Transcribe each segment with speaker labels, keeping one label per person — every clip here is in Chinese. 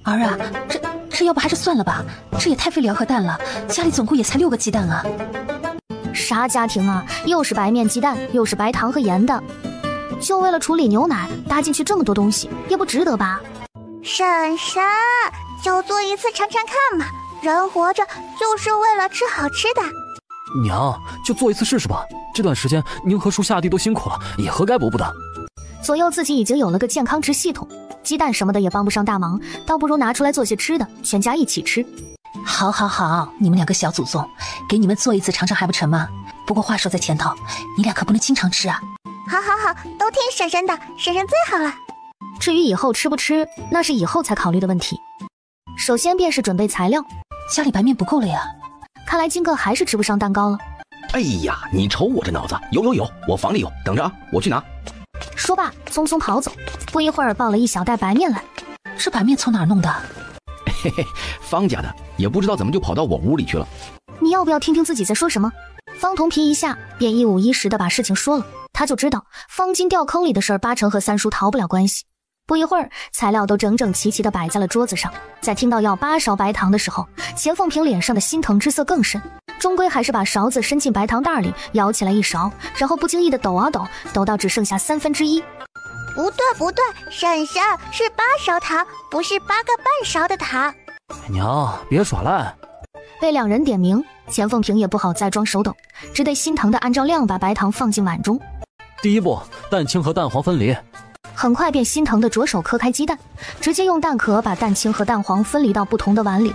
Speaker 1: 儿啊，这要不还是算了吧，这也太费粮和蛋了，家里总共也才6个鸡蛋啊。
Speaker 2: 啥家庭啊，又是白面鸡蛋，又是白糖和盐的，就为了处理牛奶搭进去这么多东西，也不值得吧？
Speaker 3: 婶婶，就做一次尝尝看嘛，人活着就是为了吃好吃的。
Speaker 4: 娘，就做一次试试吧，这段时间您和叔下地都辛苦了，也何该伯伯的。
Speaker 2: 左右自己已经有了个健康值系统，鸡蛋什么的也帮不上大忙，倒不如拿出来做些吃的，全家一起吃。
Speaker 1: 好好好，你们2个小祖宗，给你们做一次尝尝还不成吗？不过话说在前头，你俩可不能经常吃啊。
Speaker 3: 好好好，都听婶婶的，婶婶最好了。
Speaker 2: 至于以后吃不吃，那是以后才考虑的问题。首先便是准备材料，
Speaker 1: 家里白面不够了呀。
Speaker 2: 看来金哥还是吃不上蛋糕了。
Speaker 5: 哎呀，你瞅我这脑子，有，我房里有，等着啊，我去拿。
Speaker 2: 说罢，匆匆跑走，不一会儿抱了一小袋白面来。
Speaker 1: 这白面从哪儿弄的？
Speaker 5: 嘿嘿，方家的，也不知道怎么就跑到我屋里去了。
Speaker 2: 你要不要听听自己在说什么？方童皮一下便一五一十的把事情说了，他就知道方金掉坑里的事儿8成和三叔逃不了关系。不一会儿，材料都整整齐齐地摆在了桌子上。在听到要8勺白糖的时候，钱凤萍脸上的心疼之色更深，终归还是把勺子伸进白糖袋里，舀起来一勺，然后不经意地抖啊抖，抖到只剩下1/3。
Speaker 3: 不对，婶婶是8勺糖，不是8个半勺的糖。
Speaker 4: 娘，别耍赖。
Speaker 2: 被2人点名，钱凤萍也不好再装手抖，只得心疼地按照量把白糖放进碗中。
Speaker 4: 第一步，蛋清和蛋黄分离。
Speaker 2: 很快便心疼地着手磕开鸡蛋，直接用蛋壳把蛋清和蛋黄分离到不同的碗里。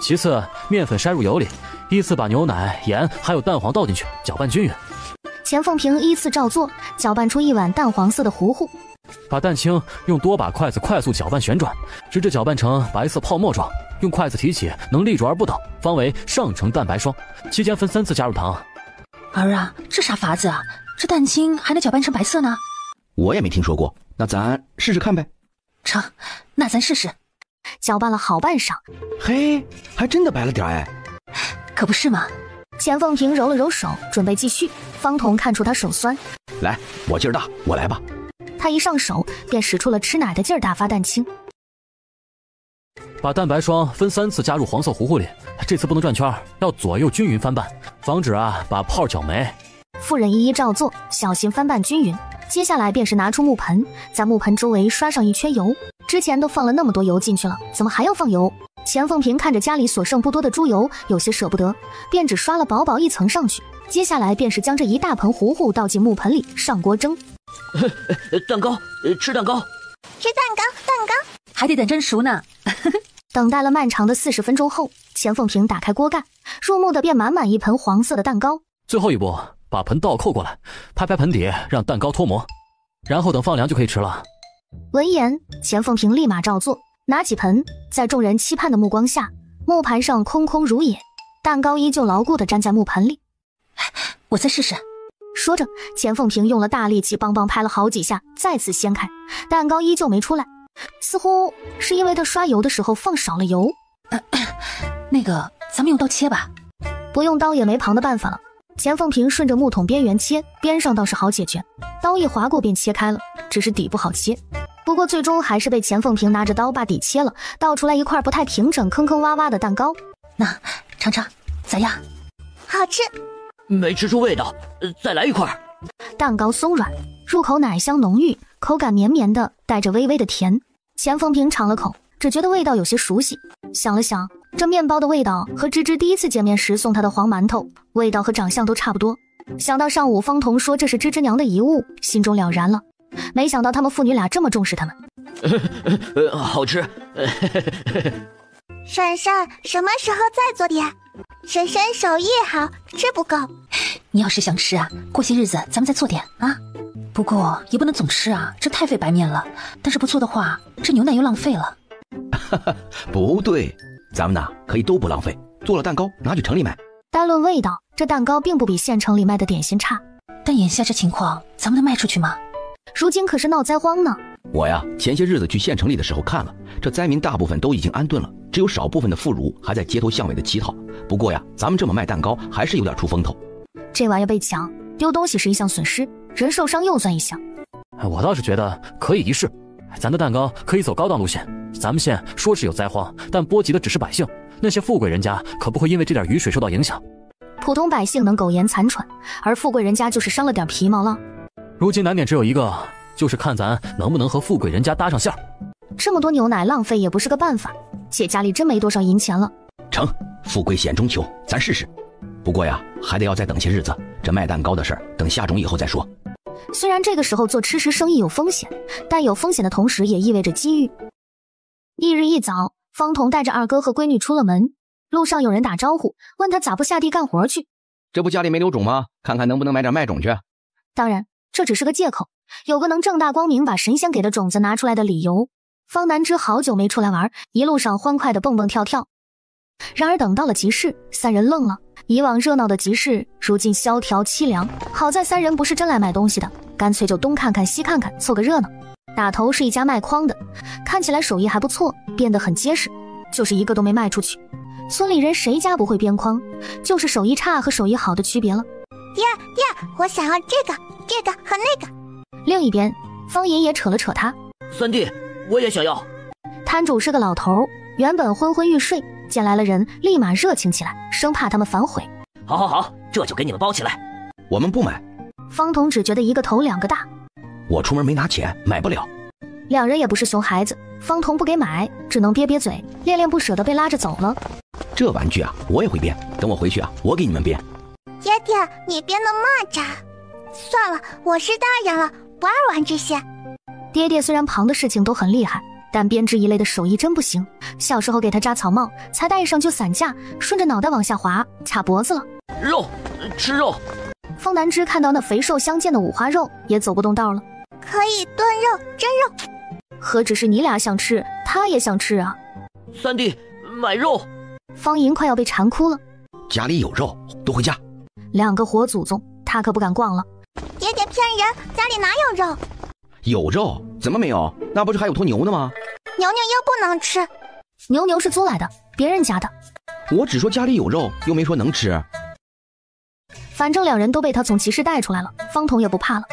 Speaker 4: 其次，面粉筛入油里，依次把牛奶、盐还有蛋黄倒进去，搅拌均匀。
Speaker 2: 钱凤萍依次照做，搅拌出一碗淡黄色的糊糊。
Speaker 4: 把蛋清用多把筷子快速搅拌旋转，直至搅拌成白色泡沫状，用筷子提起，能立住而不倒，方为上乘蛋白霜。期间分3次加入糖。
Speaker 1: 儿啊，这啥法子啊？这蛋清还能搅拌成白色呢？
Speaker 5: 我也没听说过，那咱试试看呗。
Speaker 1: 成，那咱试试。
Speaker 2: 搅拌了好半晌，
Speaker 5: 嘿，还真的白了点哎。
Speaker 1: 可不是嘛。
Speaker 2: 钱凤萍揉了揉手，准备继续。方童看出他手酸，
Speaker 5: 来，我劲儿大，我来吧。
Speaker 2: 他一上手便使出了吃奶的劲儿打发蛋清。
Speaker 4: 把蛋白霜分3次加入黄色糊糊里，这次不能转圈，要左右均匀翻拌，防止把泡搅没。
Speaker 2: 妇人一一照做，小心翻拌均匀。接下来便是拿出木盆，在木盆周围刷上一圈油。之前都放了那么多油进去了，怎么还要放油？钱凤萍看着家里所剩不多的猪油，有些舍不得，便只刷了薄薄一层上去。接下来便是将这一大盆糊糊倒进木盆里，上锅蒸。
Speaker 6: 蛋糕，吃蛋糕，
Speaker 3: 吃蛋糕，
Speaker 1: 还得等蒸熟呢。
Speaker 2: 等待了漫长的40分钟后，钱凤萍打开锅盖，入目的便满满一盆黄色的蛋糕。
Speaker 4: 最后一步，把盆倒扣过来，拍盆底，让蛋糕脱模，然后等放凉就可以吃了。
Speaker 2: 闻言，钱凤萍立马照做，拿起盆，在众人期盼的目光下，木盘上空空如也，蛋糕依旧牢固地粘在木盆里。
Speaker 1: 我再试试。
Speaker 2: 说着，钱凤萍用了大力气梆梆拍了好几下，再次掀开，蛋糕依旧没出来，似乎是因为他刷油的时候放少了油。
Speaker 1: 那个，咱们用刀切吧。
Speaker 2: 不用刀也没旁的办法了。钱凤萍顺着木桶边缘切，边上倒是好解决，刀一划过便切开了，只是底不好切。不过最终还是被钱凤萍拿着刀把底切了，倒出来一块不太平整、坑坑洼洼的蛋糕。
Speaker 1: 那尝尝，咋样？
Speaker 3: 好吃。
Speaker 6: 没吃出味道，再来一块。
Speaker 2: 蛋糕松软，入口奶香浓郁，口感绵绵的，带着微微的甜。钱凤萍尝了口，只觉得味道有些熟悉，想了想，这面包的味道和芝芝第一次见面时送她的黄馒头味道和长相都差不多。想到上午方童说这是芝芝娘的遗物，心中了然了。没想到他们父女俩这么重视他们。
Speaker 6: 好吃。
Speaker 3: 婶婶什么时候再做点？婶婶手艺好，吃不够。
Speaker 1: 你要是想吃啊，过些日子咱们再做点啊。不过也不能总吃啊，这太费白面了。但是不做的话，这牛奶又浪费了。
Speaker 5: 不对，咱们可以都不浪费，做了蛋糕拿去城里卖。
Speaker 2: 单论味道，这蛋糕并不比县城里卖的点心差。
Speaker 1: 但眼下这情况，咱们能卖出去吗？
Speaker 2: 如今可是闹灾荒呢。
Speaker 5: 我前些日子去县城里的时候看了，这灾民大部分都已经安顿了，只有少部分的妇孺还在街头巷尾的乞讨。不过咱们这么卖蛋糕还是有点出风头。
Speaker 2: 这玩意被抢，丢东西是一项损失，人受伤又算一项。
Speaker 4: 我倒是觉得可以一试。咱的蛋糕可以走高档路线。咱们县说是有灾荒，但波及的只是百姓，那些富贵人家可不会因为这点雨水受到影响。
Speaker 2: 普通百姓能苟延残喘，而富贵人家就是伤了点皮毛了。
Speaker 4: 如今难点只有一个，就是看咱能不能和富贵人家搭上线。
Speaker 2: 这么多牛奶浪费也不是个办法，姐家里真没多少银钱了。
Speaker 5: 成，富贵险中求，咱试试。不过呀，还得要再等些日子，这卖蛋糕的事儿等下种以后再说。
Speaker 2: 虽然这个时候做吃食生意有风险，但有风险的同时也意味着机遇。翌日一早，方彤带着二哥和闺女出了门，路上有人打招呼，问他咋不下地干活去。
Speaker 5: 这不家里没留种吗？看看能不能买点麦种去。
Speaker 2: 当然，这只是个借口，有个能正大光明把神仙给的种子拿出来的理由。方南之好久没出来玩，一路上欢快的蹦蹦跳跳。然而等到了集市，三人愣了。以往热闹的集市如今萧条凄凉，好在三人不是真来买东西的，干脆就东看看西看看，凑个热闹。打头是一家卖筐的，看起来手艺还不错，编得很结实，就是一个都没卖出去。村里人谁家不会编筐，就是手艺差和手艺好的区别了。
Speaker 3: 爹，我想要这个和那个。
Speaker 2: 另一边，方银也扯了扯他，
Speaker 6: 三弟，我也想要。
Speaker 2: 摊主是个老头，原本昏昏欲睡，见来了人立马热情起来，生怕他们反悔。
Speaker 6: 好，这就给你们包起来。
Speaker 5: 我们不买。
Speaker 2: 方彤只觉得一个头两个大，
Speaker 5: 我出门没拿钱，买不了。
Speaker 2: 两人也不是熊孩子，方彤不给买，只能憋嘴，恋恋不舍地被拉着走了。
Speaker 5: 这玩具啊，我也会编，等我回去啊，我给你们编。
Speaker 3: 爹，你编的蚂蚱。算了，我是大人了，不爱玩这些。
Speaker 2: 爹虽然旁的事情都很厉害，但编织一类的手艺真不行。小时候给他扎草帽，才戴上就散架，顺着脑袋往下滑，卡脖子了。
Speaker 6: 肉，吃肉。
Speaker 2: 方南之看到那肥瘦相间的五花肉，也走不动道了。
Speaker 3: 可以炖肉、蒸肉。
Speaker 2: 何止是你俩想吃，他也想吃啊。
Speaker 6: 三弟，买肉。
Speaker 2: 方银快要被馋哭了。
Speaker 5: 家里有肉，都回家。
Speaker 2: 两个活祖宗，他可不敢逛了。
Speaker 3: 爹骗人，家里哪有肉？
Speaker 5: 有肉？怎么没有？那不是还有头牛呢吗？
Speaker 3: 牛又不能吃。
Speaker 2: 牛是租来的，别人家的。
Speaker 5: 我只说家里有肉，又没说能吃。
Speaker 2: 反正两人都被他从集市带出来了，方彤也不怕了。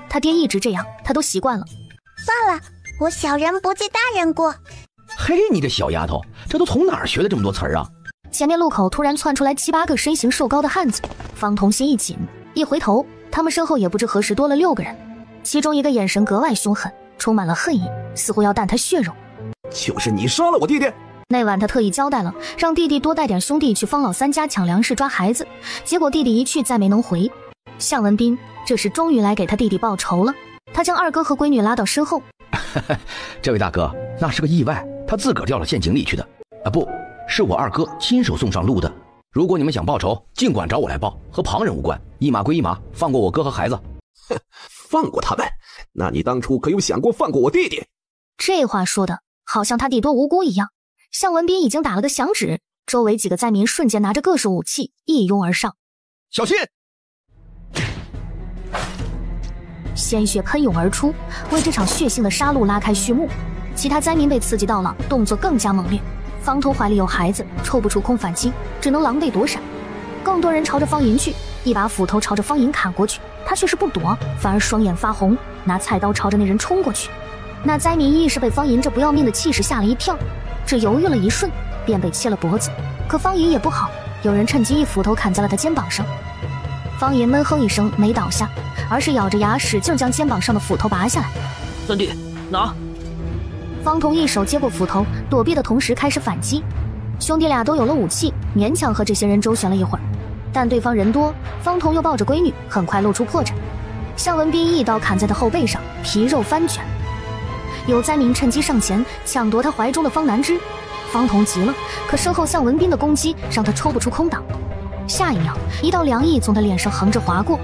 Speaker 2: 他爹一直这样，他都习惯了。
Speaker 3: 算了，我小人不计大人过。
Speaker 5: 嘿，你这小丫头，这都从哪儿学的这么多词儿啊？
Speaker 2: 前面路口突然窜出来7、8个身形瘦高的汉子，方彤心一紧，一回头，他们身后也不知何时多了6个人，其中一个眼神格外凶狠，充满了恨意，似乎要啖他血肉。
Speaker 7: 就是你杀了我弟弟。
Speaker 2: 那晚他特意交代了，让弟弟多带点兄弟去方老三家抢粮食抓孩子，结果弟弟一去再没能回。向文斌这时终于来给他弟弟报仇了，他将二哥和闺女拉到身后。
Speaker 5: 这位大哥，那是个意外，他自个儿掉了陷阱里去的。不是我二哥亲手送上路的。如果你们想报仇，尽管找我来报，和旁人无关，一码归一码，放过我哥和孩子。
Speaker 7: 哼，放过他们？那你当初可有想过放过我弟弟？
Speaker 2: 这话说的好像他弟多无辜一样。向文斌已经打了个响指，周围几个灾民瞬间拿着各式武器一拥而上。
Speaker 7: 小心！
Speaker 2: 鲜血喷涌而出，为这场血腥的杀戮拉开序幕。其他灾民被刺激到了，动作更加猛烈。方头怀里有孩子，抽不出空反击，只能狼狈躲闪。更多人朝着方银去，一把斧头朝着方银砍过去，他却是不躲，反而双眼发红，拿菜刀朝着那人冲过去。那灾民亦是被方银这不要命的气势吓了一跳，只犹豫了一瞬，便被切了脖子。可方银也不好，有人趁机一斧头砍在了他肩膀上。方银闷哼一声，没倒下，而是咬着牙使劲将肩膀上的斧头拔下来。
Speaker 6: 三弟，拿！
Speaker 2: 方彤一手接过斧头，躲避的同时开始反击。兄弟俩都有了武器，勉强和这些人周旋了一会儿，但对方人多，方彤又抱着闺女，很快露出破绽。向文斌一刀砍在他后背上，皮肉翻卷。有灾民趁机上前抢夺他怀中的方南之，方彤急了，可身后向文斌的攻击让他抽不出空档。下一秒，一道凉意从他脸上横着划过，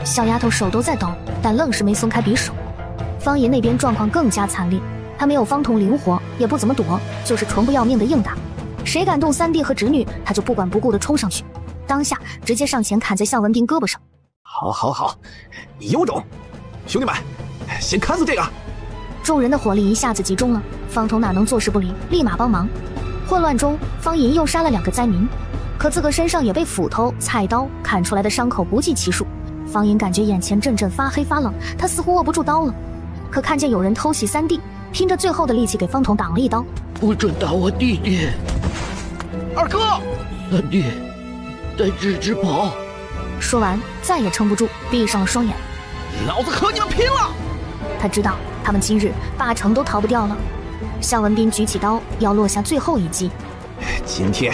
Speaker 2: 小丫头手都在抖，但愣是没松开匕首。方爷那边状况更加惨烈，他没有方彤灵活，也不怎么躲，就是纯不要命的硬打。谁敢动三弟和侄女，他就不管不顾地冲上去，当下直接上前砍在向文斌胳膊上。
Speaker 7: 好，你有种！兄弟们，先砍死这个！
Speaker 2: 众人的火力一下子集中了，方彤哪能坐视不理，立马帮忙。混乱中，方银又杀了2个灾民，可自个身上也被斧头、菜刀砍出来的伤口不计其数。方银感觉眼前阵阵发黑发冷，他似乎握不住刀了。可看见有人偷袭三弟，拼着最后的力气给方彤挡了一刀。
Speaker 6: 不准打我弟弟！
Speaker 5: 二哥，
Speaker 6: 三弟，带芝芝跑！
Speaker 2: 说完，再也撑不住，闭上了双眼。
Speaker 5: 老子和你们拼了！
Speaker 2: 他知道他们今日8成都逃不掉了。向文斌举起刀，要落下最后一击。
Speaker 7: 今天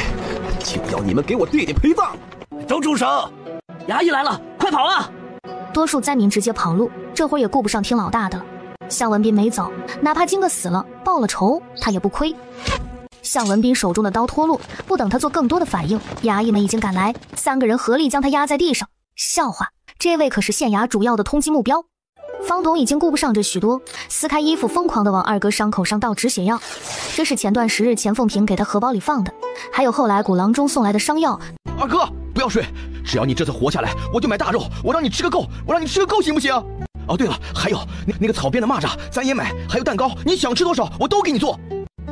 Speaker 7: 就要你们给我弟弟陪葬！
Speaker 6: 都住手！衙役来了，快跑啊！
Speaker 2: 多数灾民直接跑路，这会儿也顾不上听老大的了。向文斌没走，哪怕金哥死了，报了仇，他也不亏。向文斌手中的刀脱落，不等他做更多的反应，衙役们已经赶来，3个人合力将他压在地上。笑话，这位可是县衙主要的通缉目标。方彤已经顾不上这许多，撕开衣服，疯狂地往二哥伤口上倒止血药。这是前段10日钱凤萍给他荷包里放的，还有后来古郎中送来的伤药。
Speaker 5: 二哥，不要睡，只要你这次活下来，我就买大肉，我让你吃个够，行不行？哦，对了，还有那个草编的蚂蚱，咱也买，还有蛋糕，你想吃多少，我都给你做。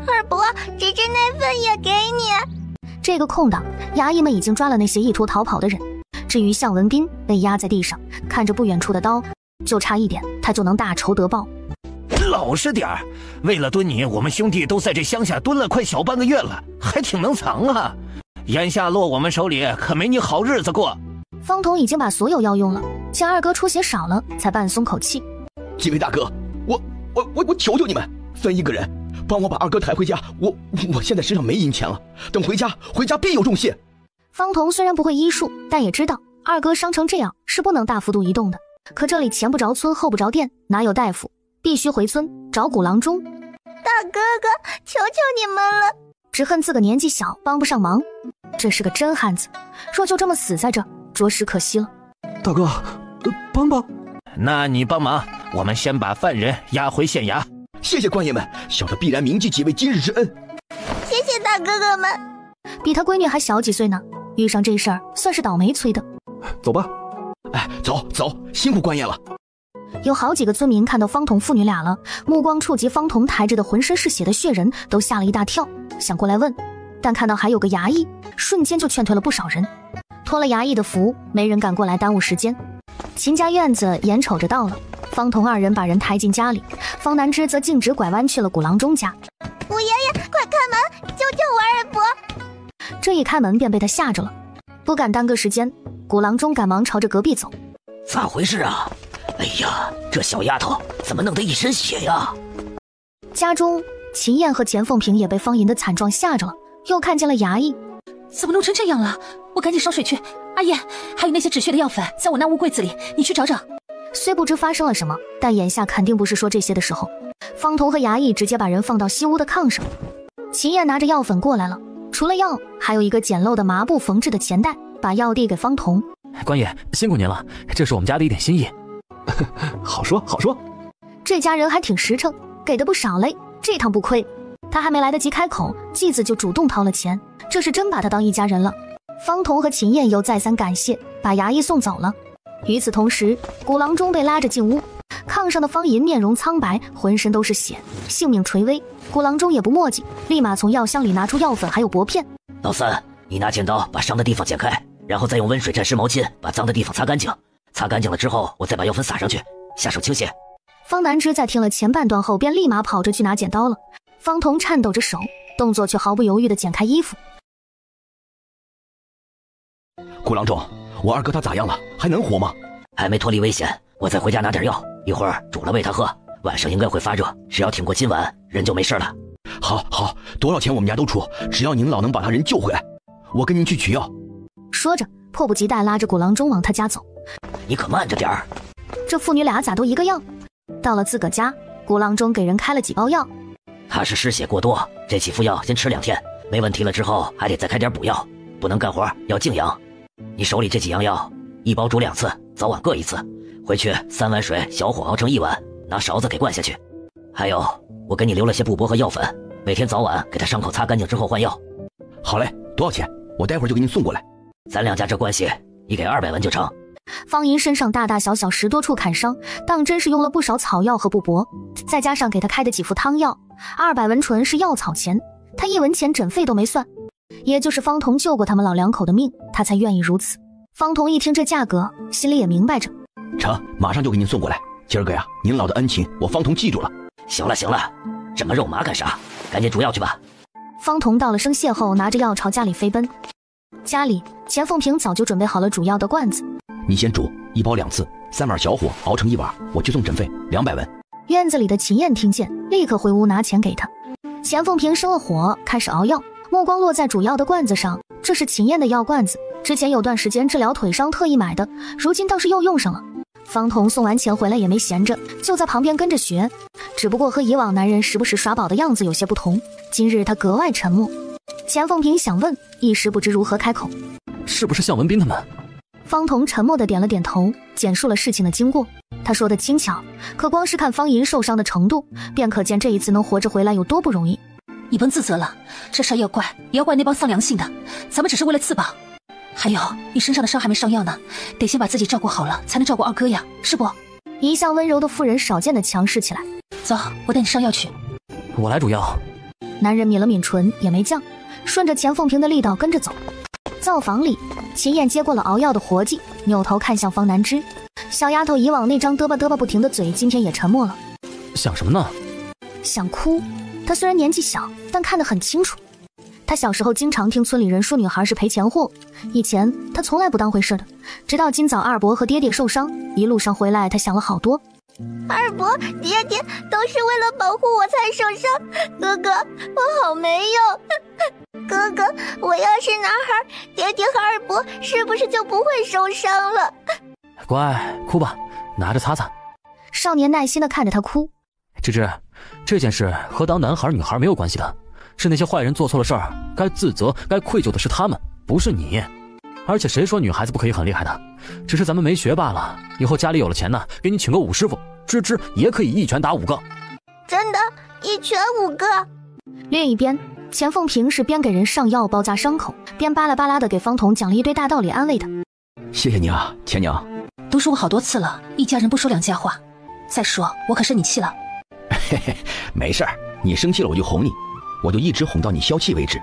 Speaker 3: 二伯，芝芝那份也给你。
Speaker 2: 这个空档，衙役们已经抓了那些意图逃跑的人。至于向文斌被压在地上，看着不远处的刀，就差一点，他就能大仇得报。
Speaker 8: 老实点儿，为了蹲你，我们兄弟都在这乡下蹲了快小半个月了，还挺能藏啊。眼下落我们手里，可没你好日子过。
Speaker 2: 方彤已经把所有药用了，见二哥出血少了，才半松口气。
Speaker 5: 几位大哥，我求求你们，分一个人，帮我把二哥抬回家。我现在身上没银钱了，等回家必有重谢。
Speaker 2: 方彤虽然不会医术，但也知道二哥伤成这样是不能大幅度移动的。可这里前不着村后不着店，哪有大夫？必须回村找古郎中。
Speaker 3: 大哥哥，求求你们了！
Speaker 2: 只恨自个年纪小，帮不上忙。这是个真汉子，若就这么死在这，着实可惜了。
Speaker 7: 大哥，帮帮！
Speaker 8: 那你帮忙，我们先把犯人押回县衙。
Speaker 5: 谢谢官爷们，小的必然铭记几位今日之恩。
Speaker 3: 谢谢大哥哥们。
Speaker 2: 比他闺女还小几岁呢，遇上这事儿算是倒霉催的。
Speaker 7: 走吧。
Speaker 5: 哎，走，辛苦官爷了。
Speaker 2: 有好几个村民看到方彤父女俩了，目光触及方彤抬着的浑身是血的血人，都吓了一大跳，想过来问，但看到还有个衙役，瞬间就劝退了不少人。托了衙役的福，没人敢过来耽误时间。秦家院子眼瞅着到了，方彤2人把人抬进家里，方南枝则径直拐弯去了古郎中家。
Speaker 3: 五爷爷，快开门，救救我二伯！
Speaker 2: 这一开门便被他吓着了，不敢耽搁时间，古郎中赶忙朝着隔壁走。
Speaker 6: 咋回事啊？哎呀，这小丫头怎么弄得一身血呀？
Speaker 2: 家中秦燕和钱凤萍也被方银的惨状吓着了，又看见了衙役。
Speaker 1: 怎么弄成这样了？我赶紧烧水去。阿燕，还有那些止血的药粉，在我那屋柜子里，你去找找。
Speaker 2: 虽不知发生了什么，但眼下肯定不是说这些的时候。方彤和衙役直接把人放到西屋的炕上。秦燕拿着药粉过来了，除了药，还有一个简陋的麻布缝制的钱袋，把药递给方彤。
Speaker 4: 官爷，辛苦您了，这是我们家的一点心意。
Speaker 7: 好说。
Speaker 2: 这家人还挺实诚，给的不少嘞，这趟不亏。他还没来得及开口，继子就主动掏了钱，这是真把他当一家人了。方彤和秦燕又再三感谢，把衙役送走了。与此同时，古郎中被拉着进屋，炕上的方银面容苍白，浑身都是血，性命垂危。古郎中也不墨迹，立马从药箱里拿出药粉还有薄片。
Speaker 6: 老三，你拿剪刀把伤的地方剪开，然后再用温水蘸湿毛巾把脏的地方擦干净。擦干净了之后，我再把药粉撒上去，下手轻些。
Speaker 2: 方南枝在听了前半段后，便立马跑着去拿剪刀了。方彤颤抖着手，动作却毫不犹豫地剪开衣服。
Speaker 5: 古郎中，我二哥他咋样了？还能活吗？
Speaker 6: 还没脱离危险，我再回家拿点药，一会儿煮了喂他喝，晚上应该会发热，只要挺过今晚，人就没事了。
Speaker 5: 好，多少钱我们家都出，只要您老能把他人救回来，我跟您去取药。
Speaker 2: 说着，迫不及待拉着古郎中往他家走。
Speaker 6: 你可慢着点儿。
Speaker 2: 这父女俩咋都一个样？到了自个家，古郎中给人开了几包药。
Speaker 6: 他是失血过多，这几副药先吃2天，没问题了之后还得再开点补药，不能干活，要静养。你手里这几样药，一包煮2次，早晚各1次，回去3碗水小火熬成1碗，拿勺子给灌下去。还有，我给你留了些布帛和药粉，每天早晚给他伤口擦干净之后换药。
Speaker 5: 好嘞，多少钱？我待会儿就给您送过来。
Speaker 6: 咱2家这关系，你给200文就成。
Speaker 2: 方银身上大大小小10多处砍伤，当真是用了不少草药和布帛，再加上给他开的几副汤药，200文纯是药草钱，他1文钱诊费都没算。也就是方彤救过他们老2口的命，他才愿意如此。方彤一听这价格，心里也明白着，
Speaker 5: 成，马上就给您送过来。今儿个呀，您老的恩情我方彤记住了。
Speaker 6: 行了，整个肉麻干啥？赶紧煮药去吧。
Speaker 2: 方童道了声谢后，拿着药朝家里飞奔。家里，钱凤萍早就准备好了煮药的罐子。
Speaker 5: 你先煮，1包2次，3碗小火熬成1碗，我去送诊费，200文。
Speaker 2: 院子里的秦燕听见，立刻回屋拿钱给他。钱凤萍生了火，开始熬药，目光落在煮药的罐子上。这是秦燕的药罐子，之前有段时间治疗腿伤特意买的，如今倒是又用上了。方童送完钱回来也没闲着，就在旁边跟着学，只不过和以往男人时不时耍宝的样子有些不同，今日他格外沉默。钱凤萍想问，一时不知如何开口。
Speaker 4: 是不是向文斌他们？
Speaker 2: 方童沉默地点了点头，简述了事情的经过。他说的轻巧，可光是看方银受伤的程度，便可见这一次能活着回来有多不容易。
Speaker 1: 你甭自责了，这事儿要怪也要怪那帮丧良心的，咱们只是为了自保。还有，你身上的伤还没上药呢，得先把自己照顾好了，才能照顾二哥呀，是不？
Speaker 2: 一向温柔的妇人少见的强势起来。
Speaker 1: 走，我带你上药去。
Speaker 4: 我来煮药。
Speaker 2: 男人抿了抿唇，也没犟，顺着钱凤萍的力道跟着走。灶房里，秦燕接过了熬药的活计，扭头看向方南之。小丫头以往那张嘚吧嘚吧不停的嘴，今天也沉默了。
Speaker 4: 想什么呢？
Speaker 2: 想哭。她虽然年纪小，但看得很清楚。她小时候经常听村里人说女孩是赔钱货，以前她从来不当回事的，直到今早二伯和爹爹受伤，一路上回来她想了好多。
Speaker 3: 二伯、爹爹都是为了保护我才受伤，哥哥，我好没用。哥哥，我要是男孩，爹爹和二伯是不是就不会受伤了？
Speaker 4: 乖，哭吧，拿着擦擦。
Speaker 2: 少年耐心地看着他哭。
Speaker 4: 芝芝，这件事和当男孩女孩没有关系的，是那些坏人做错了事儿，该自责该愧疚的是他们，不是你。而且谁说女孩子不可以很厉害的，只是咱们没学罢了。以后家里有了钱呢，给你请个武师傅，芝芝也可以一拳打5个。
Speaker 3: 真的，1拳5个。
Speaker 2: 另一边，钱凤萍是边给人上药包扎伤口，边巴拉巴拉的给方童讲了一堆大道理，安慰他。
Speaker 5: 谢谢你啊，钱娘。
Speaker 1: 都说过好多次了，一家人不说两家话。再说，我可生你气了。
Speaker 5: 嘿嘿，没事儿，你生气了我就哄你，我就一直哄到你消气为止。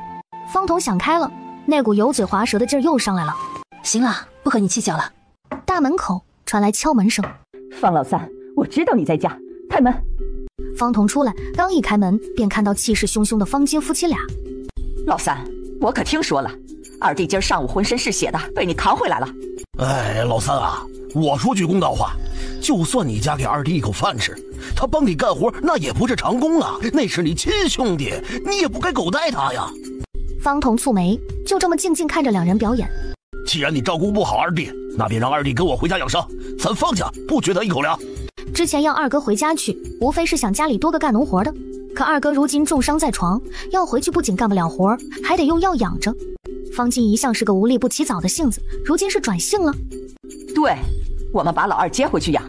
Speaker 2: 方童想开了，那股油嘴滑舌的劲儿又上来了。
Speaker 1: 行了，不和你计较了。
Speaker 2: 大门口传来敲门声。
Speaker 9: 方老三，我知道你在家，开门。
Speaker 2: 方童出来，刚一开门，便看到气势汹汹的方金夫妻俩。
Speaker 9: 老三，我可听说了，二弟今儿上午浑身是血的，被你扛回来了。
Speaker 7: 哎，老三啊，我说句公道话，就算你家给二弟一口饭吃，他帮你干活那也不是长工啊，那是你亲兄弟，你也不该狗带他呀。
Speaker 2: 方童蹙眉，就这么静静看着两人表演。
Speaker 7: 既然你照顾不好二弟，那便让二弟跟我回家养伤，咱方家不缺他一口粮。
Speaker 2: 之前要二哥回家去，无非是想家里多个干农活的，可二哥如今重伤在床，要回去不仅干不了活，还得用药养着。方金一向是个无利不起早的性子，如今是转性了。
Speaker 9: 对，我们把老二接回去养，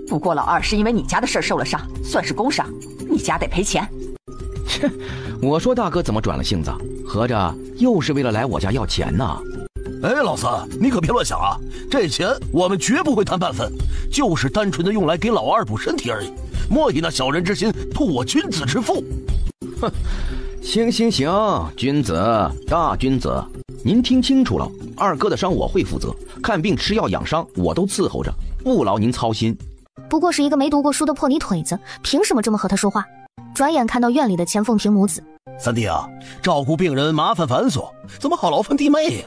Speaker 9: 不过老二是因为你家的事受了伤，算是工伤，你家得赔钱。
Speaker 5: 切，我说大哥怎么转了性子，合着又是为了来我家要钱呢？
Speaker 7: 哎，老三，你可别乱想啊！这钱我们绝不会摊半分，就是单纯的用来给老二补身体而已。莫以那小人之心图我君子之腹。
Speaker 5: 哼，行，君子，大君子，您听清楚了，二哥的伤我会负责，看病吃药养伤我都伺候着，不劳您操心。
Speaker 2: 不过是一个没读过书的破泥腿子，凭什么这么和他说话？转眼看到院里的钱凤萍母子。
Speaker 7: 三弟啊，照顾病人麻烦繁琐，怎么好劳烦弟妹呀？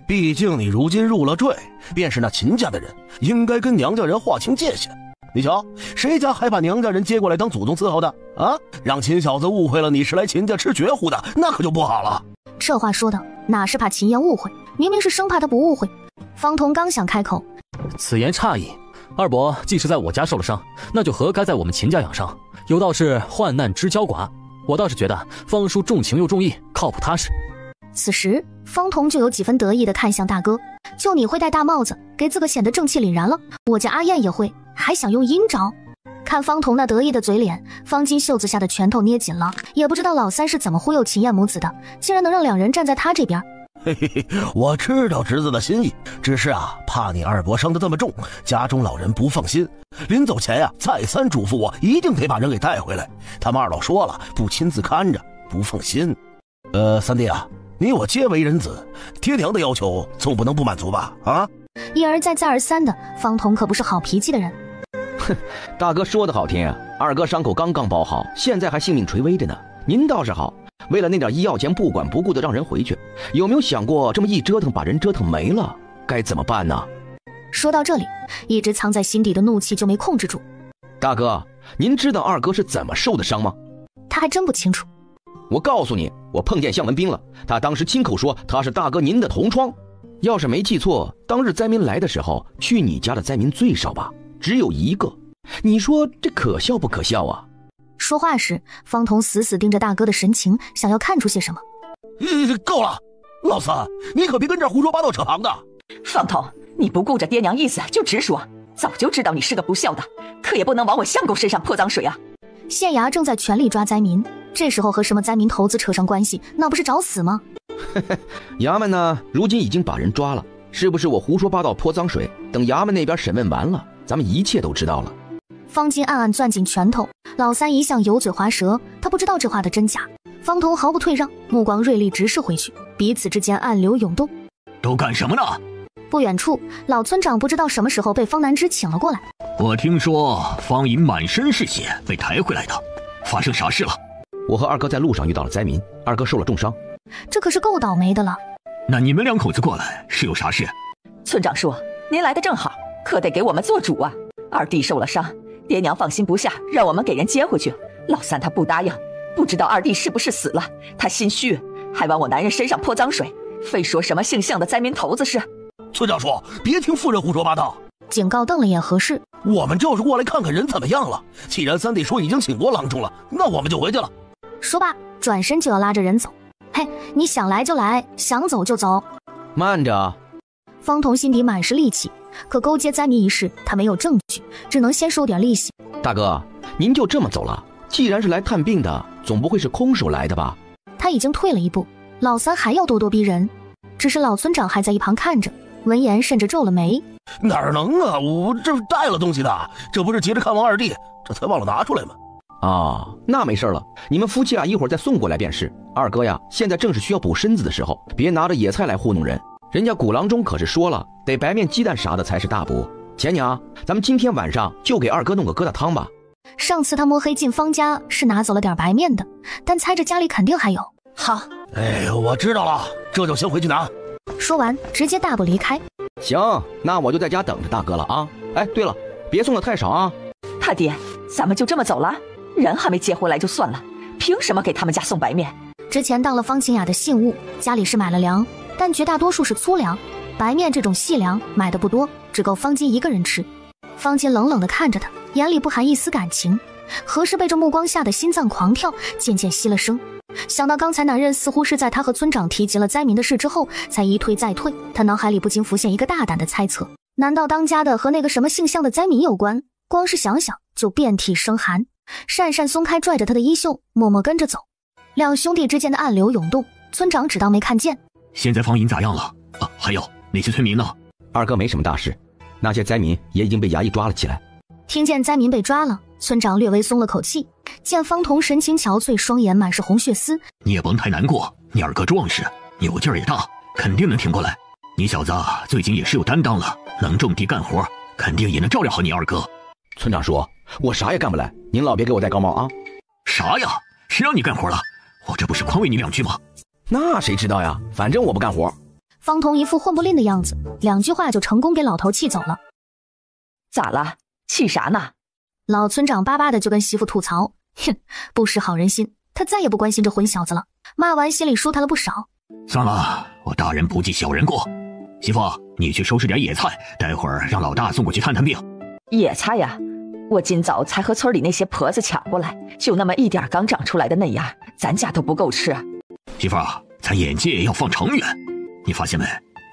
Speaker 7: 毕竟你如今入了赘，便是那秦家的人，应该跟娘家人划清界限。你瞧，谁家还把娘家人接过来当祖宗伺候的啊？让秦小子误会了你是来秦家吃绝户的，那可就不好了。
Speaker 2: 这话说的哪是怕秦燕误会，明明是生怕他不误会。方童刚想开口，
Speaker 4: 此言差矣。二伯既是在我家受了伤，那就何该在我们秦家养伤？有道是患难知交寡，我倒是觉得方叔重情又重义，靠谱踏实。
Speaker 2: 此时方童就有几分得意地看向大哥，就你会戴大帽子，给自个显得正气凛然了，我家阿燕也会，还想用阴招。看方童那得意的嘴脸，方金袖子下的拳头捏紧了，也不知道老三是怎么忽悠秦燕母子的，竟然能让两人站在他这边。
Speaker 7: 嘿嘿嘿，我知道侄子的心意，只是啊，怕你二伯伤得这么重，家中老人不放心，临走前呀，再三嘱咐我一定得把人给带回来。他们二老说了，不亲自看着不放心。三弟啊，你我皆为人子，爹娘的要求总不能不满足吧？啊！
Speaker 2: 一而再再而三的，方童可不是好脾气的人。
Speaker 5: 哼，大哥说的好听啊，二哥伤口刚刚包好，现在还性命垂危着呢。您倒是好，为了那点医药钱不管不顾的让人回去，有没有想过这么一折腾把人折腾没了，该怎么办呢？
Speaker 2: 说到这里，一直藏在心底的怒气就没控制住。
Speaker 5: 大哥，您知道二哥是怎么受的伤吗？
Speaker 2: 他还真不清楚。
Speaker 5: 我告诉你，我碰见向文斌了，他当时亲口说他是大哥您的同窗。要是没记错，当日灾民来的时候，去你家的灾民最少吧，只有1个。你说这可笑不可笑啊？
Speaker 2: 说话时，方彤死死盯着大哥的神情，想要看出些什么。
Speaker 7: 够了，老三，你可别跟这儿胡说八道扯旁的。
Speaker 9: 方彤，你不顾着爹娘意思就直说，早就知道你是个不孝的，可也不能往我相公身上泼脏水啊！
Speaker 2: 县衙正在全力抓灾民，这时候和什么灾民头子扯上关系，那不是找死吗？
Speaker 5: 衙门呢，如今已经把人抓了，是不是我胡说八道泼脏水？等衙门那边审问完了，咱们一切都知道了。
Speaker 2: 方金暗暗攥紧拳头，老三一向油嘴滑舌，他不知道这话的真假。方彤毫不退让，目光锐利直视回去，彼此之间暗流涌动。
Speaker 8: 都干什么呢？
Speaker 2: 不远处，老村长不知道什么时候被方南之请了过来。
Speaker 8: 我听说方莹满身是血被抬回来的，发生啥事了？
Speaker 5: 我和二哥在路上遇到了灾民，二哥受了重伤。
Speaker 2: 这可是够倒霉的了。
Speaker 8: 那你们两口子过来是有啥事？
Speaker 9: 村长说您来的正好，可得给我们做主啊。二弟受了伤，爹娘放心不下，让我们给人接回去。老三他不答应，不知道二弟是不是死了，他心虚，还往我男人身上泼脏水，非说什么姓向的灾民头子是。
Speaker 7: 村长说别听妇人胡说八道。
Speaker 2: 警告瞪了眼何氏，
Speaker 7: 我们就是过来看看人怎么样了。既然三弟说已经请过郎中了，那我们就回去了。
Speaker 2: 说罢转身就要拉着人走。嘿，你想来就来，想走就走。
Speaker 5: 慢着。
Speaker 2: 方彤心底满是戾气，可勾结灾民一事他没有证据，只能先收点利息。
Speaker 5: 大哥，您就这么走了？既然是来探病的，总不会是空手来的吧？
Speaker 2: 他已经退了一步，老三还要咄咄逼人，只是老村长还在一旁看着，闻言甚至皱了眉。
Speaker 7: 哪能啊，我这带了东西的，这不是急着看望二弟，这才忘了拿出来吗？
Speaker 5: 那没事了，你们夫妻一会儿再送过来便是。二哥呀，现在正是需要补身子的时候，别拿着野菜来糊弄人。人家古郎中可是说了，得白面鸡蛋啥的才是大补。钱娘，咱们今天晚上就给二哥弄个疙瘩汤吧。
Speaker 2: 上次他摸黑进方家是拿走了点白面的，但猜着家里肯定还有。
Speaker 1: 好，
Speaker 7: 我知道了，这就先回去拿。
Speaker 2: 说完直接大步离开。
Speaker 5: 行，那我就在家等着大哥了啊。对了，别送的太少啊。
Speaker 9: 他爹，咱们就这么走了？人还没接回来就算了，凭什么给他们家送白面？
Speaker 2: 之前当了方清雅的信物，家里是买了粮，但绝大多数是粗粮，白面这种细粮买的不多，只够方金一个人吃。方金冷冷地看着他，眼里不含一丝感情。何氏被这目光吓得心脏狂跳，渐渐息了声。想到刚才男人似乎是在他和村长提及了灾民的事之后才一退再退，他脑海里不禁浮现一个大胆的猜测：难道当家的和那个什么姓向的灾民有关？光是想想就遍体生寒。讪讪松开拽着他的衣袖，默默跟着走。两兄弟之间的暗流涌动，村长只当没看见。
Speaker 8: 现在方莹咋样了？还有那些村民呢？
Speaker 5: 二哥没什么大事，那些灾民也已经被衙役抓了起来。
Speaker 2: 听见灾民被抓了，村长略微松了口气。见方彤神情憔悴，双眼满是红血丝，
Speaker 8: 你也甭太难过，你二哥壮实，有劲儿也大，肯定能挺过来。你小子最近也是有担当了，能种地干活，肯定也能照料好你二哥。
Speaker 5: 村长说我啥也干不来，您老别给我戴高帽啊。
Speaker 8: 啥呀？谁让你干活了？我这不是宽慰你两句吗？
Speaker 5: 那谁知道呀，反正我不干活。
Speaker 2: 方彤一副混不吝的样子，两句话就成功给老头气走了。
Speaker 9: 咋了？气啥呢？
Speaker 2: 老村长巴巴的就跟媳妇吐槽，哼，不识好人心，他再也不关心这混小子了。骂完心里舒坦了不少。
Speaker 8: 算了，我大人不计小人过。媳妇，你去收拾点野菜，待会儿让老大送过去探探病。
Speaker 9: 野菜呀，我今早才和村里那些婆子抢过来，就那么一点刚长出来的嫩芽，咱家都不够吃。
Speaker 8: 媳妇，咱眼界要放长远。你发现没？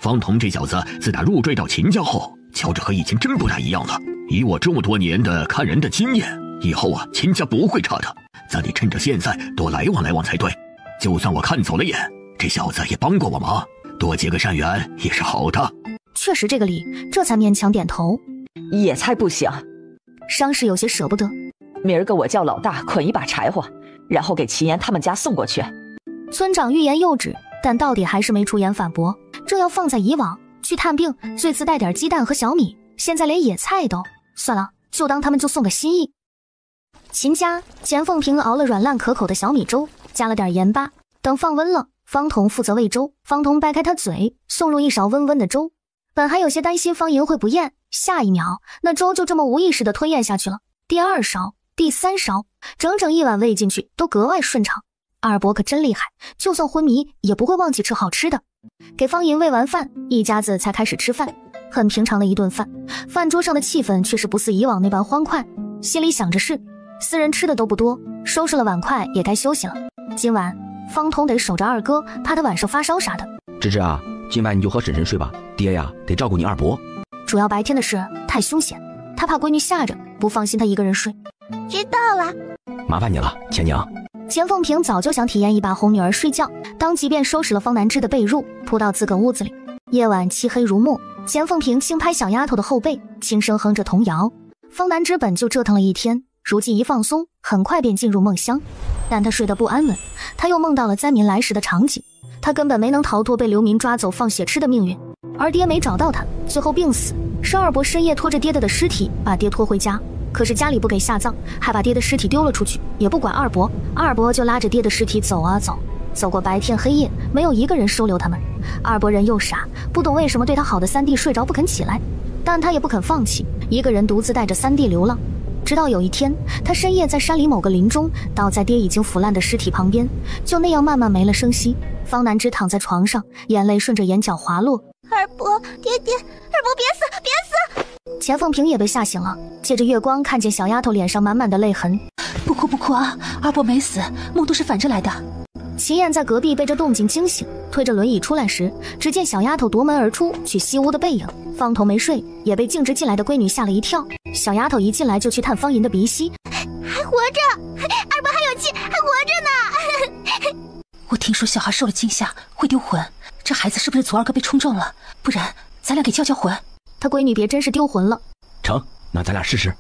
Speaker 8: 方彤这小子自打入赘到秦家后，瞧着和以前真不太一样了。以我这么多年的看人的经验，以后秦家不会差的。咱得趁着现在多来往来往才对。就算我看走了眼，这小子也帮过我忙，多结个善缘也是好的。
Speaker 2: 确实这个理，这才勉强点头。
Speaker 9: 野菜不行，
Speaker 2: 伤势有些舍不得。
Speaker 9: 明儿个我叫老大捆一把柴火，然后给齐言他们家送过去。
Speaker 2: 村长欲言又止，但到底还是没出言反驳。这要放在以往，去探病最次带点鸡蛋和小米，现在连野菜都……算了，就当他们就送个心意。秦家钱凤平熬了软烂可口的小米粥，加了点盐巴，等放温了，方彤负责喂粥。方彤掰开他嘴，送入一勺温温的粥。本还有些担心方莹会不厌，下一秒那粥就这么无意识地吞咽下去了。第2勺，第3勺，整整1碗喂进去都格外顺畅。二伯可真厉害，就算昏迷也不会忘记吃好吃的。给方莹喂完饭，一家子才开始吃饭。很平常的一顿饭，饭桌上的气氛却是不似以往那般欢快。心里想着事，4人吃的都不多，收拾了碗筷也该休息了。今晚方彤得守着二哥，怕他晚上发烧啥的。
Speaker 5: 芝芝啊，今晚你就和婶婶睡吧，爹呀得照顾你二伯。
Speaker 2: 主要白天的事太凶险，他怕闺女吓着，不放心他一个人睡。
Speaker 3: 知道了，
Speaker 5: 麻烦你了，钱娘。
Speaker 2: 钱凤平早就想体验一把哄女儿睡觉，当即便收拾了方南枝的被褥，扑到自个屋子里。夜晚漆黑如墨，钱凤平轻拍小丫头的后背，轻声哼着童谣。方南枝本就折腾了一天，如今一放松，很快便进入梦乡。但他睡得不安稳，他又梦到了灾民来时的场景。他根本没能逃脱被流民抓走放血吃的命运，而爹没找到他，最后病死。是二伯深夜拖着爹的尸体把爹拖回家，可是家里不给下葬，还把爹的尸体丢了出去，也不管二伯。二伯就拉着爹的尸体走啊走，走过白天黑夜，没有一个人收留他们。二伯人又傻，不懂为什么对他好的三弟睡着不肯起来，但他也不肯放弃，一个人独自带着三弟流浪。直到有一天，他深夜在山里某个林中倒在爹已经腐烂的尸体旁边，就那样慢慢没了声息。方南枝躺在床上，眼泪顺着眼角滑落。
Speaker 3: 二伯，爹爹，二伯别死，别死！
Speaker 2: 钱凤平也被吓醒了，借着月光看见小丫头脸上满满的泪痕。
Speaker 1: 不哭不哭啊，二伯没死，梦都是反着来的。
Speaker 2: 秦燕在隔壁被这动静惊醒，推着轮椅出来时，只见小丫头夺门而出去西屋的背影。方彤没睡，也被径直进来的闺女吓了一跳。小丫头一进来就去探方银的鼻息，
Speaker 3: 还活着，二伯还有气，还活着呢。
Speaker 1: 我听说小孩受了惊吓会丢魂，这孩子是不是祖二哥被冲撞了？不然咱俩给叫魂。
Speaker 2: 他闺女别真是丢魂了。
Speaker 5: 成，那咱俩试试。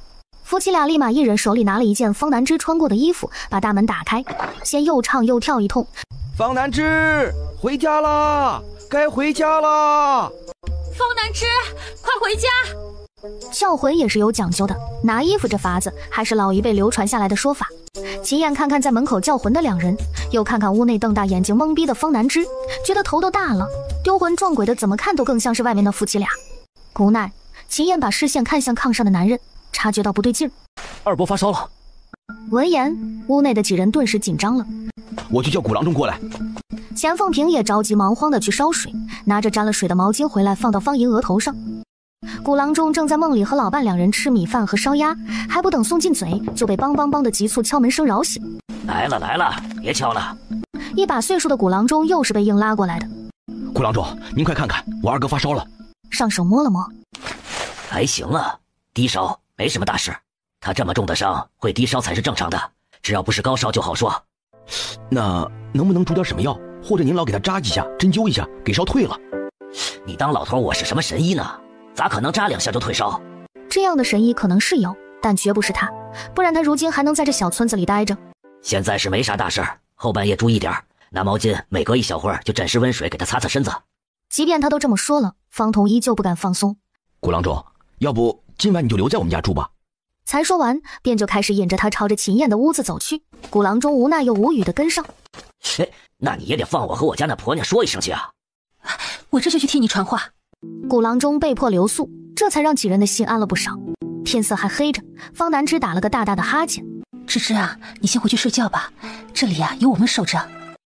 Speaker 2: 夫妻俩立马一人手里拿了一件方南枝穿过的衣服，把大门打开，先又唱又跳一通。
Speaker 5: 方南枝，回家啦，该回家啦。
Speaker 1: 方南枝，快回家。
Speaker 2: 叫魂也是有讲究的，拿衣服这法子还是老一辈流传下来的说法。秦燕看看在门口叫魂的两人，又看看屋内瞪大眼睛懵逼的方南枝，觉得头都大了，丢魂撞鬼的怎么看都更像是外面的夫妻俩。无奈秦燕把视线看向炕上的男人，察觉到不对劲儿。
Speaker 4: 二伯发烧了。
Speaker 2: 闻言，屋内的几人顿时紧张了。
Speaker 5: 我去叫古郎中过来。
Speaker 2: 钱凤平也着急忙慌地去烧水，拿着沾了水的毛巾回来放到方银额头上。古郎中正在梦里和老伴两人吃米饭和烧鸭，还不等送进嘴，就被梆梆梆的急促敲门声扰醒。
Speaker 6: 来了来了，别敲了。
Speaker 2: 一把岁数的古郎中又是被硬拉过来的。
Speaker 5: 古郎中，您快看看，我二哥发烧了。
Speaker 2: 上手摸了摸，
Speaker 6: 还行啊，低烧，没什么大事。他这么重的伤，会低烧才是正常的，只要不是高烧就好说。
Speaker 5: 那能不能煮点什么药，或者您老给他扎几下，针灸一下，给烧退了？
Speaker 6: 你当老头我是什么神医呢？咋可能扎2下就退烧？
Speaker 2: 这样的神医可能是有，但绝不是他，不然他如今还能在这小村子里待着。
Speaker 6: 现在是没啥大事，后半夜注意点，拿毛巾每隔一小会儿就沾湿温水给他擦擦身子。
Speaker 2: 即便他都这么说了，方彤依旧不敢放松。
Speaker 5: 古郎中，要不今晚你就留在我们家住吧。
Speaker 2: 才说完，便就开始引着他朝着秦燕的屋子走去。古郎中无奈又无语地跟上。
Speaker 6: 那你也得放我和我家那婆娘说一声去啊。
Speaker 1: 我这就去替你传话。
Speaker 2: 古郎中被迫留宿，这才让几人的心安了不少。天色还黑着，方南枝打了个大大的哈欠。
Speaker 1: 芝芝啊，你先回去睡觉吧，这里啊有我们守着。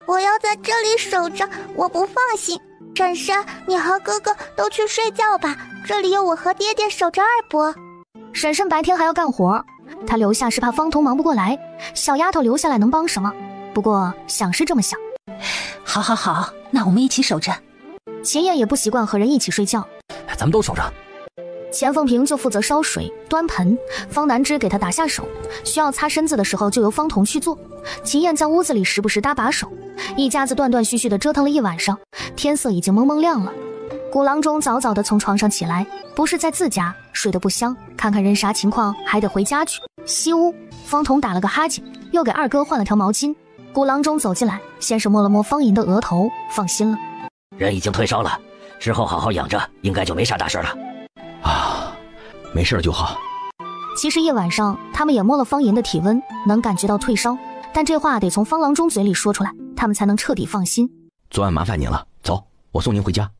Speaker 3: 我要在这里守着，我不放心。婶婶，你和哥哥都去睡觉吧，这里有我和爹爹守着二伯。
Speaker 2: 婶婶白天还要干活，她留下是怕方彤忙不过来，小丫头留下来能帮什么？不过想是这么想。
Speaker 1: 好好好，那我们一起守着。
Speaker 2: 秦燕也不习惯和人一起睡觉，
Speaker 4: 咱们都守着。
Speaker 2: 钱凤平就负责烧水端盆，方南枝给他打下手，需要擦身子的时候就由方彤去做。秦燕在屋子里时不时搭把手，一家子断断续续地折腾了一晚上，天色已经蒙蒙亮了。古郎中早早地从床上起来，不是在自家睡得不香，看看人啥情况还得回家去。西屋，方彤打了个哈欠，又给二哥换了条毛巾。古郎中走进来，先是摸了摸方银的额头，放心了。
Speaker 6: 人已经退烧了，之后好好养着，应该就没啥大事了。
Speaker 5: 啊，没事就好。
Speaker 2: 其实夜晚上他们也摸了方银的体温，能感觉到退烧，但这话得从方郎中嘴里说出来，他们才能彻底放心。
Speaker 5: 昨晚麻烦您了，走，我送您回家。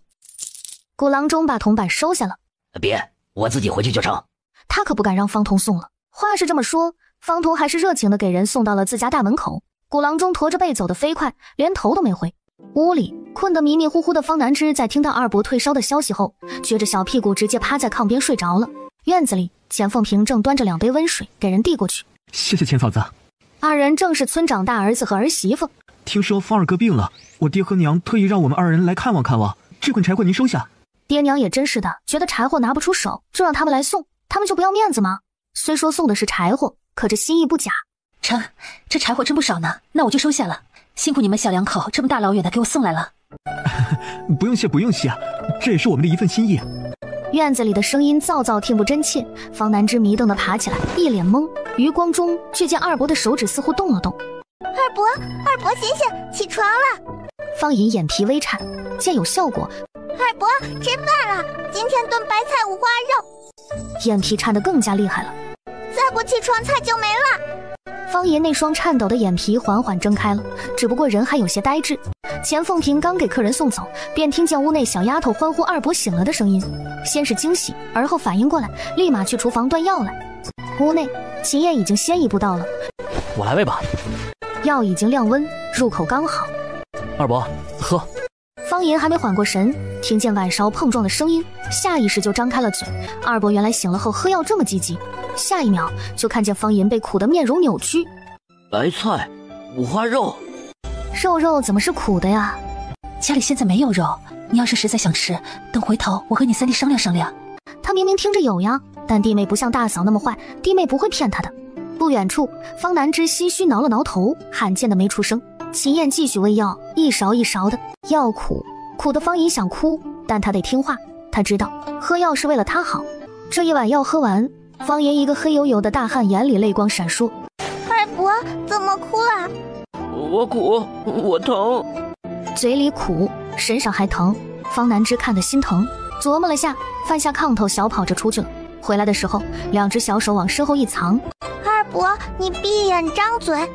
Speaker 2: 顾郎中把铜板收下了，
Speaker 6: 别，我自己回去就成。
Speaker 2: 他可不敢让方童送了。话是这么说，方童还是热情地给人送到了自家大门口。顾郎中驮着背走得飞快，连头都没回。屋里困得迷迷糊糊的方南之在听到二伯退烧的消息后，撅着小屁股直接趴在炕边睡着了。院子里，钱凤萍正端着2杯温水给人递过去。
Speaker 10: 谢谢钱嫂子。
Speaker 2: 二人正是村长大儿子和儿媳妇。
Speaker 10: 听说方二哥病了，我爹和娘特意让我们2人来看望看望，这捆柴火您收下。
Speaker 2: 爹娘也真是的，觉得柴火拿不出手，就让他们来送，他们就不要面子吗？虽说送的是柴火，可这心意不假。
Speaker 1: 成，这柴火真不少呢，那我就收下了。辛苦你们小两口这么大老远的给我送来了。
Speaker 10: 不用谢，不用谢，这也是我们的一份心意。
Speaker 2: 院子里的声音噪噪听不真切，方南之迷瞪地爬起来，一脸懵，余光中却见二伯的手指似乎动了动。
Speaker 3: 二伯醒醒，起床了。
Speaker 2: 方银眼皮微颤，见有效果，
Speaker 3: 二伯吃饭了，今天炖白菜五花肉。
Speaker 2: 眼皮颤得更加厉害了，
Speaker 3: 再不起床菜就没了。
Speaker 2: 方银那双颤抖的眼皮缓缓睁开了，只不过人还有些呆滞。钱凤萍刚给客人送走，便听见屋内小丫头欢呼二伯醒了的声音，先是惊喜，而后反应过来，立马去厨房端药来。屋内秦燕已经先一步到了，
Speaker 4: 我来喂吧。
Speaker 2: 药已经降温，入口刚好。
Speaker 4: 二伯，喝。
Speaker 2: 方银还没缓过神，听见碗勺碰撞的声音，下意识就张开了嘴。二伯原来醒了后喝药这么积极，下一秒就看见方银被苦的面容扭曲。
Speaker 6: 白菜五花肉，
Speaker 2: 肉怎么是苦的呀？
Speaker 1: 家里现在没有肉，你要是实在想吃，等回头我和你三弟商量商量。
Speaker 2: 他明明听着有呀，但弟妹不像大嫂那么坏，弟妹不会骗他的。不远处，方南之唏嘘挠了挠头，罕见的没出声。秦燕继续喂药，一勺一勺的，药苦的方银想哭，但他得听话，他知道喝药是为了他好。这一碗药喝完，方银一个黑黝黝的大汉眼里泪光闪烁。
Speaker 3: 二伯怎么哭了？
Speaker 6: 我苦，我疼。
Speaker 2: 嘴里苦，身上还疼，方南之看得心疼，琢磨了下，翻下炕头小跑着出去了。回来的时候，2只小手往身后一藏。
Speaker 3: 二伯，你闭眼张嘴。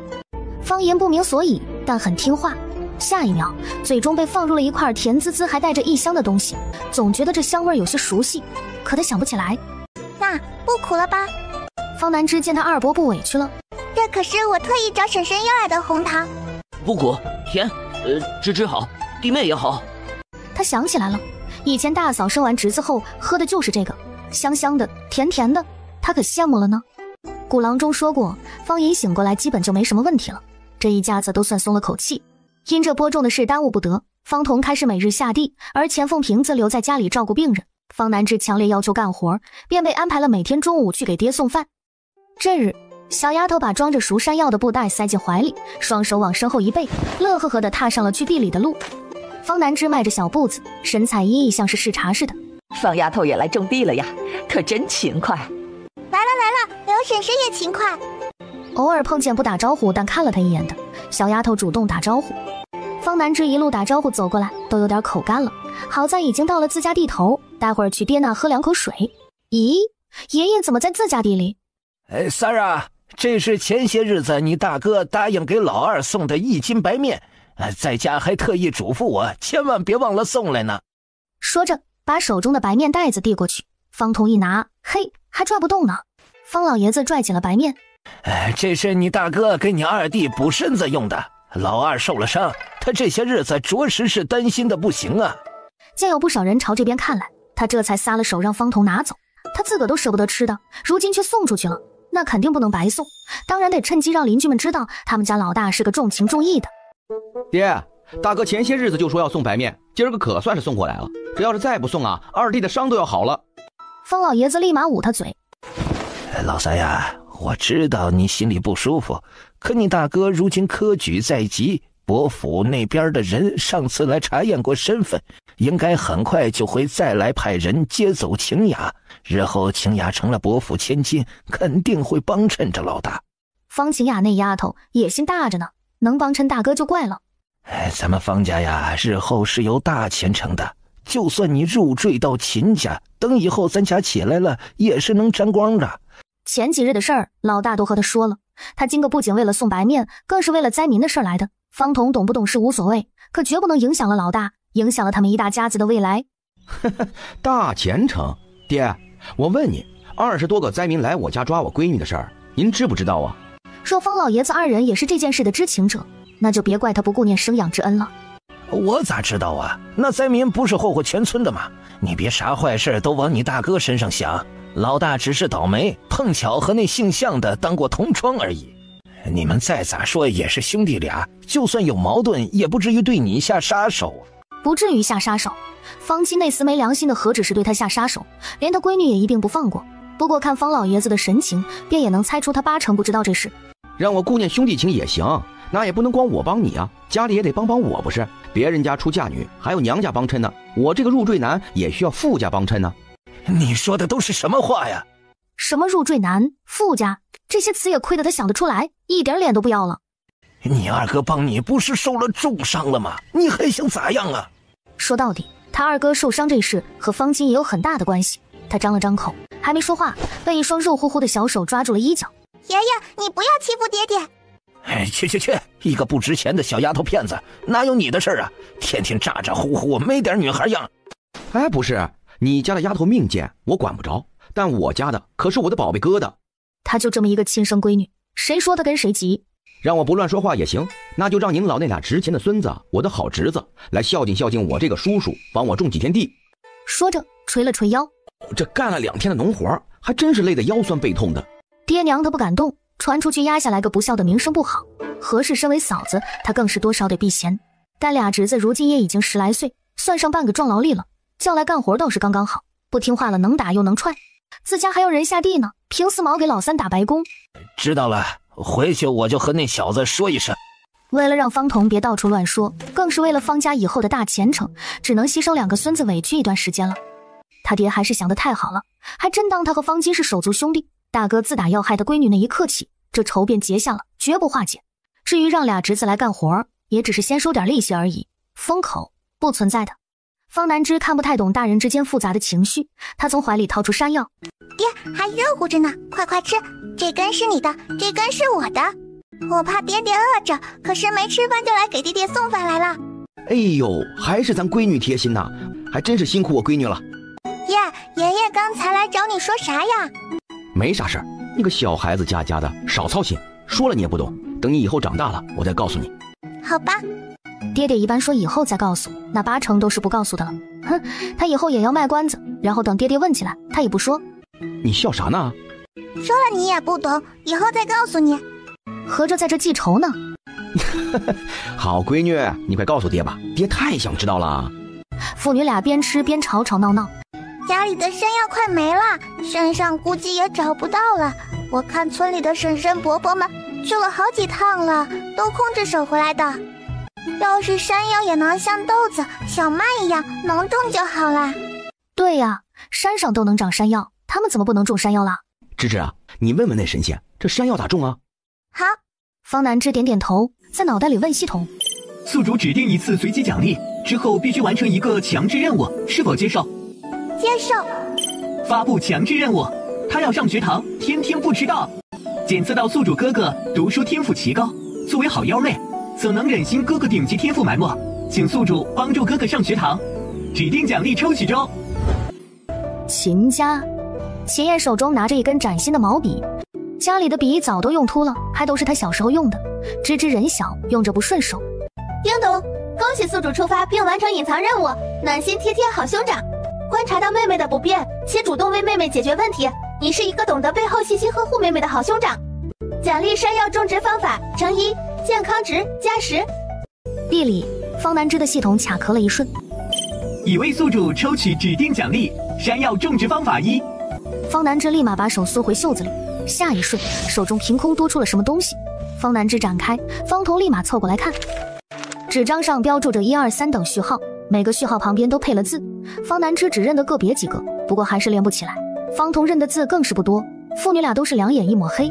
Speaker 2: 方银不明所以，但很听话。下一秒，嘴中被放入了一块甜滋滋还带着异香的东西，总觉得这香味有些熟悉，可他想不起来。
Speaker 3: 那不苦了吧？
Speaker 2: 方南之见他二伯不委屈了，
Speaker 3: 这可是我特意找婶婶要来的红糖。
Speaker 6: 不苦，甜，芝芝好，弟妹也好。
Speaker 2: 他想起来了，以前大嫂生完侄子后喝的就是这个，香香的，甜甜的，他可羡慕了呢。古郎中说过，方银醒过来基本就没什么问题了，这一家子都算松了口气。因这播种的事耽误不得，方童开始每日下地，而钱凤萍子留在家里照顾病人。方南之强烈要求干活，便被安排了每天中午去给爹送饭。这日，小丫头把装着熟山药的布袋塞进怀里，双手往身后一背，乐呵呵地踏上了去地里的路。方南之迈着小步子，神采奕奕，像是视察似的。
Speaker 9: 方丫头也来种地了呀，可真勤快。
Speaker 3: 来了，刘婶婶也勤快。
Speaker 2: 偶尔碰见不打招呼但看了他一眼的小丫头主动打招呼。方南之一路打招呼走过来，都有点口干了，好在已经到了自家地头，待会儿去爹那喝2口水。咦，爷爷怎么在自家地里？
Speaker 7: 三儿啊，这是前些日子你大哥答应给老二送的1斤白面，在家还特意嘱咐我千万别忘了送来呢。
Speaker 2: 说着把手中的白面袋子递过去，方童一拿，嘿，还拽不动呢。方老爷子拽紧了白面，
Speaker 7: 这是你大哥给你二弟补身子用的，老二受了伤，他这些日子着实是担心的不行啊。
Speaker 2: 见有不少人朝这边看来，他这才撒了手让方童拿走，他自个都舍不得吃的，如今却送出去了，那肯定不能白送，当然得趁机让邻居们知道他们家老大是个重情重义的。
Speaker 5: 爹，大哥前些日子就说要送白面，今儿个可算是送过来了，这要是再不送啊，二弟的伤都要好了。
Speaker 2: 方老爷子立马捂他嘴，
Speaker 7: 老三呀，我知道你心里不舒服，可你大哥如今科举在即，伯府那边的人上次来查验过身份，应该很快就会再来派人接走晴雅，日后晴雅成了伯府千金，肯定会帮衬着老大。
Speaker 2: 方晴雅那丫头野心大着呢，能帮衬大哥就怪了。
Speaker 7: 咱们方家呀，日后是有大前程的，就算你入赘到秦家，等以后咱家起来了，也是能沾光的。
Speaker 2: 前几日的事儿，老大都和他说了。他今个不仅为了送白面，更是为了灾民的事儿来的。方彤懂不懂事无所谓，可绝不能影响了老大，影响了他们一大家子的未来。
Speaker 5: 大前程，爹，我问你，20多个灾民来我家抓我闺女的事儿，您知不知道啊？
Speaker 2: 若方老爷子二人也是这件事的知情者，那就别怪他不顾念生养之恩了。
Speaker 7: 我咋知道啊？那灾民不是祸祸全村的吗？你别啥坏事都往你大哥身上想，老大只是倒霉，碰巧和那姓向的当过同窗而已。你们再咋说也是兄弟俩，就算有矛盾，也不至于对你下杀手。
Speaker 2: 不至于下杀手，方金那厮没良心的何止是对他下杀手，连他闺女也一并不放过。不过看方老爷子的神情，便也能猜出他80%不知道这事。
Speaker 5: 让我顾念兄弟情也行，那也不能光我帮你啊，家里也得帮帮我不是？别人家出嫁女还有娘家帮衬呢，我这个入赘男也需要富家帮衬呢。
Speaker 7: 你说的都是什么话呀？
Speaker 2: 什么入赘男、富家，这些词也亏得他想得出来，一点脸都不要了。
Speaker 7: 你二哥帮你不是受了重伤了吗？你还想咋样啊？
Speaker 2: 说到底，他二哥受伤这事和方金也有很大的关系。他张了张口，还没说话，被一双肉乎乎的小手抓住了衣角。
Speaker 3: 爷爷，你不要欺负爹爹！
Speaker 7: 哎，去，一个不值钱的小丫头片子，哪有你的事儿啊？天天咋咋呼呼，没点女孩样。
Speaker 5: 哎，不是，你家的丫头命贱，我管不着，但我家的可是我的宝贝疙瘩。
Speaker 2: 他就这么一个亲生闺女，谁说他跟谁急？
Speaker 5: 让我不乱说话也行，那就让您老那俩值钱的孙子，我的好侄子，来孝敬孝敬我这个叔叔，帮我种几天地。
Speaker 2: 说着捶了捶腰，
Speaker 5: 这干了2天的农活，还真是累得腰酸背痛的。
Speaker 2: 爹娘他不敢动，传出去压下来个不孝的名声不好。何氏身为嫂子，她更是多少得避嫌。但俩侄子如今也已经10来岁，算上半个壮劳力了，叫来干活倒是刚刚好。不听话了，能打又能踹，自家还要人下地呢，凭4毛给老三打白工。
Speaker 7: 知道了，回去我就和那小子说一声。
Speaker 2: 为了让方彤别到处乱说，更是为了方家以后的大前程，只能牺牲2个孙子委屈一段时间了。他爹还是想得太好了，还真当他和方金是手足兄弟。大哥自打要害他闺女那一刻起，这仇便结下了，绝不化解。至于让俩侄子来干活，也只是先收点利息而已，封口不存在的。方南之看不太懂大人之间复杂的情绪，他从怀里掏出山药。
Speaker 3: 爹，还热乎着呢，快快吃，这根是你的，这根是我的。我怕爹爹饿着，可是没吃饭就来给爹爹送饭来了。
Speaker 5: 哎呦，还是咱闺女贴心呐，还真是辛苦我闺女了。
Speaker 3: 爷爷刚才来找你说啥呀？
Speaker 5: 没啥事儿，你个小孩子家的，少操心，说了你也不懂，等你以后长大了，我再告诉你。
Speaker 3: 好吧。
Speaker 2: 爹爹一般说以后再告诉，那80%都是不告诉的了。哼，他以后也要卖关子，然后等爹爹问起来，他也不说。
Speaker 5: 你笑啥呢？
Speaker 3: 说了你也不懂，以后再告诉你。
Speaker 2: 合着在这记仇呢。
Speaker 5: 好闺女，你快告诉爹吧，爹太想知道了。
Speaker 2: 父女俩边吃边吵吵闹闹。
Speaker 3: 家里的山药快没了，山上估计也找不到了。我看村里的婶婶伯伯们去了好几趟了，都空着手回来的。要是山药也能像豆子、小麦一样能种就好了。
Speaker 2: 对呀，山上都能长山药，他们怎么不能种山药啦？
Speaker 5: 芝芝啊，你问问那神仙，这山药咋种啊？
Speaker 3: 好。
Speaker 2: 方南之点点头，在脑袋里问系统：
Speaker 10: 宿主指定一次随机奖励之后，必须完成一个强制任务，是否接受？
Speaker 3: 接受。
Speaker 10: 发布强制任务，他要上学堂，天天不迟到。检测到宿主哥哥读书天赋奇高，作为好幺妹，怎能忍心哥哥顶级天赋埋没？请宿主帮助哥哥上学堂。指定奖励抽取中。
Speaker 2: 秦家，秦燕手中拿着一根崭新的毛笔，家里的笔早都用秃了，还都是他小时候用的，芝芝人小，用着不顺手。
Speaker 3: 叮咚，恭喜宿主触发并完成隐藏任务，暖心贴贴好兄长。观察到妹妹的不便，且主动为妹妹解决问题，你是一个懂得背后细心呵护妹妹的好兄长。奖励山药种植方法乘1，健康值加10。
Speaker 2: 地里，方南之的系统卡壳了一瞬。
Speaker 10: 已为宿主抽取指定奖励山药种植方法1。
Speaker 2: 方南之立马把手缩回袖子里，下一瞬手中凭空多出了什么东西。方南之展开，方彤立马凑过来看，纸张上标注着1、2、3等序号，每个序号旁边都配了字。方南之只认得个别几个，不过还是连不起来。方彤认的字更是不多，父女俩都是两眼一抹黑。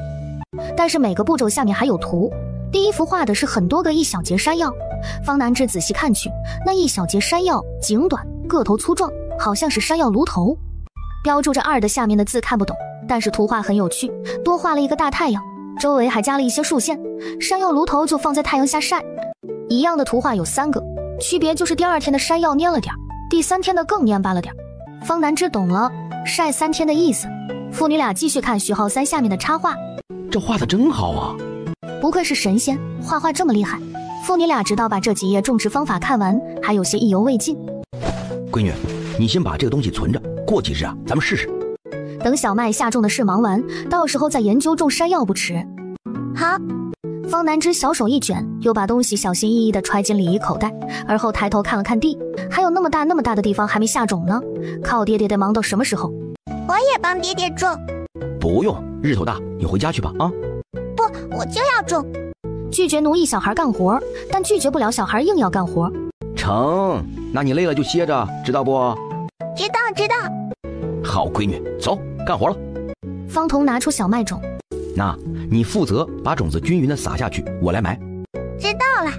Speaker 2: 但是每个步骤下面还有图，第一幅画的是很多个一小节山药。方南之仔细看去，那一小节山药颈短，个头粗壮，好像是山药芦头。标注着2的下面的字看不懂，但是图画很有趣，多画了一个大太阳，周围还加了一些竖线，山药炉头就放在太阳下晒。一样的图画有3个，区别就是第2天的山药蔫了点，第3天的更蔫巴了点。方南之懂了晒3天的意思。父女俩继续看许浩3下面的插画，
Speaker 5: 这画的真好啊！
Speaker 2: 不愧是神仙，画这么厉害。父女俩直到把这几页种植方法看完，还有些意犹未尽。
Speaker 5: 闺女，你先把这个东西存着，过几日啊，咱们试试。
Speaker 2: 等小麦下种的事忙完，到时候再研究种山药不迟。
Speaker 3: 好。
Speaker 2: 方南之小手一卷，又把东西小心翼翼地揣进里衣口袋，而后抬头看了看地，还有那么大的地方还没下种呢，靠爹爹得忙到什么时候？
Speaker 3: 我也帮爹爹种。
Speaker 5: 不用，日头大，你回家去吧啊！
Speaker 3: 不，我就要种。
Speaker 2: 拒绝奴役小孩干活，但拒绝不了小孩硬要干活。
Speaker 5: 成，那你累了就歇着，知道不？
Speaker 3: 知道。
Speaker 5: 好闺女，走，干活了。
Speaker 2: 方彤拿出小麦种，
Speaker 5: 那你负责把种子均匀地撒下去，我来埋。
Speaker 3: 知道了。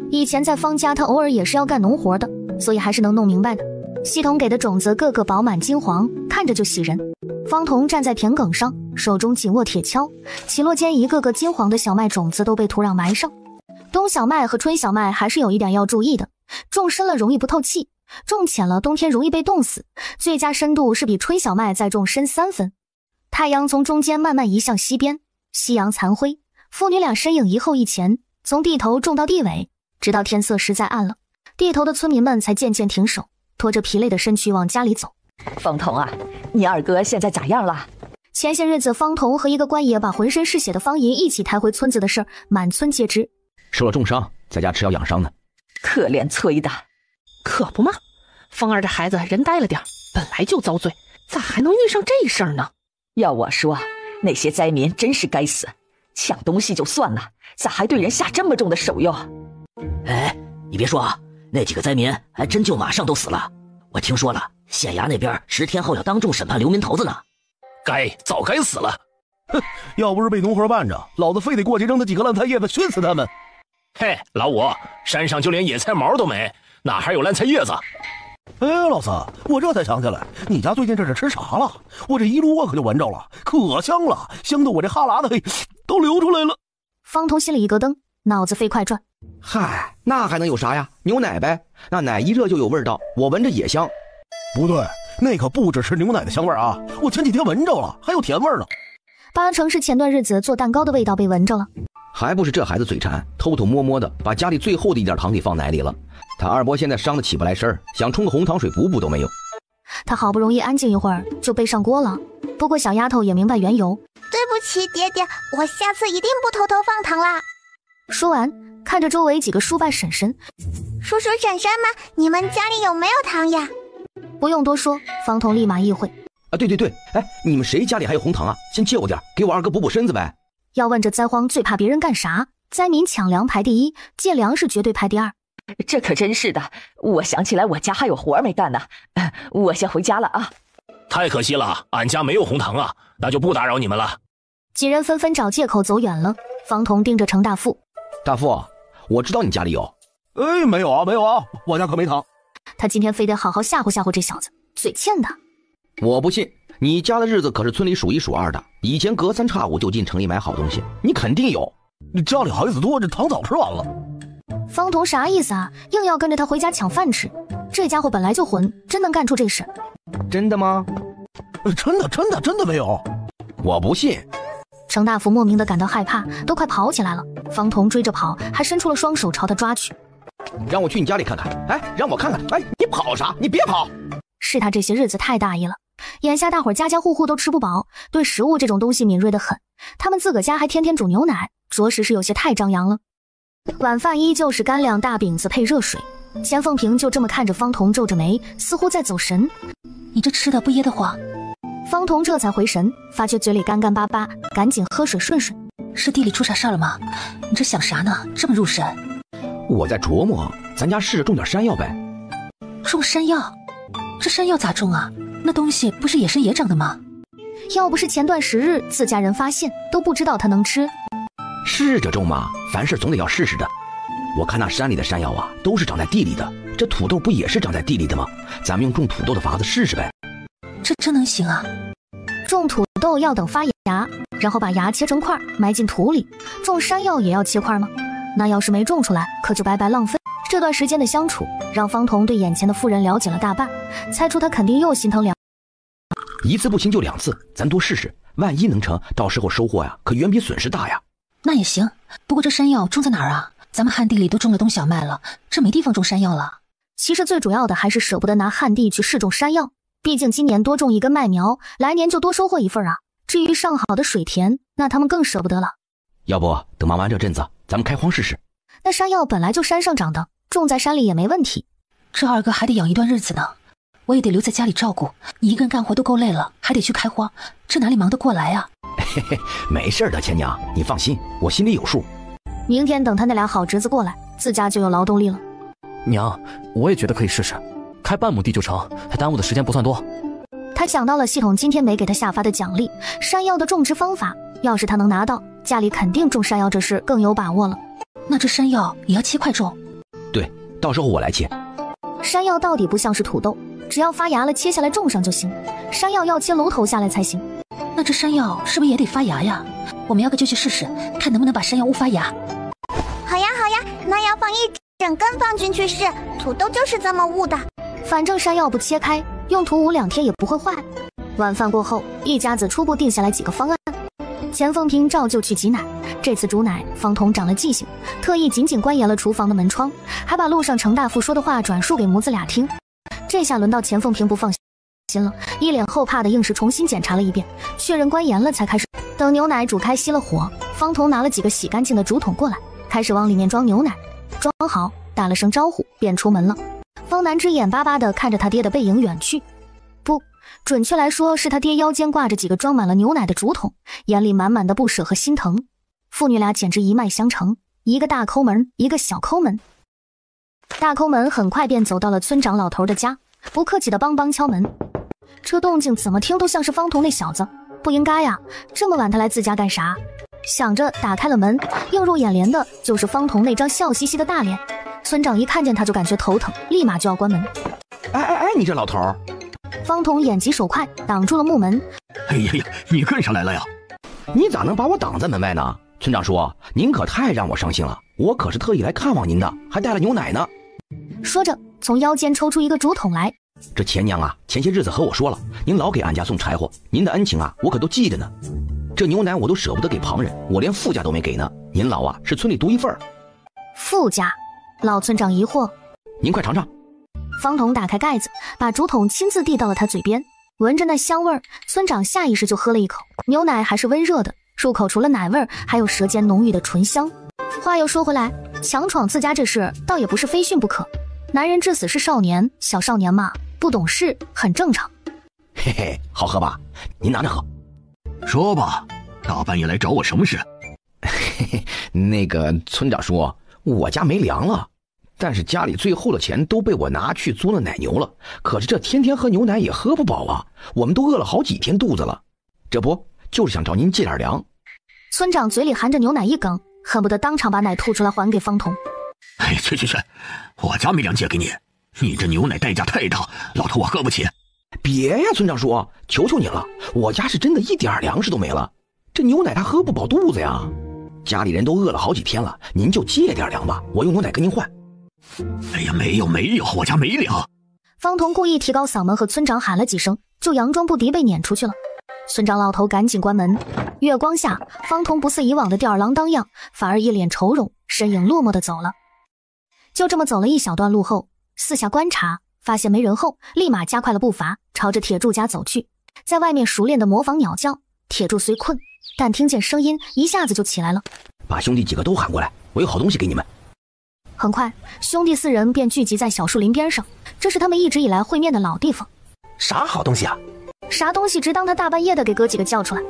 Speaker 2: 以前在方家，他偶尔也是要干农活的，所以还是能弄明白的。系统给的种子个个饱满金黄，看着就喜人。方彤站在田埂上，手中紧握铁锹，起落间一个个金黄的小麦种子都被土壤埋上。冬小麦和春小麦还是有一点要注意的，种深了容易不透气，种浅了冬天容易被冻死，最佳深度是比春小麦再种深3分。太阳从中间慢慢移向西边，夕阳残灰，父女俩身影一后一前，从地头种到地尾，直到天色实在暗了，地头的村民们才渐渐停手，拖着疲累的身躯往家里走。
Speaker 9: 方彤啊，你二哥现在咋样了？
Speaker 2: 前些日子方彤和一个官爷把浑身是血的方银一起抬回村子的事儿，满村皆知。
Speaker 5: 受了重伤，在家吃药养伤呢。
Speaker 9: 可怜崔的。
Speaker 11: 可不嘛，方儿这孩子人呆了点，本来就遭罪，咋还能遇上这事儿呢？
Speaker 9: 要我说，那些灾民真是该死，抢东西就算了，咋还对人下这么重的手哟？
Speaker 6: 哎，你别说啊，那几个灾民还真就马上都死了。我听说了，县衙那边10天后要当众审判流民头子呢。
Speaker 8: 早该死了。
Speaker 7: 哼，要不是被农活绊着，老子非得过去扔他几个烂菜叶子熏死他们。
Speaker 8: 嘿，老五，山上就连野菜毛都没，哪还有烂菜叶子？
Speaker 7: 哎，老三，我这才想起来，你家最近这是吃啥了？我这一路我可就闻着了，可香了，香得我这哈喇子都流出来了。
Speaker 2: 方彤心里一咯噔，脑子飞快转。
Speaker 5: 嗨，那还能有啥呀？牛奶呗，那奶一热就有味道，我闻着也香。
Speaker 7: 不对，那可不只是牛奶的香味啊，我前几天闻着了，还有甜味呢。
Speaker 2: 8成是前段日子做蛋糕的味道被闻着了。
Speaker 5: 还不是这孩子嘴馋，偷偷摸摸的把家里最后的一点糖给放奶里了。他二伯现在伤得起不来身，想冲个红糖水补补都没有。
Speaker 2: 他好不容易安静一会儿，就背上锅了。不过小丫头也明白缘由。
Speaker 3: 对不起，爹爹，我下次一定不偷偷放糖啦。
Speaker 2: 说完，看着周围几个叔伯婶婶，
Speaker 3: 叔叔婶婶们，你们家里有没有糖呀？
Speaker 2: 不用多说，方彤立马意会。
Speaker 5: 啊，对，哎，你们谁家里还有红糖啊？先借我点，给我二哥补补身子呗。
Speaker 2: 要问这灾荒最怕别人干啥？灾民抢粮排第一，借粮是绝对排第2。
Speaker 9: 这可真是的，我想起来我家还有活没干呢，我先回家了啊。
Speaker 8: 太可惜了，俺家没有红糖啊，那就不打扰你们了。
Speaker 2: 几人纷纷找借口走远了。方彤盯着程大富，
Speaker 5: 大富，我知道你家里有。
Speaker 7: 哎，没有啊，我家可没糖。
Speaker 2: 他今天非得好好吓唬吓唬这小子，嘴欠的。
Speaker 5: 我不信，你家的日子可是村里数1数2的，以前隔3差5就进城里买好东西，你肯定有。
Speaker 7: 你家里孩子多，这糖早吃完了。
Speaker 2: 方彤啥意思啊？硬要跟着他回家抢饭吃。这家伙本来就混，真能干出这事。
Speaker 5: 真的吗？
Speaker 7: 真的没有。
Speaker 5: 我不信。
Speaker 2: 程大福莫名的感到害怕，都快跑起来了。方彤追着跑，还伸出了双手朝他抓去。
Speaker 5: 让我去你家里看看。哎，让我看看。哎，你跑啥？你别跑。
Speaker 2: 是他这些日子太大意了，眼下大伙家家户户都吃不饱，对食物这种东西敏锐得很。他们自个家还天天煮牛奶，着实是有些太张扬了。晚饭依旧是干粮大饼子配热水。钱凤萍就这么看着方彤皱着眉，似乎在走神。
Speaker 1: 你这吃的不噎得慌？
Speaker 2: 方彤这才回神，发觉嘴里干干巴巴，赶紧喝水顺水。
Speaker 1: 是地里出啥事了吗？你这想啥呢？这么入神？
Speaker 5: 我在琢磨，咱家试着种点山药呗。
Speaker 1: 种山药？这山药咋种啊？那东西不是野生野长的吗？
Speaker 2: 要不是前段时日自家人发现，都不知道它能吃。
Speaker 5: 试着种嘛，凡事总得要试试的。我看那山里的山药啊，都是长在地里的，这土豆不也是长在地里的吗？咱们用种土豆的法子试试呗。
Speaker 1: 这真能行啊？
Speaker 2: 种土豆要等发芽，然后把芽切成块埋进土里。种山药也要切块吗？那要是没种出来，可就白白浪费。这段时间的相处，让方彤对眼前的妇人了解了大半，猜出他肯定又心疼两。
Speaker 5: 一次不行就2次，咱多试试，万一能成，到时候收获呀，可远比损失大呀。
Speaker 1: 那也行，不过这山药种在哪儿啊？咱们旱地里都种了冬小麦了，这没地方种山药了。
Speaker 2: 其实最主要的还是舍不得拿旱地去试种山药，毕竟今年多种一根麦苗，来年就多收获一份啊。至于上好的水田，那他们更舍不得了。
Speaker 5: 要不等忙完这阵子，咱们开荒试试。
Speaker 2: 那山药本来就山上长的，种在山里也没问题。
Speaker 1: 这二哥还得养一段日子呢，我也得留在家里照顾。你一个人干活都够累了，还得去开荒，这哪里忙得过来啊？
Speaker 5: 嘿嘿，没事的，钱娘，你放心，我心里有数。
Speaker 2: 明天等他那俩好侄子过来，自家就有劳动力了。
Speaker 4: 娘，我也觉得可以试试，开半亩地就成，还耽误的时间不算多。
Speaker 2: 他想到了系统今天没给他下发的奖励，山药的种植方法，要是他能拿到，家里肯定种山药这事更有把握了。
Speaker 1: 那这山药也要切块种？
Speaker 5: 对，到时候我来切。
Speaker 2: 山药到底不像是土豆，只要发芽了切下来种上就行，山药要切楼头下来才行。
Speaker 1: 那这山药是不是也得发芽呀？我们要个就去试试，看能不能把山药痦发芽。
Speaker 3: 好呀好呀，那要放一整根放进去试，土豆就是这么痦的。
Speaker 2: 反正山药不切开，用土捂2天也不会坏。晚饭过后，一家子初步定下来几个方案。钱凤萍照旧去挤奶，这次煮奶，方彤长了记性，特意紧紧关严了厨房的门窗，还把路上程大夫说的话转述给母子俩听。这下轮到钱凤萍不放心了，一脸后怕的硬是重新检查了一遍，确认关严了才开始。等牛奶煮开熄了火，方彤拿了几个洗干净的竹筒过来，开始往里面装牛奶。装好，打了声招呼便出门了。方南枝眼巴巴地看着他爹的背影远去，不准确来说是他爹腰间挂着几个装满了牛奶的竹筒，眼里满满的不舍和心疼。父女俩简直一脉相承，一个大抠门，一个小抠门。大抠门很快便走到了村长老头的家，不客气的梆梆敲门。这动静怎么听都像是方彤那小子，不应该呀，这么晚他来自家干啥？想着打开了门，映入眼帘的就是方彤那张笑嘻嘻的大脸。村长一看见他就感觉头疼，立马就要关门。
Speaker 5: 哎，你这老头！
Speaker 2: 方彤眼疾手快，挡住了木门。
Speaker 8: 哎呀呀，你干啥来了呀？
Speaker 5: 你咋能把我挡在门外呢？村长说，您可太让我伤心了，我可是特意来看望您的，还带了牛奶呢。
Speaker 2: 说着，从腰间抽出一个竹筒来。
Speaker 5: 这钱娘啊，前些日子和我说了，您老给俺家送柴火，您的恩情啊，我可都记着呢。这牛奶我都舍不得给旁人，我连富家都没给呢。您老啊，是村里独一份。
Speaker 2: 富家？老村长疑惑。
Speaker 5: 您快尝尝。
Speaker 2: 方彤打开盖子，把竹筒亲自递到了他嘴边，闻着那香味儿，村长下意识就喝了一口。牛奶还是温热的，入口除了奶味儿，还有舌尖浓郁的醇香。话又说回来，强闯自家这事倒也不是非训不可。男人至死是少年，小少年嘛，不懂事很正常。
Speaker 5: 嘿嘿，好喝吧？您拿着喝。
Speaker 8: 说吧，大半夜来找我什么事？
Speaker 5: 嘿嘿，那个村长说，我家没粮了，但是家里最后的钱都被我拿去租了奶牛了。可是这天天喝牛奶也喝不饱啊，我们都饿了好几天肚子了。这不就是想找您借点粮？
Speaker 2: 村长嘴里含着牛奶一梗，恨不得当场把奶吐出来还给方彤。
Speaker 8: 哎，去，我家没粮借给你，你这牛奶代价太大，老头我喝不起。
Speaker 5: 别呀，村长叔，求求你了，我家是真的一点粮食都没了，这牛奶他喝不饱肚子呀。家里人都饿了好几天了，您就借点粮吧，我用牛奶跟您换。
Speaker 8: 哎呀，没有，我家没粮。
Speaker 2: 方彤故意提高嗓门和村长喊了几声，就佯装不敌被撵出去了。村长老头赶紧关门。月光下，方彤不似以往的吊儿郎当样，反而一脸愁容，身影落寞地走了。就这么走了一小段路后，四下观察，发现没人后，立马加快了步伐，朝着铁柱家走去。在外面熟练地模仿鸟叫，铁柱虽困，但听见声音一下子就起来了。
Speaker 5: 把兄弟几个都喊过来，我有好东西给你们。
Speaker 2: 很快，兄弟4人便聚集在小树林边上，这是他们一直以来会面的老地方。
Speaker 7: 啥好东西啊？
Speaker 2: 啥东西？只当他大半夜的给哥几个叫出来，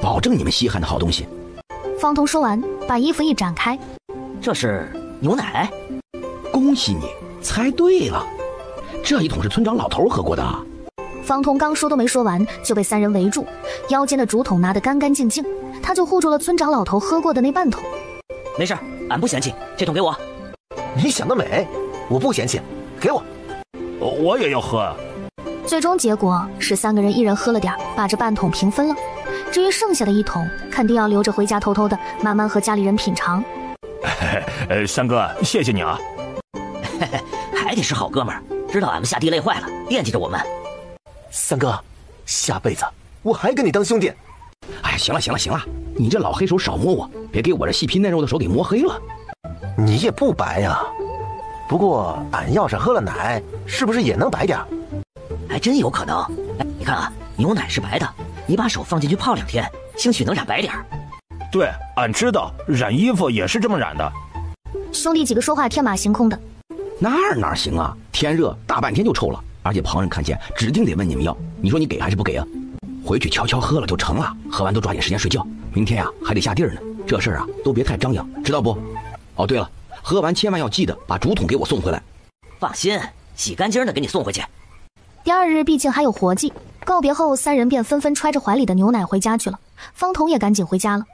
Speaker 5: 保证你们稀罕的好东西。
Speaker 2: 方彤说完，把衣服一展开，
Speaker 6: 这是牛奶。
Speaker 5: 恭喜你，猜对了，这一桶是村长老头喝过的。
Speaker 2: 方彤刚说都没说完，就被3人围住，腰间的竹筒拿得干干净净，他就护住了村长老头喝过的那半桶。
Speaker 6: 没事，俺不嫌弃，这桶给我。
Speaker 7: 你想得美，我不嫌弃，给我。
Speaker 12: 我也要喝。
Speaker 2: 最终结果是3个人一人喝了点，把这半桶平分了。至于剩下的1桶，肯定要留着回家偷偷的慢慢和家里人品尝。
Speaker 12: 三哥，谢谢你啊。
Speaker 6: 还得是好哥们儿，知道俺们下地累坏了，惦记着我们。
Speaker 13: 三哥，下辈子我还跟你当兄弟。
Speaker 5: 哎，行了，你这老黑手少摸我，别给我这细皮嫩肉的手给磨黑了。
Speaker 13: 你也不白呀，不过俺要是喝了奶，是不是也能白点？
Speaker 6: 还真有可能。你看啊，牛奶是白的，你把手放进去泡2天，兴许能染白点儿。
Speaker 12: 对，俺知道，染衣服也是这么染的。
Speaker 2: 兄弟几个说话天马行空的。
Speaker 5: 哪行啊，天热大半天就臭了，而且旁人看见指定得问你们要，你说你给还是不给啊？回去悄悄喝了就成了，喝完都抓紧时间睡觉，明天呀还得下地儿呢。这事儿啊都别太张扬，知道不？哦对了，喝完千万要记得把竹筒给我送回来。
Speaker 6: 放心，洗干净的给你送回去。
Speaker 2: 第2日毕竟还有活计，告别后3人便纷纷揣着怀里的牛奶回家去了。方彤也赶紧回家了。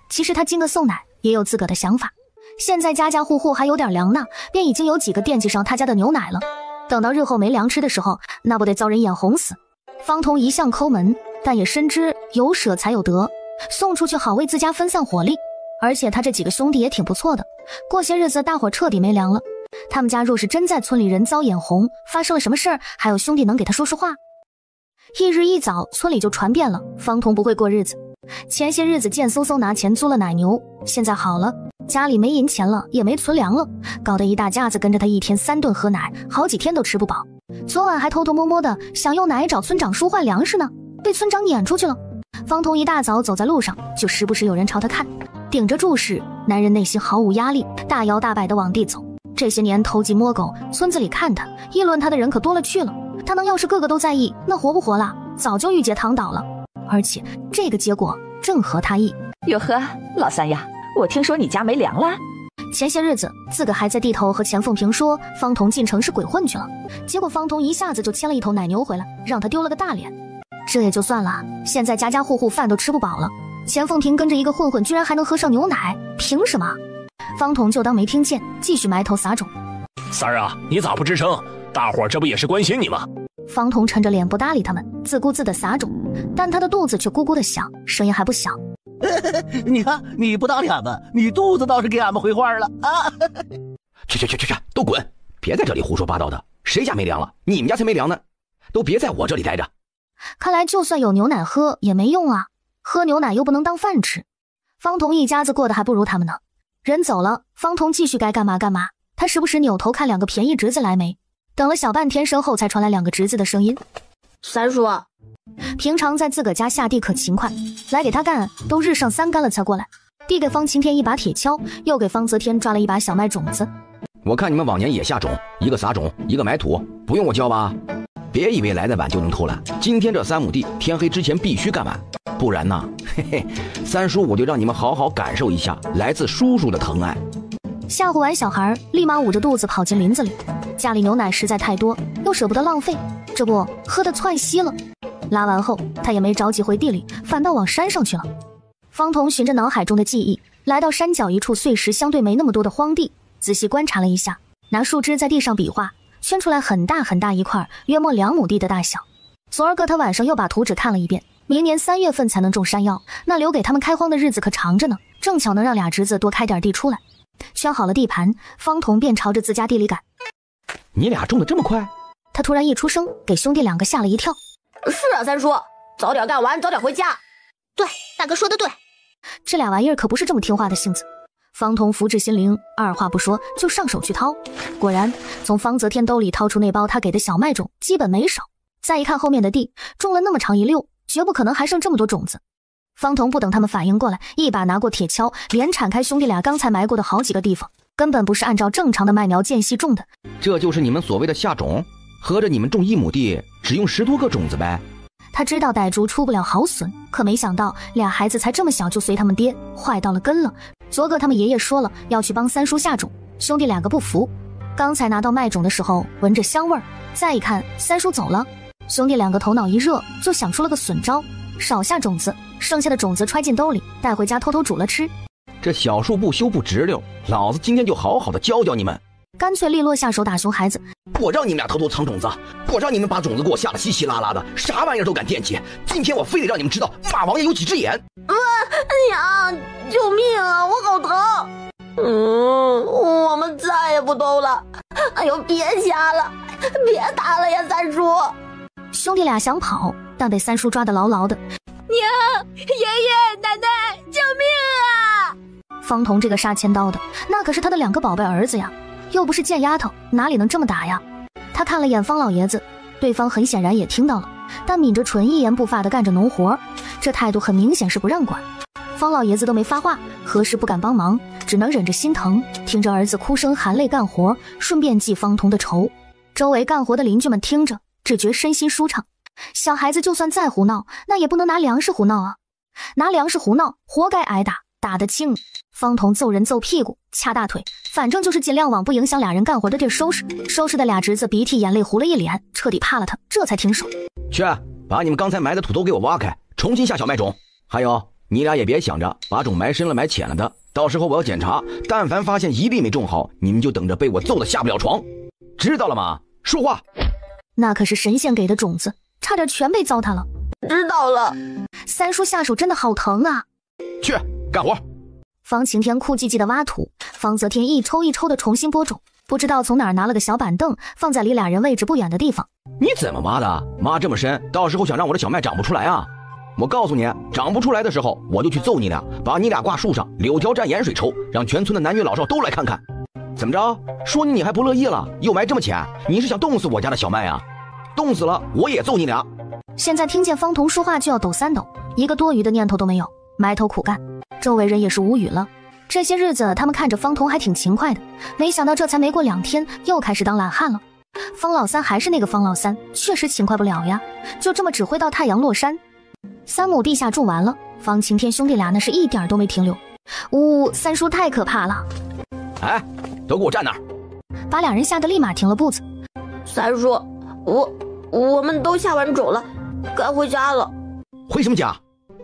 Speaker 2: 其实他经个送奶也有自个的想法，现在家家户户还有点粮呢，便已经有几个惦记上他家的牛奶了。等到日后没粮吃的时候，那不得遭人眼红死。方彤一向抠门，但也深知有舍才有得，送出去好为自家分散火力。而且他这几个兄弟也挺不错的，过些日子大伙彻底没粮了，他们家若是真在村里人遭眼红，发生了什么事儿，还有兄弟能给他说说话。一日一早，村里就传遍了方彤不会过日子。前些日子贱嗖嗖拿钱租了奶牛，现在好了，家里没银钱了，也没存粮了，搞得一大家子跟着他1天3顿喝奶，好几天都吃不饱。昨晚还偷偷摸摸的想用奶找村长叔换粮食呢，被村长撵出去了。方彤一大早走在路上，就时不时有人朝他看，顶着注视，男人内心毫无压力，大摇大摆的往地走。这些年偷鸡摸狗，村子里看他议论他的人可多了去了，他能要是个个都在意，那活不活啦，早就郁结躺倒了。而且这个结果正合他意。
Speaker 9: 哟呵，老三呀，我听说你家没粮了。
Speaker 2: 前些日子自个还在地头和钱凤萍说方彤进城市鬼混去了，结果方彤一下子就牵了1头奶牛回来，让他丢了个大脸。这也就算了，现在家家户户饭都吃不饱了，钱凤萍跟着一个混混居然还能喝上牛奶，凭什么？方彤就当没听见，继续埋头撒种。
Speaker 12: 三儿啊，你咋不吱声？大伙儿这不也是关心你吗？
Speaker 2: 方彤沉着脸不搭理他们，自顾自的撒种，但他的肚子却咕咕的响，声音还不小。
Speaker 7: 你看，你不搭理俺们，你肚子倒是给俺们回话了啊！
Speaker 5: 去，都滚！别在这里胡说八道的，谁家没粮了？你们家才没粮呢！都别在我这里待着。
Speaker 2: 看来就算有牛奶喝也没用啊，喝牛奶又不能当饭吃。方彤一家子过得还不如他们呢。人走了，方彤继续该干嘛干嘛。他时不时扭头看2个便宜侄子来没，等了小半天，身后才传来2个侄子的声音。
Speaker 3: 三叔，
Speaker 2: 平常在自个家下地可勤快，来给他干都日上3竿了才过来，递给方晴天1把铁锹，又给方泽天抓了1把小麦种子。
Speaker 5: 我看你们往年也下种，一个撒种，一个埋土，不用我教吧？别以为来得晚就能偷懒，今天这3亩地天黑之前必须干完，不然呢，三叔我就让你们好好感受一下来自叔叔的疼爱。
Speaker 2: 吓唬完小孩，立马捂着肚子跑进林子里。家里牛奶实在太多，又舍不得浪费，这不喝得窜稀了。拉完后，他也没着急回地里，反倒往山上去了。方彤循着脑海中的记忆，来到山脚一处碎石相对没那么多的荒地，仔细观察了一下，拿树枝在地上比划，圈出来很大很大一块，约莫2亩地的大小。昨儿个他晚上又把图纸看了一遍，明年3月份才能种山药，那留给他们开荒的日子可长着呢，正巧能让俩侄子多开点地出来。圈好了地盘，方彤便朝着自家地里赶。
Speaker 5: 你俩种得这么快？
Speaker 2: 他突然一出声，给兄弟2个吓了一跳。
Speaker 3: 是啊，三叔，早点干完，早点回家。对，大哥说的对。
Speaker 2: 这俩玩意儿可不是这么听话的性子。方彤福至心灵，二话不说就上手去掏。果然，从方泽天兜里掏出那包他给的小麦种，基本没少。再一看后面的地，种了那么长一溜，绝不可能还剩这么多种子。方彤不等他们反应过来，一把拿过铁锹，连铲开兄弟俩刚才埋过的好几个地方，根本不是按照正常的麦苗间隙种的。
Speaker 5: 这就是你们所谓的下种？合着你们种1亩地只用10多个种子呗？
Speaker 2: 他知道傣族出不了好笋，可没想到俩孩子才这么小就随他们爹，坏到了根了。昨个他们爷爷说了要去帮三叔下种，兄弟2个不服。刚才拿到麦种的时候闻着香味儿，再一看三叔走了，兄弟2个头脑一热，就想出了个损招，少下种子，剩下的种子揣进兜里，带回家偷偷煮了吃。
Speaker 5: 这小树不修不直溜，老子今天就好好的教教你们。
Speaker 2: 干脆利落下手打熊孩子。
Speaker 5: 我让你们俩偷偷藏种子，我让你们把种子给我下得稀稀拉拉的，啥玩意儿都敢惦记。今天我非得让你们知道马王爷有几只眼。
Speaker 3: 娘，救命啊！我好疼。我们再也不偷了。哎呦，别瞎了，别打了呀，三叔。
Speaker 2: 兄弟俩想跑，但被三叔抓得牢牢的。
Speaker 3: 娘，爷爷，奶奶，救命啊！
Speaker 2: 方童这个杀千刀的，那可是他的2个宝贝儿子呀，又不是贱丫头，哪里能这么打呀？他看了眼方老爷子，对方很显然也听到了，但抿着唇一言不发地干着农活，这态度很明显是不让管。方老爷子都没发话，何时不敢帮忙，只能忍着心疼，听着儿子哭声含泪干活，顺便记方童的仇。周围干活的邻居们听着，只觉身心舒畅。小孩子就算再胡闹，那也不能拿粮食胡闹啊！拿粮食胡闹，活该挨打，打得轻。方童揍人揍屁股，掐大腿，反正就是尽量往不影响俩人干活的地儿收拾。收拾的俩侄子鼻涕眼泪糊了一脸，彻底怕了他，这才停手。
Speaker 5: 去，把你们刚才埋的土都给我挖开，重新下小麦种。还有，你俩也别想着把种埋深了埋浅了的，到时候我要检查，但凡发现一粒没种好，你们就等着被我揍得下不了床，知道了吗？说话。
Speaker 2: 那可是神仙给的种子，差点全被糟蹋了。
Speaker 3: 知道了。
Speaker 2: 三叔下手真的好疼啊！
Speaker 5: 去干活。
Speaker 2: 方晴天酷唧唧的挖土，方泽天一抽一抽的重新播种，不知道从哪儿拿了个小板凳，放在离俩人位置不远的地方。
Speaker 5: 你怎么挖的？挖这么深，到时候想让我的小麦长不出来啊？我告诉你，长不出来的时候，我就去揍你俩，把你俩挂树上，柳条蘸盐水抽，让全村的男女老少都来看看。怎么着？说你还不乐意了？又埋这么浅，你是想冻死我家的小麦啊？冻死了我也揍你俩。
Speaker 2: 现在听见方童说话就要抖3抖，一个多余的念头都没有，埋头苦干。周围人也是无语了。这些日子他们看着方童还挺勤快的，没想到这才没过2天，又开始当懒汉了。方老三还是那个方老三，确实勤快不了呀，就这么指挥到太阳落山。3亩地下种完了，方晴天兄弟俩那是一点都没停留。三叔太可怕了！
Speaker 5: 哎，都给我站那儿！
Speaker 2: 把俩人吓得立马停了步子。
Speaker 3: 三叔，我们都下完种了，该回家了。
Speaker 5: 回什么家？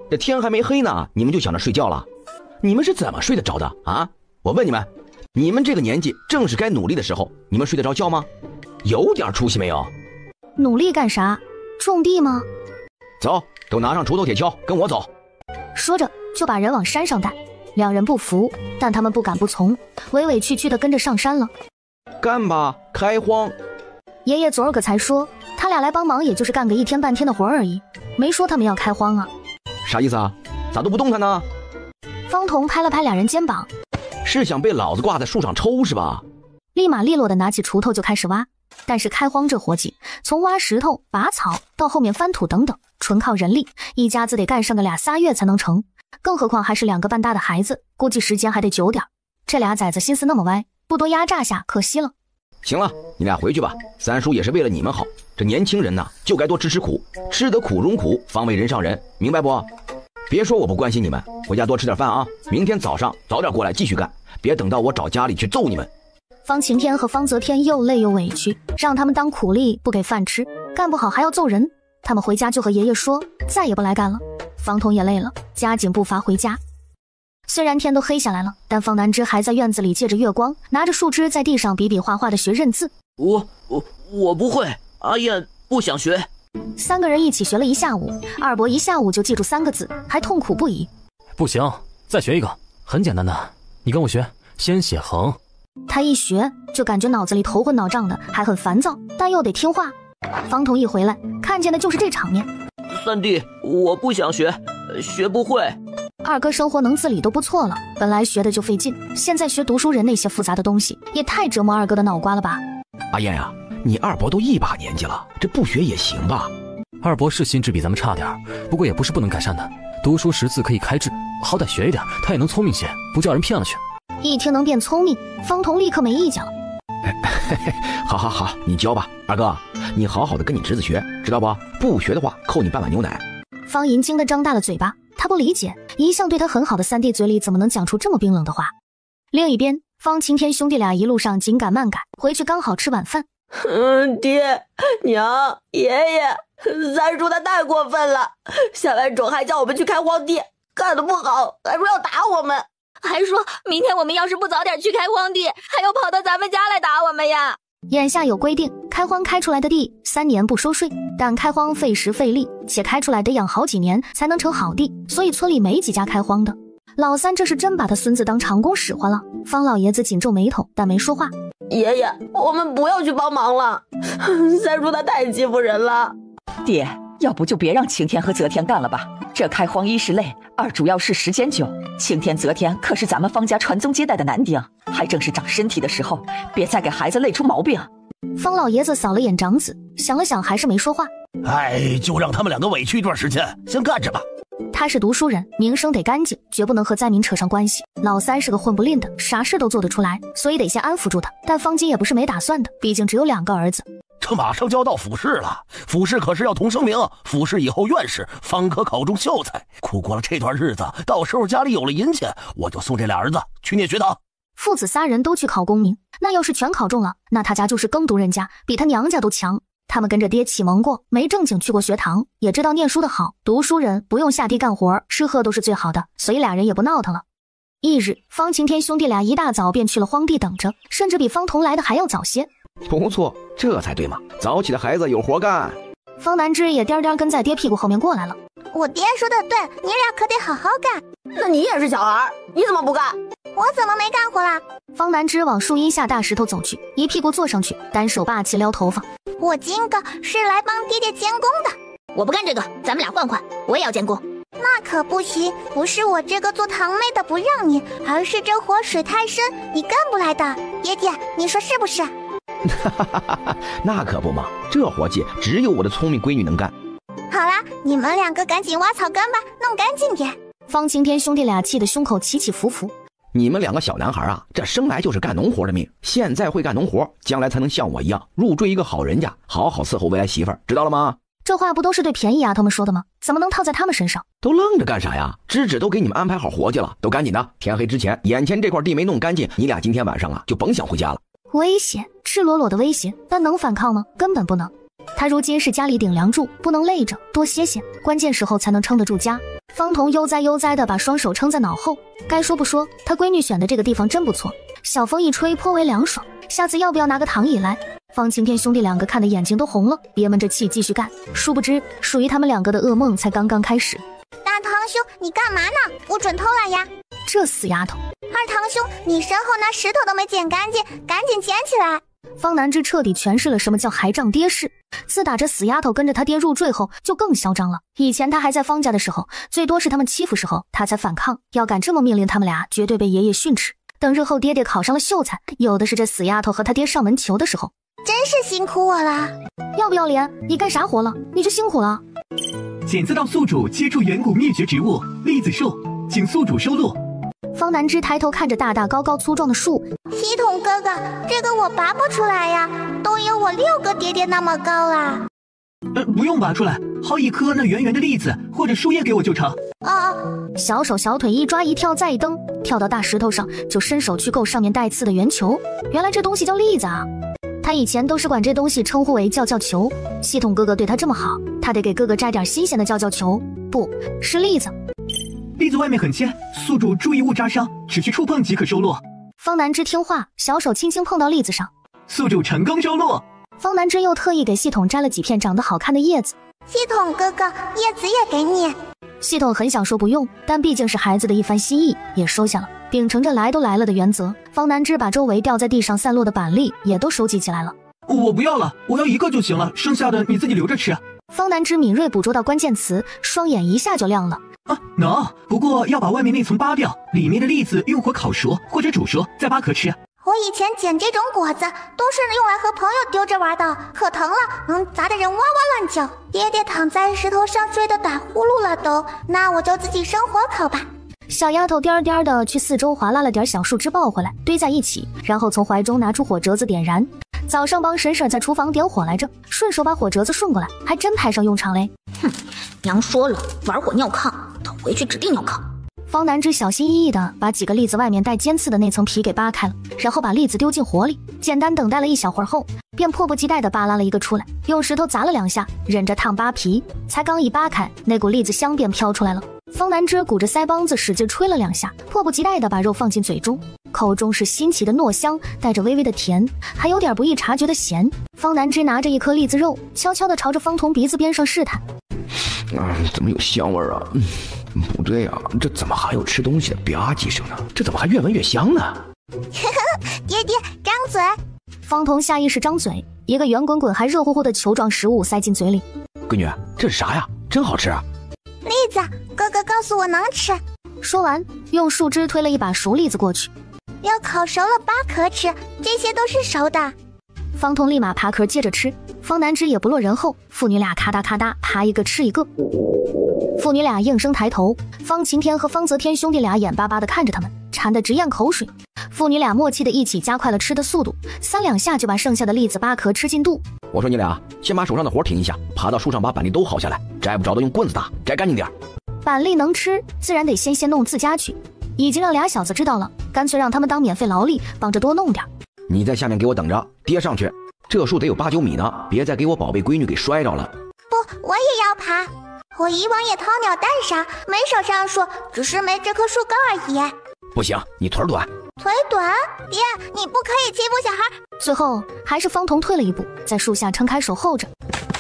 Speaker 5: 这天还没黑呢，你们就想着睡觉了？你们是怎么睡得着的啊？我问你们，你们这个年纪正是该努力的时候，你们睡得着觉吗？有点出息没有？
Speaker 2: 努力干啥？种地吗？
Speaker 5: 走，都拿上锄头铁锹，跟我走。
Speaker 2: 说着就把人往山上带。两人不服，但他们不敢不从，委委屈屈地跟着上山了。
Speaker 5: 干吧，开荒。
Speaker 2: 爷爷昨儿个才说，他俩来帮忙也就是干个1天半天的活而已，没说他们要开荒啊。
Speaker 5: 啥意思啊？咋都不动弹呢？
Speaker 2: 方童拍了拍俩人肩膀，
Speaker 5: 是想被老子挂在树上抽是吧？
Speaker 2: 立马利落地拿起锄头就开始挖。但是开荒这活计，从挖石头、拔草到后面翻土等等，纯靠人力，一家子得干上个2、3月才能成。更何况还是2个半大的孩子，估计时间还得久点。这俩崽子心思那么歪，不多压榨下可惜了。
Speaker 5: 行了，你俩回去吧，三叔也是为了你们好。这年轻人呐，就该多吃吃苦，吃得苦中苦，方为人上人，明白不？别说我不关心你们，回家多吃点饭啊，明天早上早点过来继续干，别等到我找家里去揍你们。
Speaker 2: 方晴天和方泽天又累又委屈，让他们当苦力不给饭吃，干不好还要揍人。他们回家就和爷爷说再也不来干了。方童也累了，加紧步伐回家。虽然天都黑下来了，但方南枝还在院子里借着月光，拿着树枝在地上比比划划的学认字。
Speaker 6: 我不会，阿燕不想学。
Speaker 2: 3个人一起学了一下午，二伯一下午就记住3个字，还痛苦不已。
Speaker 4: 不行，再学一个，很简单的，你跟我学，先写横。
Speaker 2: 他一学就感觉脑子里头昏脑胀的，还很烦躁，但又得听话。方童一回来，看见的就是这场面。
Speaker 6: 三弟，我不想学，学不会。
Speaker 2: 二哥生活能自理都不错了，本来学的就费劲，现在学读书人那些复杂的东西，也太折磨二哥的脑瓜了吧。
Speaker 5: 阿燕呀，你二伯都一把年纪了，这不学也行吧？
Speaker 4: 二伯是心智比咱们差点，不过也不是不能改善的。读书识字可以开智，好歹学一点，他也能聪明些，不叫人骗了去。
Speaker 2: 一听能变聪明，方童立刻没意见了。
Speaker 5: 好，你教吧，二哥，你好好的跟你侄子学，知道不？不学的话，扣你半碗牛奶。
Speaker 2: 方银惊得张大了嘴巴，他不理解，一向对他很好的三弟嘴里怎么能讲出这么冰冷的话。另一边，方晴天兄弟俩一路上紧赶慢赶，回去刚好吃晚饭。
Speaker 3: 爹娘爷爷，三叔他太过分了，下完种还叫我们去开荒地，干得不好还说要打我们，还说明天我们要是不早点去开荒地，还要跑到咱们家来打我们呀。
Speaker 2: 眼下有规定，开荒开出来的地3年不收税，但开荒费时费力，且开出来得养好几年才能成好地，所以村里没几家开荒的。老三这是真把他孙子当长工使唤了。方老爷子紧皱眉头，但没说话。
Speaker 14: 爷爷，我们不要去帮忙了，三叔他太欺负人了。
Speaker 9: 爹，要不就别让晴天和泽天干了吧，这开荒一是累，二主要是时间久。晴天泽天可是咱们方家传宗接代的男丁，还正是长身体的时候，别再给孩子累出毛病。
Speaker 2: 方老爷子扫了眼长子，想了想还是没说话。
Speaker 7: 就让他们两个委屈一段时间，先干着吧。
Speaker 2: 他是读书人，名声得干净，绝不能和灾民扯上关系。老三是个混不吝的，啥事都做得出来，所以得先安抚住他。但方金也不是没打算的，毕竟只有2个儿子。
Speaker 7: 这马上就要到府试了，府试可是要同声明，府试以后院士方可考中秀才。苦过了这段日子，到时候家里有了银钱，我就送这俩儿子去念学堂。
Speaker 2: 父子3人都去考功名，那要是全考中了，那他家就是耕读人家，比他娘家都强。他们跟着爹启蒙过，没正经去过学堂，也知道念书的好，读书人不用下地干活，吃喝都是最好的，所以俩人也不闹腾了。翌日，方晴天兄弟俩一大早便去了荒地等着，甚至比方童来的还要早些。
Speaker 5: 不错，这才对嘛，早起的孩子有活干。
Speaker 2: 方南之也颠颠跟在爹屁股后面过来了。
Speaker 3: 我爹说的对，你俩可得好好干。
Speaker 14: 那你也是小孩，你怎么不干？
Speaker 3: 我怎么没干活啦？
Speaker 2: 方南之往树荫下大石头走去，一屁股坐上去，单手霸气撩头发。
Speaker 3: 我今个是来帮爹爹监工的。我不干这个，咱们俩换换，我也要监工。那可不行，不是我这个做堂妹的不让你，而是这活水太深，你干不来的。爹爹，你说是不是？
Speaker 5: 那可不嘛，这活计只有我的聪明闺女能干。
Speaker 3: 好啦，你们2个赶紧挖草根吧，弄干净点。
Speaker 2: 方晴天兄弟俩气得胸口起起伏伏。
Speaker 5: 你们2个小男孩啊，这生来就是干农活的命，现在会干农活，将来才能像我一样入赘一个好人家，好好伺候未来媳妇儿，知道了吗？
Speaker 2: 这话不都是对便宜丫头们说的吗？怎么能套在他们身上？
Speaker 5: 都愣着干啥呀？芝芝都给你们安排好活计了，都赶紧的，天黑之前，眼前这块地没弄干净，你俩今天晚上啊就甭想回家了。
Speaker 2: 威胁，赤裸裸的威胁，但能反抗吗？根本不能。他如今是家里顶梁柱，不能累着，多歇歇，关键时候才能撑得住家。方童悠哉悠哉地把双手撑在脑后，该说不说，他闺女选的这个地方真不错，小风一吹颇为凉爽。下次要不要拿个躺椅来？方晴天兄弟2个看得眼睛都红了，别闷着气继续干。殊不知，属于他们2个的噩梦才刚刚开始。
Speaker 3: 大堂兄，你干嘛呢？不准偷懒呀！
Speaker 2: 这死丫头！
Speaker 3: 二堂兄，你身后那石头都没捡干净，赶紧捡起来！
Speaker 2: 方南之彻底诠释了什么叫孩仗爹事。自打这死丫头跟着他爹入赘后，就更嚣张了。以前他还在方家的时候，最多是他们欺负时候，他才反抗。要敢这么命令他们俩，绝对被爷爷训斥。等日后爹爹考上了秀才，有的是这死丫头和他爹上门求的时候。
Speaker 3: 真是辛苦我了。
Speaker 2: 要不要脸？你干啥活了？你就辛苦了。
Speaker 10: 检测到宿主接触远古灭绝植物栗子树，请宿主收录。
Speaker 2: 方南之抬头看着大大高高粗壮的树，
Speaker 3: 系统哥哥，这个我拔不出来呀，都有我6个爹爹那么高啦。
Speaker 10: 不用拔出来，薅一颗那圆圆的栗子或者树叶给我就成。
Speaker 2: 小手小腿一抓一跳再一蹬，跳到大石头上，就伸手去够上面带刺的圆球。原来这东西叫栗子啊！他以前都是管这东西称呼为叫球。系统哥哥对他这么好，他得给哥哥摘点新鲜的叫球，不是栗子。
Speaker 10: 栗子外面很尖，宿主注意勿扎伤，只需触碰即可收落。
Speaker 2: 方南之听话，小手轻轻碰到栗子上，
Speaker 10: 宿主成功收落。
Speaker 2: 方南之又特意给系统摘了几片长得好看的叶子。
Speaker 3: 系统哥哥，叶子也给你。
Speaker 2: 系统很想说不用，但毕竟是孩子的一番心意，也收下了。秉承着来都来了的原则，方南之把周围掉在地上散落的板栗也都收集起来了。
Speaker 10: 我不要了，我要1个就行了，剩下的你自己留着吃。
Speaker 2: 方南之敏锐捕捉到关键词，双眼一下就亮了。
Speaker 10: 能，不过要把外面那层扒掉，里面的栗子用火烤熟或者煮熟，再扒壳吃。
Speaker 3: 我以前捡这种果子都是用来和朋友丢着玩的，可疼了，能砸得人哇哇乱叫。爹爹躺在石头上睡得打呼噜了都，那我就自己生火烤吧。
Speaker 2: 小丫头颠颠的去四周划拉了点小树枝抱回来，堆在一起，然后从怀中拿出火折子点燃。早上帮婶婶在厨房点火来着，顺手把火折子顺过来，还真派上用场嘞。
Speaker 3: 娘说了，玩火尿炕，等回去指定尿炕。
Speaker 2: 方南之小心翼翼地把几个栗子外面带尖刺的那层皮给扒开了，然后把栗子丢进火里，简单等待了一小会儿后，便迫不及待地扒拉了一个出来，用石头砸了2下，忍着烫扒皮，才刚一扒开，那股栗子香便飘出来了。方南芝鼓着腮帮子使劲吹了2下，迫不及待地把肉放进嘴中，口中是新奇的糯香，带着微微的甜，还有点不易察觉的咸。方南芝拿着一颗栗子肉，悄悄地朝着方童鼻子边上试探。
Speaker 5: 怎么有香味啊？不对啊，这怎么还有吃东西的吧唧声呢？这怎么还越闻越香呢？
Speaker 3: 爹爹，张嘴！
Speaker 2: 方童下意识张嘴，一个圆滚滚还热乎乎的球状食物塞进嘴里。
Speaker 5: 闺女，这是啥呀？真好吃啊！
Speaker 3: 栗子，哥哥告诉我能吃。
Speaker 2: 说完，用树枝推了一把熟栗子过去。
Speaker 3: 要烤熟了扒壳吃，这些都是熟的。
Speaker 2: 方童立马扒壳接着吃，方南芝也不落人后，父女俩咔嗒咔嗒扒一个吃一个。父女俩应声抬头，方晴天和方泽天兄弟俩眼巴巴地看着他们，馋得直咽口水。父女俩默契地一起加快了吃的速度，3两下就把剩下的栗子扒壳吃进肚。
Speaker 5: 我说你俩先把手上的活停一下，爬到树上把板栗都薅下来，摘不着的用棍子打，摘干净点。
Speaker 2: 板栗能吃，自然得先弄自家去。已经让俩小子知道了，干脆让他们当免费劳力，帮着多弄点。
Speaker 5: 你在下面给我等着，爹上去。这树得有8、9米呢，别再给我宝贝闺女给摔着了。
Speaker 3: 不，我也要爬。我以往也掏鸟蛋啥，没少上树，只是没这棵树高而已。
Speaker 5: 不行，你腿短。
Speaker 3: 腿短？爹，你不可以欺负小孩。
Speaker 2: 最后还是方童退了一步，在树下撑开手候着。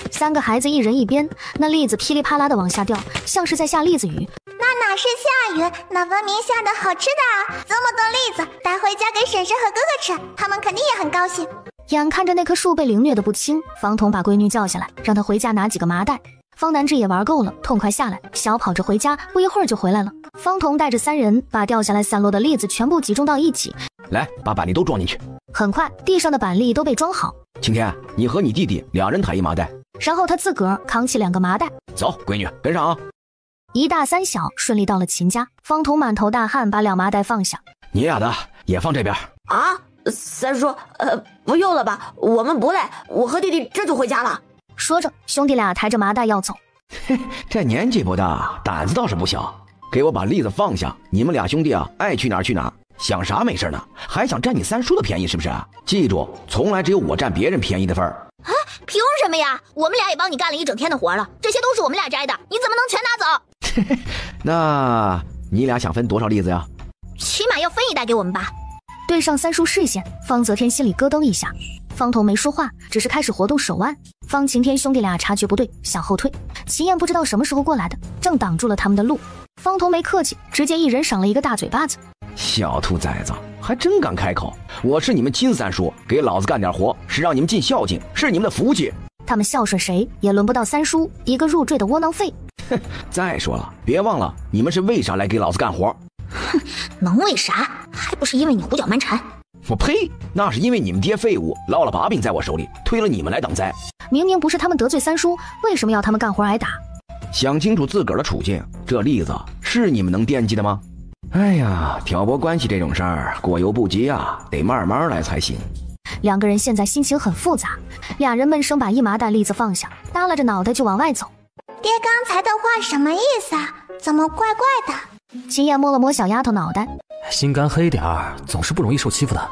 Speaker 2: 3个孩子一人一边，那栗子噼里啪啦的往下掉，像是在下栗子雨。
Speaker 3: 那哪是下雨，那分明下的好吃的啊！这么多栗子带回家给婶婶和哥哥吃，他们肯定也很高兴。
Speaker 2: 眼看着那棵树被凌虐的不轻，方童把闺女叫下来，让她回家拿几个麻袋。方南芝也玩够了，痛快下来，小跑着回家，不一会儿就回来了。方童带着3人把掉下来散落的栗子全部集中到一起，
Speaker 5: 来，把板栗都装进去。
Speaker 2: 很快，地上的板栗都被装好。
Speaker 5: 晴天，你和你弟弟2人抬一麻袋，
Speaker 2: 然后他自个儿扛起2个麻袋。
Speaker 5: 走，闺女跟上啊！
Speaker 2: 一大3小顺利到了秦家，方童满头大汗，把2麻袋放下。
Speaker 5: 你俩的也放这边
Speaker 14: 啊？三叔，不用了吧？我们不累，我和弟弟这就回家了。
Speaker 2: 说着，兄弟俩抬着麻袋要走。
Speaker 5: 这年纪不大，胆子倒是不小。给我把栗子放下，你们俩兄弟啊，爱去哪儿去哪儿，想啥没事呢？还想占你三叔的便宜是不是？记住，从来只有我占别人便宜的份儿。
Speaker 3: 啊，凭什么呀？我们俩也帮你干了一整天的活了，这些都是我们俩摘的，你怎么能全拿走？
Speaker 5: 那你俩想分多少栗子呀？
Speaker 3: 起码要分一袋给我们吧。
Speaker 2: 对上三叔视线，方泽天心里咯噔一下。方童没说话，只是开始活动手腕。方晴天兄弟俩察觉不对，想后退。秦燕不知道什么时候过来的，正挡住了他们的路。方童没客气，直接一人赏了一个大嘴巴子。
Speaker 5: 小兔崽子，还真敢开口！我是你们亲三叔，给老子干点活，是让你们尽孝敬，是你们的福气。
Speaker 2: 他们孝顺谁，也轮不到三叔一个入赘的窝囊废。
Speaker 5: 哼，再说了，别忘了你们是为啥来给老子干活？
Speaker 3: 哼，能为啥？还不是因为你胡搅蛮缠。
Speaker 5: 我呸！那是因为你们爹废物，落了把柄在我手里，推了你们来挡灾。
Speaker 2: 明明不是他们得罪三叔，为什么要他们干活挨打？
Speaker 5: 想清楚自个儿的处境，这栗子是你们能惦记的吗？哎呀，挑拨关系这种事儿，过犹不及啊，得慢慢来才行。
Speaker 2: 两个人现在心情很复杂，俩人闷声把一麻袋栗子放下，耷拉着脑袋就往外走。
Speaker 3: 爹刚才的话什么意思啊？怎么怪怪的？
Speaker 2: 秦燕摸了摸小丫头脑袋，
Speaker 4: 心肝黑点儿，总是不容易受欺负的。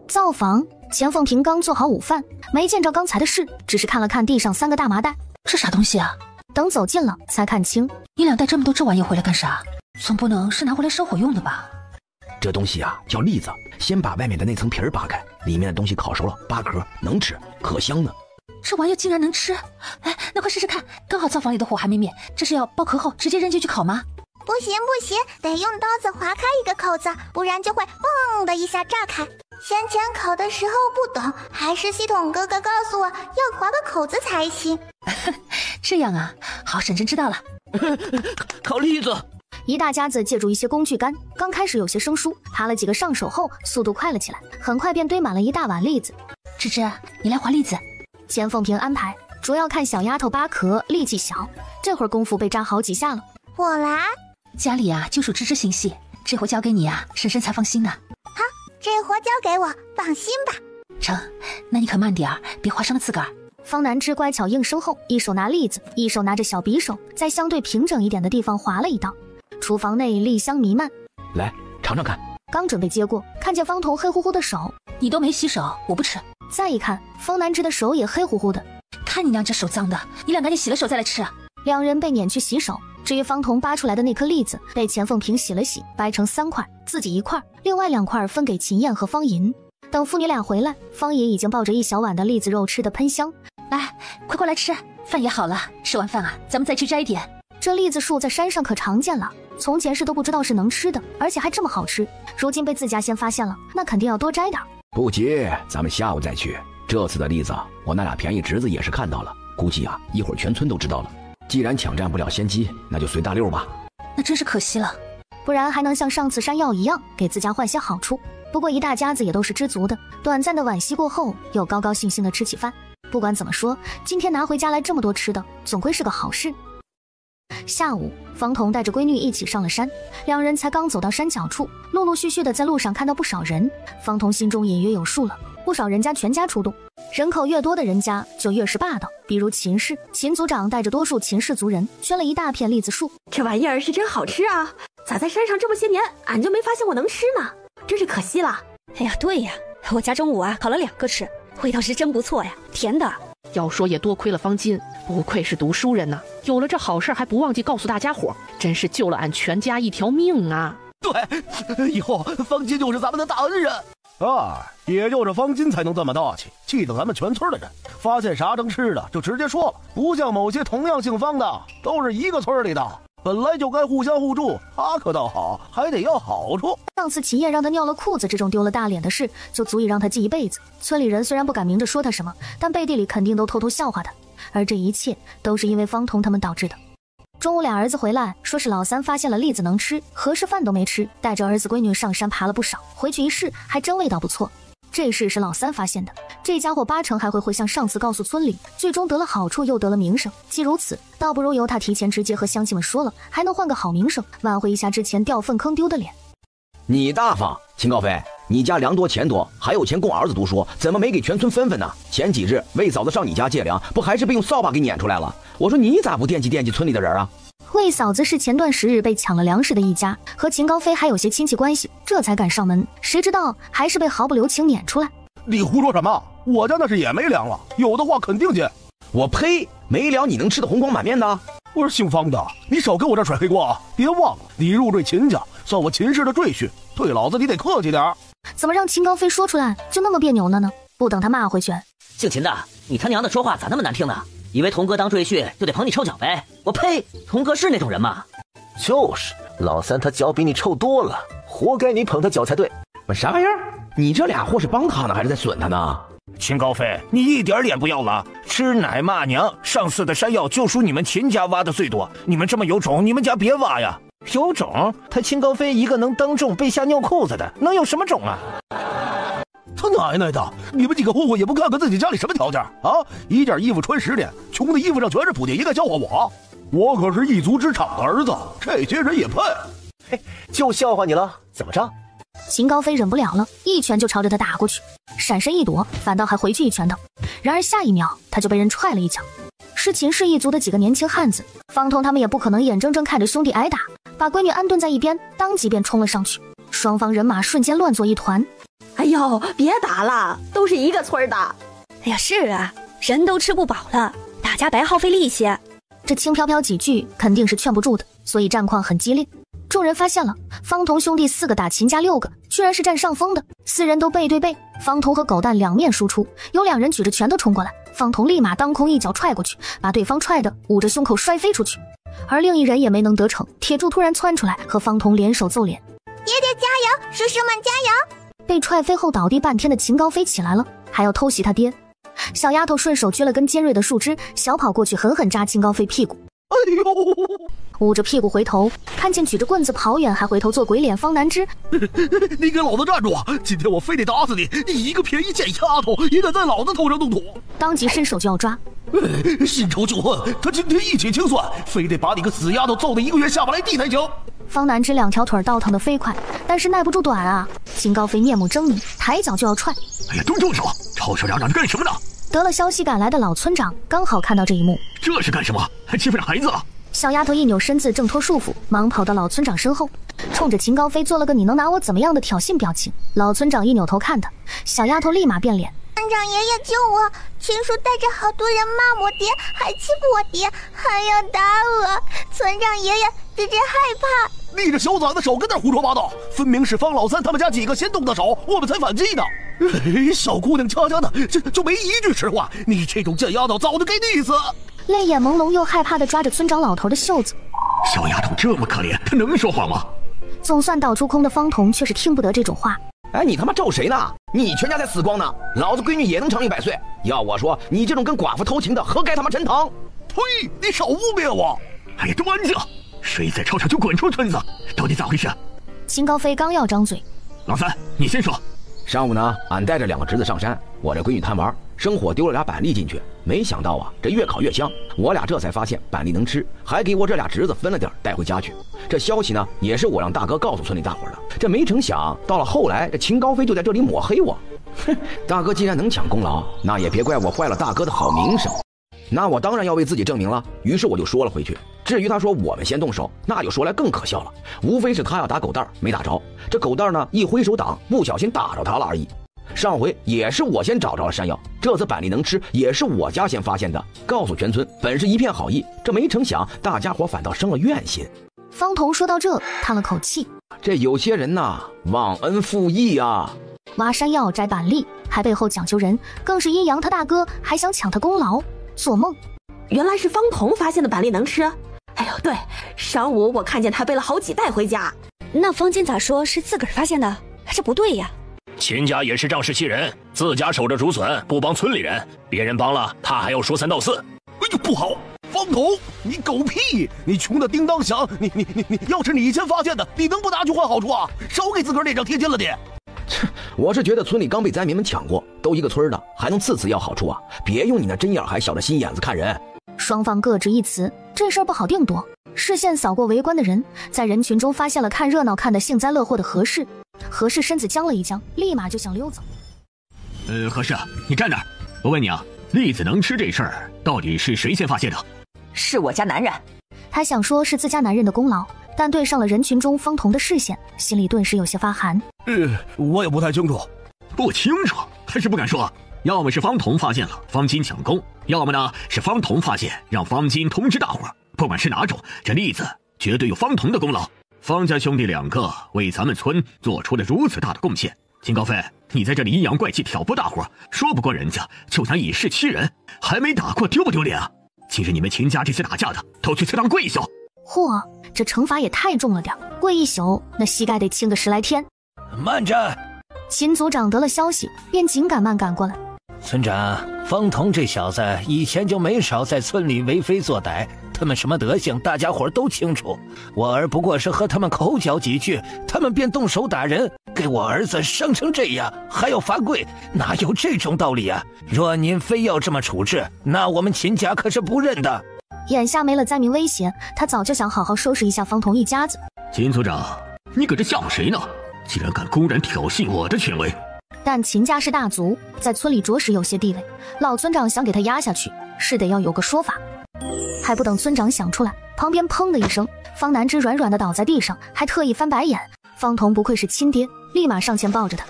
Speaker 2: 灶房，钱凤萍刚做好午饭，没见着刚才的事，只是看了看地上3个大麻袋，
Speaker 1: 这啥东西啊？
Speaker 2: 等走近了才看清，
Speaker 1: 你俩带这么多这玩意回来干啥？总不能是拿回来烧火用的吧？
Speaker 5: 这东西啊叫栗子，先把外面的那层皮儿扒开，里面的东西烤熟了，扒壳能吃，可香呢。
Speaker 1: 这玩意竟然能吃？哎，那快试试看，刚好灶房里的火还没灭，这是要剥壳后直接扔进去烤吗？
Speaker 3: 不行不行，得用刀子划开一个口子，不然就会嘣的一下炸开。先前烤的时候不懂，还是系统哥哥告诉我要划个口子才行。
Speaker 1: 这样啊，好，婶婶知道了。
Speaker 12: 烤栗子。
Speaker 2: 一大家子借助一些工具杆，刚开始有些生疏，爬了几个上手后，速度快了起来，很快便堆满了一大碗栗子。
Speaker 1: 芝芝，你来划栗子。
Speaker 2: 钱凤萍安排，主要看小丫头扒壳力气小，这会儿功夫被扎好几下了。
Speaker 3: 我来。
Speaker 1: 家里啊就属芝芝心细，这活交给你啊，婶婶才放心呢。
Speaker 3: 好，这活交给我，放心吧。
Speaker 1: 成，那你可慢点儿，别划伤了自个儿。
Speaker 2: 方南芝乖巧应声后，一手拿栗子，一手拿着小匕首，在相对平整一点的地方划了一刀。厨房内栗香弥漫，
Speaker 5: 来尝尝看。
Speaker 2: 刚准备接过，看见方童黑乎乎的手，
Speaker 1: 你都没洗手，我不吃。
Speaker 2: 再一看，方南芝的手也黑乎乎的，
Speaker 1: 看你娘这手脏的，你俩赶紧洗了手再来吃。
Speaker 2: 两人被撵去洗手，至于方彤扒出来的那颗栗子，被钱凤萍洗了洗，掰成3块，自己1块，另外2块分给秦燕和方银。等父女俩回来，方银已经抱着一小碗的栗子肉吃得喷香。
Speaker 1: 来，快过来吃，饭也好了。吃完饭啊，咱们再去摘点。
Speaker 2: 这栗子树在山上可常见了，从前是都不知道是能吃的，而且还这么好吃。如今被自家先发现了，那肯定要多摘点。
Speaker 5: 不急，咱们下午再去。这次的栗子，我那俩便宜侄子也是看到了，估计啊，一会儿全村都知道了。既然抢占不了先机，那就随大溜吧。
Speaker 1: 那真是可惜了，
Speaker 2: 不然还能像上次山药一样给自家换些好处。不过一大家子也都是知足的，短暂的惋惜过后，又高高兴兴的吃起饭。不管怎么说，今天拿回家来这么多吃的，总归是个好事。下午，方彤带着闺女一起上了山，两人才刚走到山脚处，陆陆续续的在路上看到不少人。方彤心中隐约有数了，不少人家全家出动，人口越多的人家就越是霸道。比如秦氏，秦族长带着多数秦氏族人圈了一大片栗子树。
Speaker 14: 这玩意儿是真好吃啊！咋在山上这么些年，俺就没发现我能吃呢？真是可惜了。
Speaker 15: 哎呀，对呀，我家中午啊烤了2个吃，味道是真不错呀，甜的。
Speaker 11: 要说也多亏了方金，不愧是读书人呐，有了这好事还不忘记告诉大家伙，真是救了俺全家一条命啊！
Speaker 7: 对，以后方金就是咱们的大恩人啊，也就是方金才能这么大气，气得咱们全村的人发现啥能吃的就直接说了，不像某些同样姓方的，都是一个村里的，本来就该互相互助，他可倒好，还得要好处。
Speaker 2: 上次秦燕让他尿了裤子这种丢了大脸的事，就足以让他记一辈子。村里人虽然不敢明着说他什么，但背地里肯定都偷偷笑话他，而这一切都是因为方彤他们导致的。中午俩儿子回来，说是老三发现了栗子能吃，何氏饭都没吃，带着儿子闺女上山爬了不少，回去一试，还真味道不错。这事是老三发现的，这家伙8成还会像上次告诉村里，最终得了好处又得了名声。既如此，倒不如由他提前直接和乡亲们说了，还能换个好名声，挽回一下之前掉粪坑丢的脸。
Speaker 5: 你大方，秦高飞，你家粮多钱多，还有钱供儿子读书，怎么没给全村分分呢？前几日魏嫂子上你家借粮，不还是被用扫把给撵出来了？我说你咋不惦记村里的人啊？
Speaker 2: 魏嫂子是前段10日被抢了粮食的一家，和秦高飞还有些亲戚关系，这才敢上门，谁知道还是被毫不留情撵出来。
Speaker 7: 你胡说什么？我家那是也没粮了，有的话肯定借。
Speaker 5: 我呸！没粮你能吃得红光满面的？
Speaker 7: 我是姓方的，你少给我这甩黑锅啊！别忘了，你入赘秦家，算我秦氏的赘婿，对老子你得客气点。
Speaker 2: 怎么让秦高飞说出来就那么别扭了呢？不等他骂回去。
Speaker 6: 姓秦的，你他娘的说话咋那么难听呢？以为童哥当赘婿就得捧你臭脚呗？我呸！童哥是那种人吗？
Speaker 13: 就是老三他脚比你臭多了，活该你捧他脚才对。
Speaker 5: 啥玩意儿？你这俩货是帮他呢还是在损他呢？
Speaker 12: 秦高飞，你一点脸不要了，吃奶骂娘。上次的山药就属你们秦家挖的最多，你们这么有种，你们家别挖呀！有种？他秦高飞一个能当众被吓尿裤子的，能有什么种啊？
Speaker 7: 他奶奶的！你们几个混混也不看看自己家里什么条件啊！一件衣服穿10年，穷的衣服上全是补丁，一个笑话我。我可是一族之长的儿子，这些人也配？
Speaker 13: 嘿，就笑话你了，怎么着？
Speaker 2: 秦高飞忍不了了，一拳就朝着他打过去，闪身一躲，反倒还回去一拳头。然而下一秒，他就被人踹了一脚。是秦氏一族的几个年轻汉子，方彤他们也不可能眼睁睁看着兄弟挨打，把闺女安顿在一边，当即便冲了上去。双方人马瞬间乱作一团。
Speaker 14: 哎呦，别打了，都是一个村的。
Speaker 15: 哎呀，是啊，人都吃不饱了，大家白耗费力气。
Speaker 2: 这轻飘飘几句肯定是劝不住的，所以战况很激烈。众人发现了，方彤兄弟4个打秦家6个，居然是占上风的。4人都背对背，方彤和狗蛋两面输出，有2人举着拳头冲过来，方彤立马当空一脚踹过去，把对方踹得捂着胸口摔飞出去。而另一人也没能得逞，铁柱突然窜出来和方彤联手揍脸。
Speaker 3: 爹爹加油，叔叔们加油！
Speaker 2: 被踹飞后倒地半天的秦高飞起来了，还要偷袭他爹。小丫头顺手撅了根尖锐的树枝，小跑过去狠狠扎秦高飞屁股。
Speaker 7: 哎呦！
Speaker 2: 捂着屁股回头，看见举着棍子跑远还回头做鬼脸方南之。
Speaker 7: 你给老子站住啊！今天我非得打死你！你一个便宜贱丫头，也敢在老子头上动土！
Speaker 2: 当即伸手就要抓。
Speaker 7: 新仇旧恨，他今天一起清算，非得把你个死丫头揍得1个月下不来地才行。
Speaker 2: 方南之2条腿倒腾得飞快，但是耐不住短啊！秦高飞面目狰狞，抬脚就要踹。
Speaker 8: 哎呀，都住手！吵吵嚷嚷干什么呢？
Speaker 2: 得了消息赶来的老村长刚好看到这一幕，
Speaker 8: 这是干什么？还欺负着孩子了？
Speaker 2: 小丫头一扭身子挣脱束缚，忙跑到老村长身后，冲着秦高飞做了个你能拿我怎么样的挑衅表情。老村长一扭头看他，小丫头立马变脸，
Speaker 3: 村长爷爷救我！秦叔带着好多人骂我爹，还欺负我爹，还要打我。村长爷爷只是害怕。
Speaker 7: 你这小崽子少跟那胡说八道，分明是方老三他们家几个先动的手，我们才反击的。小姑娘家的，就没一句实话，你这种贱丫头早就该溺死。
Speaker 2: 泪眼朦胧又害怕地抓着村长老头的袖子。
Speaker 8: 小丫头这么可怜，她能说谎吗？
Speaker 2: 总算倒出空的方童却是听不得这种话。
Speaker 5: 哎，你他妈咒谁呢？你全家才死光呢，老子闺女也能长命100岁。要我说，你这种跟寡妇偷情的，何该他妈沉塘？
Speaker 7: 呸！你少污蔑我！
Speaker 8: 哎呀，都安静！谁在吵吵就滚出村子！到底咋回事？
Speaker 2: 秦高飞刚要张嘴，
Speaker 8: 老三，你先说。
Speaker 5: 上午呢，俺带着2个侄子上山，我这闺女贪玩，生火丢了俩板栗进去，没想到啊，这越烤越香。我俩这才发现板栗能吃，还给我这俩侄子分了点带回家去。这消息呢，也是我让大哥告诉村里大伙的。这没成想，到了后来，这秦高飞就在这里抹黑我。哼，大哥既然能抢功劳，那也别怪我坏了大哥的好名声。那我当然要为自己证明了，于是我就说了回去。至于他说我们先动手，那就说来更可笑了，无非是他要打狗蛋没打着，这狗蛋呢一挥手挡，不小心打着他了而已。上回也是我先找着了山药，这次板栗能吃也是我家先发现的，告诉全村，本是一片好意，这没成想大家伙反倒生了怨心。
Speaker 2: 方童说到这叹了口气，
Speaker 5: 这有些人呐，忘恩负义啊，
Speaker 2: 挖山药摘板栗还背后讲究人，更是阴阳他大哥还想抢他功劳，做梦。
Speaker 14: 原来是方童发现的板栗能吃。哎呦，对，上午我看见他背了好几袋回家。
Speaker 15: 那方金咋说是自个儿发现的？这不对呀。
Speaker 16: 秦家也是仗势欺人，自家守着竹笋，不帮村里人，别人帮了他还要说3道4。
Speaker 7: 哎呦，不好！方童，你狗屁！你穷的叮当响，你要是你先发现的，你能不拿去换好处啊？少给自个儿脸上贴金了你！
Speaker 5: 我是觉得村里刚被灾民们抢过，都一个村的，还能次要好处啊？别用你那针眼还小的心眼子看人。
Speaker 2: 双方各执一词，这事儿不好定夺。视线扫过围观的人，在人群中发现了看热闹看得幸灾乐祸的何氏。何氏身子僵了一僵，立马就想溜走。
Speaker 8: 何氏，你站那儿！我问你啊，栗子能吃这事儿到底是谁先发现的？
Speaker 9: 是我家男人。
Speaker 2: 他想说是自家男人的功劳，但对上了人群中方童的视线，心里顿时有些发寒。
Speaker 7: 我也不太清楚。
Speaker 8: 不清楚还是不敢说？要么是方童发现了方金抢功，要么呢是方童发现让方金通知大伙。不管是哪种，这栗子绝对有方童的功劳。方家兄弟2个为咱们村做出了如此大的贡献，秦高飞，你在这里阴阳怪气挑拨大伙，说不过人家就想以势欺人，还没打过丢不丢脸啊？今日你们秦家这些打架的都去祠堂跪一宿。
Speaker 2: 嚯，这惩罚也太重了点，跪一宿那膝盖得青个10来天。
Speaker 12: 慢着！
Speaker 2: 秦族长得了消息，便紧赶慢赶过来。
Speaker 12: 村长，方童这小子以前就没少在村里为非作歹，他们什么德行，大家伙都清楚。我儿不过是和他们口角几句，他们便动手打人，给我儿子伤成这样，还要罚跪，哪有这种道理啊？若您非要这么处置，那我们秦家可是不认的。
Speaker 2: 眼下没了灾民威胁，他早就想好好收拾一下方童一家子。
Speaker 8: 秦族长，你搁这吓唬谁呢？竟然敢公然挑衅我的权威！
Speaker 2: 但秦家是大族，在村里着实有些地位，老村长想给他压下去，是得要有个说法。还不等村长想出来，旁边砰的一声，方南之软软的倒在地上，还特意翻白眼。方童不愧是亲爹，立马上前抱着他。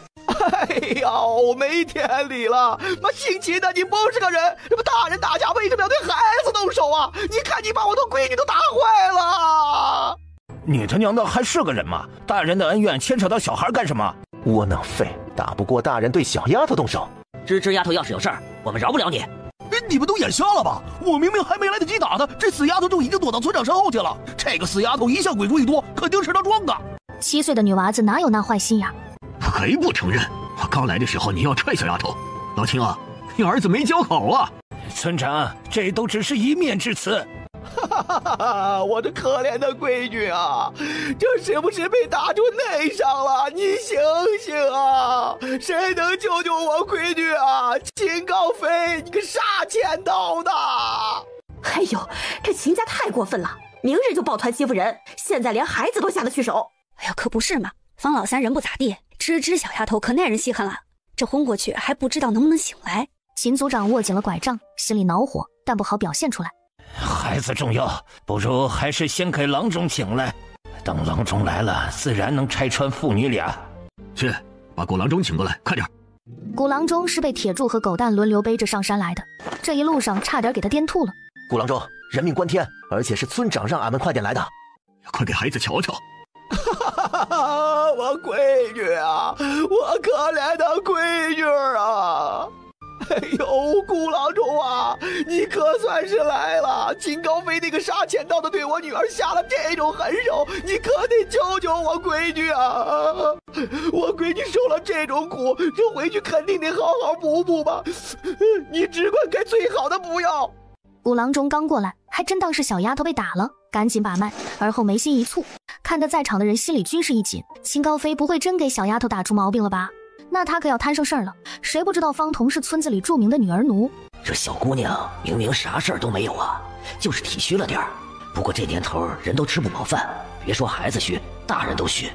Speaker 7: 哎呦，没天理了！妈，姓秦的你不是个人，这不大人打架为什么要对孩子动手啊？你看你把我的闺女都打坏了！
Speaker 12: 你他娘的还是个人吗？大人的恩怨牵扯到小孩干什么？
Speaker 13: 窝囊废，打不过大人对小丫头动手。
Speaker 6: 芝丫头要是有事儿，我们饶不了你。
Speaker 7: 你们都眼瞎了吧？我明明还没来得及打他，这死丫头就已经躲到村长身后去了。这个死丫头一向鬼主意多，肯定是他装的。
Speaker 2: 7岁的女娃子哪有那坏心眼？
Speaker 8: 还不承认？我刚来的时候你要踹小丫头，老秦啊，你儿子没教好啊！
Speaker 12: 村长，这都只是一面之词。
Speaker 7: 我这可怜的闺女啊，这是不是被打出内伤了？你醒醒啊！谁能救救我闺女啊？秦高飞，你个杀千刀的！
Speaker 14: 哎呦，这秦家太过分了，明日就抱团欺负人，现在连孩子都下得去手。
Speaker 15: 哎呀，可不是嘛，方老三人不咋地，芝小丫头可耐人稀罕了，这昏过去还不知道能不能醒来。
Speaker 2: 秦族长握紧了拐杖，心里恼火，但不好表现出来。
Speaker 12: 孩子重要，不如还是先给郎中请来，等郎中来了，自然能拆穿父女俩。
Speaker 8: 去，把狗郎中请过来，快点！
Speaker 2: 古郎中是被铁柱和狗蛋轮流背着上山来的，这一路上差点给他颠吐了。
Speaker 13: 古郎中，人命关天，而且是村长让俺们快点来的。
Speaker 8: 快给孩子瞧瞧。
Speaker 17: 我闺女啊，我可怜的闺女啊！哎呦，古郎中啊，你可算是来了！秦高飞那个杀千刀的对我女儿下了这种狠手，你可得救救我闺女啊！我闺女受了这种苦，这回去肯定得好好补补吧。你只管给最好的补药。
Speaker 2: 古郎中刚过来，还真当是小丫头被打了，赶紧把脉，而后眉心一蹙，看得在场的人心里均是一紧。秦高飞不会真给小丫头打出毛病了吧？那他可要摊上事儿了。谁不知道方彤是村子里著名的女儿奴？
Speaker 6: 这小姑娘明明啥事儿都没有啊，就是体虚了点儿。不过这年头人都吃不饱饭，别说孩子虚，大人都虚。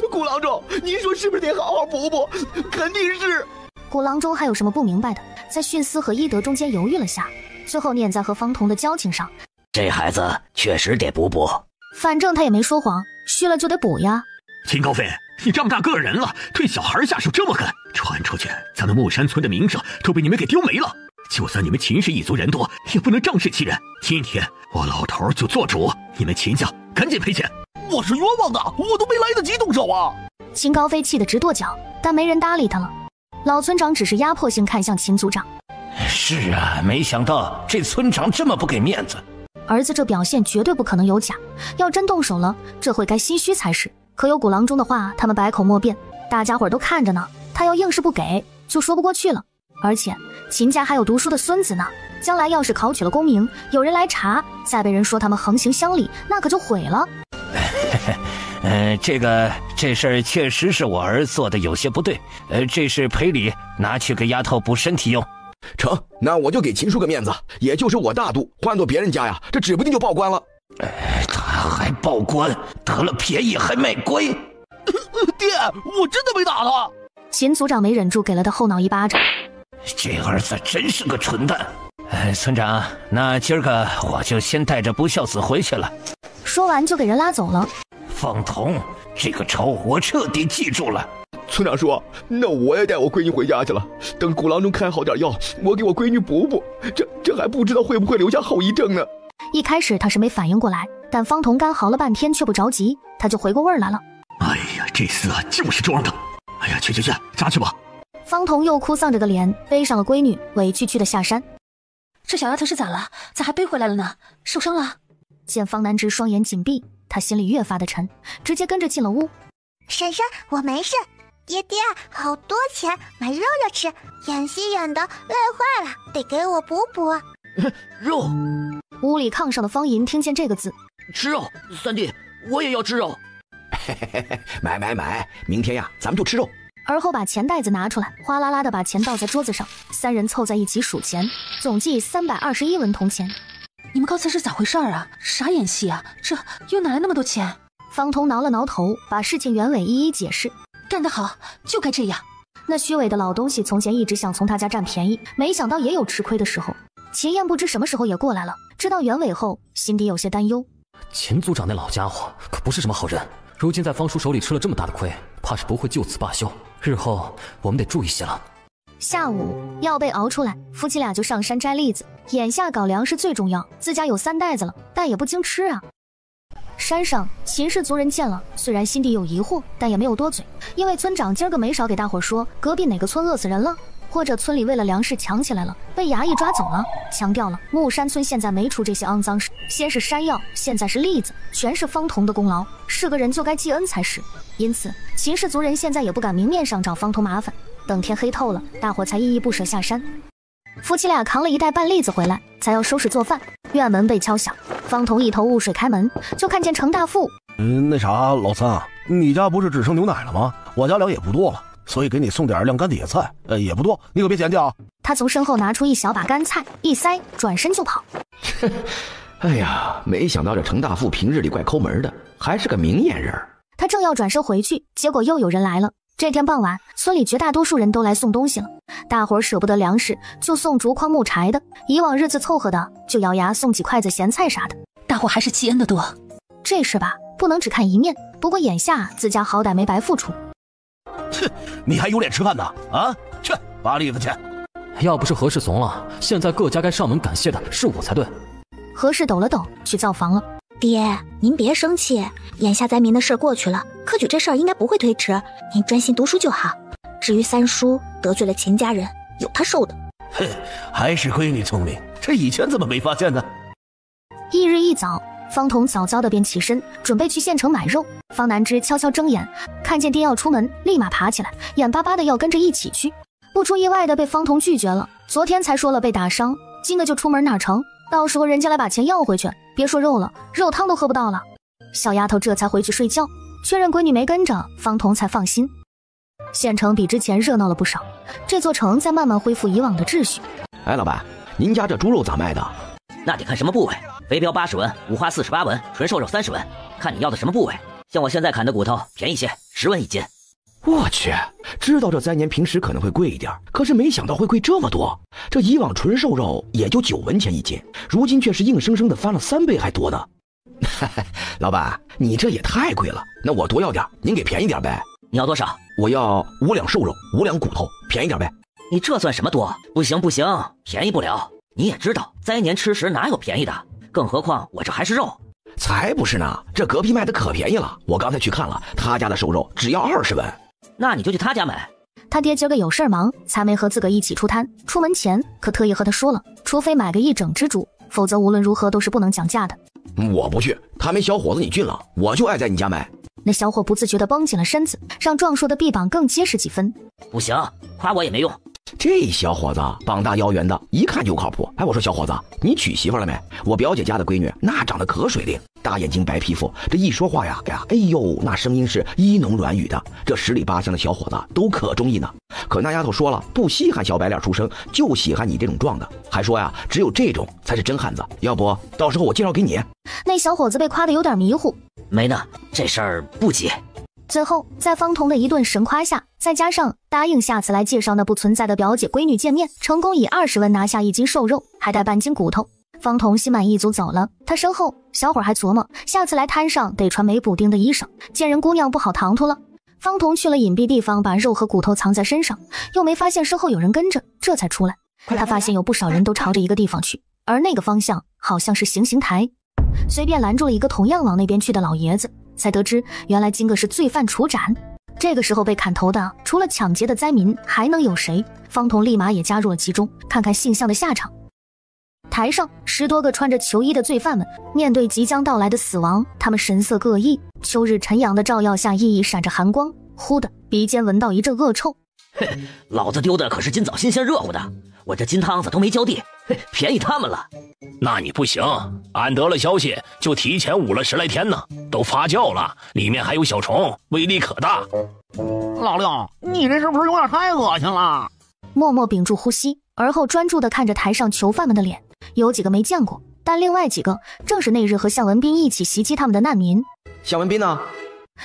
Speaker 17: 古郎中，您说是不是得好好补补？肯定是。
Speaker 2: 古郎中还有什么不明白的，在徇私和医德中间犹豫了下，最后念在和方彤的交情上，
Speaker 6: 这孩子确实得补补。
Speaker 2: 反正他也没说谎，虚了就得补呀。
Speaker 8: 秦高飞，你这么大个人了，对小孩下手这么狠，传出去，咱们木山村的名声都被你们给丢没了。就算你们秦氏一族人多，也不能仗势欺人。今天我老头就做主，你们秦家赶紧赔钱。
Speaker 7: 我是冤枉的，我都没来得及动手啊！
Speaker 2: 秦高飞气得直跺脚，但没人搭理他了。老村长只是压迫性看向秦族长。
Speaker 12: 是啊，没想到这村长这么不给面子。
Speaker 2: 儿子这表现绝对不可能有假，要真动手了，这会该心虚才是。可有古郎中的话，他们百口莫辩，大家伙都看着呢。他要硬是不给，就说不过去了。而且秦家还有读书的孙子呢，将来要是考取了功名，有人来查，再被人说他们横行乡里，那可就毁了。
Speaker 12: 这事儿确实是我儿做的有些不对，这是赔礼，拿去给丫头补身体用。
Speaker 5: 成，那我就给秦叔个面子，也就是我大度，换做别人家呀，这指不定就报官了。
Speaker 12: 他还报官，得了便宜还卖乖。
Speaker 7: 爹，我真的没打他。
Speaker 2: 秦族长没忍住给了他后脑一巴掌。
Speaker 12: 这儿子真是个蠢蛋。村长，那今儿个我就先带着不孝子回去了。
Speaker 2: 说完就给人拉走了。
Speaker 12: 方彤，这个仇我彻底记住了。
Speaker 5: 村长说，那我也带我闺女回家去了，等古郎中开好点药，我给我闺女补补，这还不知道会不会留下后遗症呢。
Speaker 2: 一开始他是没反应过来，但方彤干嚎了半天却不着急，他就回过味儿来了。
Speaker 8: 哎呀，这厮啊就是装的。哎呀，去，家去吧。
Speaker 2: 方彤又哭丧着个脸背上了闺女，委屈屈的下山。
Speaker 1: 这小丫头是咋了？咋还背回来了呢？受伤了？
Speaker 2: 见方南之双眼紧闭，他心里越发的沉，直接跟着进了屋。
Speaker 3: 婶婶，我没事。爹，好多钱买肉肉吃，演戏演的累坏了，得给我补补。
Speaker 6: 肉。
Speaker 2: 屋里炕上的方银听见这个字，
Speaker 6: 吃肉，三弟，我也要吃肉。
Speaker 5: 买，明天呀，咱们就吃肉。
Speaker 2: 而后把钱袋子拿出来，哗啦啦的把钱倒在桌子上，三人凑在一起数钱，总计321文铜钱。
Speaker 1: 你们刚才是咋回事啊？啥演戏啊？这又哪来那么多钱？
Speaker 2: 方彤挠了挠头，把事情原委一一解释。
Speaker 1: 干得好，就该这样。
Speaker 2: 那虚伪的老东西从前一直想从他家占便宜，没想到也有吃亏的时候。秦燕不知什么时候也过来了，知道原委后，心底有些担忧。
Speaker 4: 秦族长那老家伙可不是什么好人，如今在方叔手里吃了这么大的亏，怕是不会就此罢休。日后我们得注意些了。
Speaker 2: 下午药被熬出来，夫妻俩就上山摘栗子。眼下搞粮食最重要，自家有3袋子了，但也不经吃啊。山上秦氏族人见了，虽然心底有疑惑，但也没有多嘴，因为村长今儿个没少给大伙说隔壁哪个村饿死人了，或者村里为了粮食抢起来了，被衙役抓走了。强调了木山村现在没出这些肮脏事，先是山药，现在是栗子，全是方彤的功劳，是个人就该记恩才是。因此秦氏族人现在也不敢明面上找方彤麻烦，等天黑透了，大伙才依依不舍下山。夫妻俩扛了1袋半栗子回来，才要收拾做饭。院门被敲响，方彤一头雾水开门，就看见程大富。
Speaker 7: 那啥，老三啊，你家不是只剩牛奶了吗？我家粮也不多了，所以给你送点晾干的野菜，也不多，你可别嫌弃啊。
Speaker 2: 他从身后拿出一小把干菜，一塞，转身就跑。
Speaker 5: 哎呀，没想到这程大富平日里怪抠门的，还是个明眼人。
Speaker 2: 他正要转身回去，结果又有人来了。这天傍晚，村里绝大多数人都来送东西了，大伙儿舍不得粮食，就送竹筐木柴的，以往日子凑合的就咬牙送几筷子咸菜啥的，
Speaker 1: 大伙还是记恩的多。
Speaker 2: 这事吧，不能只看一面，不过眼下自家好歹没白付出。
Speaker 7: 哼，你还有脸吃饭呢？啊，去扒栗子去！
Speaker 4: 要不是何氏怂了，现在各家该上门感谢的是我才对。
Speaker 2: 何氏抖了抖，去灶房了。
Speaker 3: 爹，您别生气，眼下灾民的事过去了，科举这事儿应该不会推迟，您专心读书就好。至于三叔得罪了秦家人，有他受的。
Speaker 7: 哼，还是闺女聪明，这以前怎么没发现呢？
Speaker 2: 翌日一早，方彤早早的便起身，准备去县城买肉。方南之悄悄睁眼，看见爹要出门，立马爬起来，眼巴巴的要跟着一起去。不出意外的被方彤拒绝了。昨天才说了被打伤，今个就出门哪成？到时候人家来把钱要回去，别说肉了，肉汤都喝不到了。小丫头这才回去睡觉，确认闺女没跟着，方彤才放心。县城比之前热闹了不少，这座城在慢慢恢复以往的秩序。
Speaker 5: 哎，老板，您家这猪肉咋卖的？
Speaker 6: 那得看什么部位，肥膘80文，五花48文，纯瘦肉30文，看你要的什么部位。像我现在砍的骨头便宜些，10文一斤。
Speaker 5: 我去，知道这灾年平时可能会贵一点，可是没想到会贵这么多。这以往纯瘦肉也就9文钱一斤，如今却是硬生生的翻了3倍还多呢。老板，你这也太贵了，那我多要点，您给便宜点呗。
Speaker 6: 你要多少？
Speaker 5: 我要5两瘦肉，5两骨头，便宜点呗。
Speaker 6: 你这算什么多？不行不行，便宜不了。你也知道，灾年吃食哪有便宜的？更何况我这还是肉。
Speaker 5: 才不是呢，这隔壁卖的可便宜了，我刚才去看了，他家的瘦肉只要20文。
Speaker 6: 那你就去他家买。
Speaker 2: 他爹今个有事忙，才没和自个一起出摊。出门前可特意和他说了，除非买个1整只猪，否则无论如何都是不能讲价的。
Speaker 5: 我不去，他没小伙子你俊了，我就爱在你家买。
Speaker 2: 那小伙不自觉地绷紧了身子，让壮硕的臂膀更结实几分。
Speaker 6: 不行，夸我也没用。
Speaker 5: 这小伙子膀大腰圆的，一看就靠谱。哎，我说小伙子，你娶媳妇了没？我表姐家的闺女那长得可水灵，大眼睛白皮肤，这一说话呀，哎呦，那声音是依浓软语的，这10里8乡的小伙子都可中意呢。可那丫头说了，不稀罕小白脸出生，就稀罕你这种壮的，还说呀，只有这种才是真汉子。要不到时候我介绍给你。
Speaker 2: 那小伙子被夸得有点迷糊。
Speaker 6: 没呢，这事儿不急。
Speaker 2: 最后在方彤的一顿神夸下，再加上答应下次来介绍那不存在的表姐闺女见面，成功以20文拿下1斤瘦肉，还带半斤骨头。方彤心满意足走了。他身后小伙还琢磨，下次来摊上得穿没补丁的衣裳，见人姑娘不好唐突了。方彤去了隐蔽地方，把肉和骨头藏在身上，又没发现身后有人跟着，这才出来。他发现有不少人都朝着一个地方去，而那个方向好像是行刑台，随便拦住了一个同样往那边去的老爷子，才得知原来今个是罪犯处斩。这个时候被砍头的除了抢劫的灾民还能有谁？方彤立马也加入了其中，看看姓向的下场。台上10多个穿着囚衣的罪犯们面对即将到来的死亡，他们神色各异，秋日晨阳的照耀下熠熠闪着寒光，忽的鼻尖闻到一阵恶臭。
Speaker 6: 老子丢的可是今早新鲜热乎的，我这金汤子都没浇地，便宜他们了。
Speaker 16: 那你不行，俺得了消息就提前捂了10来天呢，都发酵了，里面还有小虫，威力可大。
Speaker 18: 老六，你这是不是有点太恶心了？
Speaker 2: 默默屏住呼吸，而后专注地看着台上囚犯们的脸，有几个没见过，但另外几个正是那日和向文斌一起袭击他们的难民。
Speaker 5: 向文斌呢？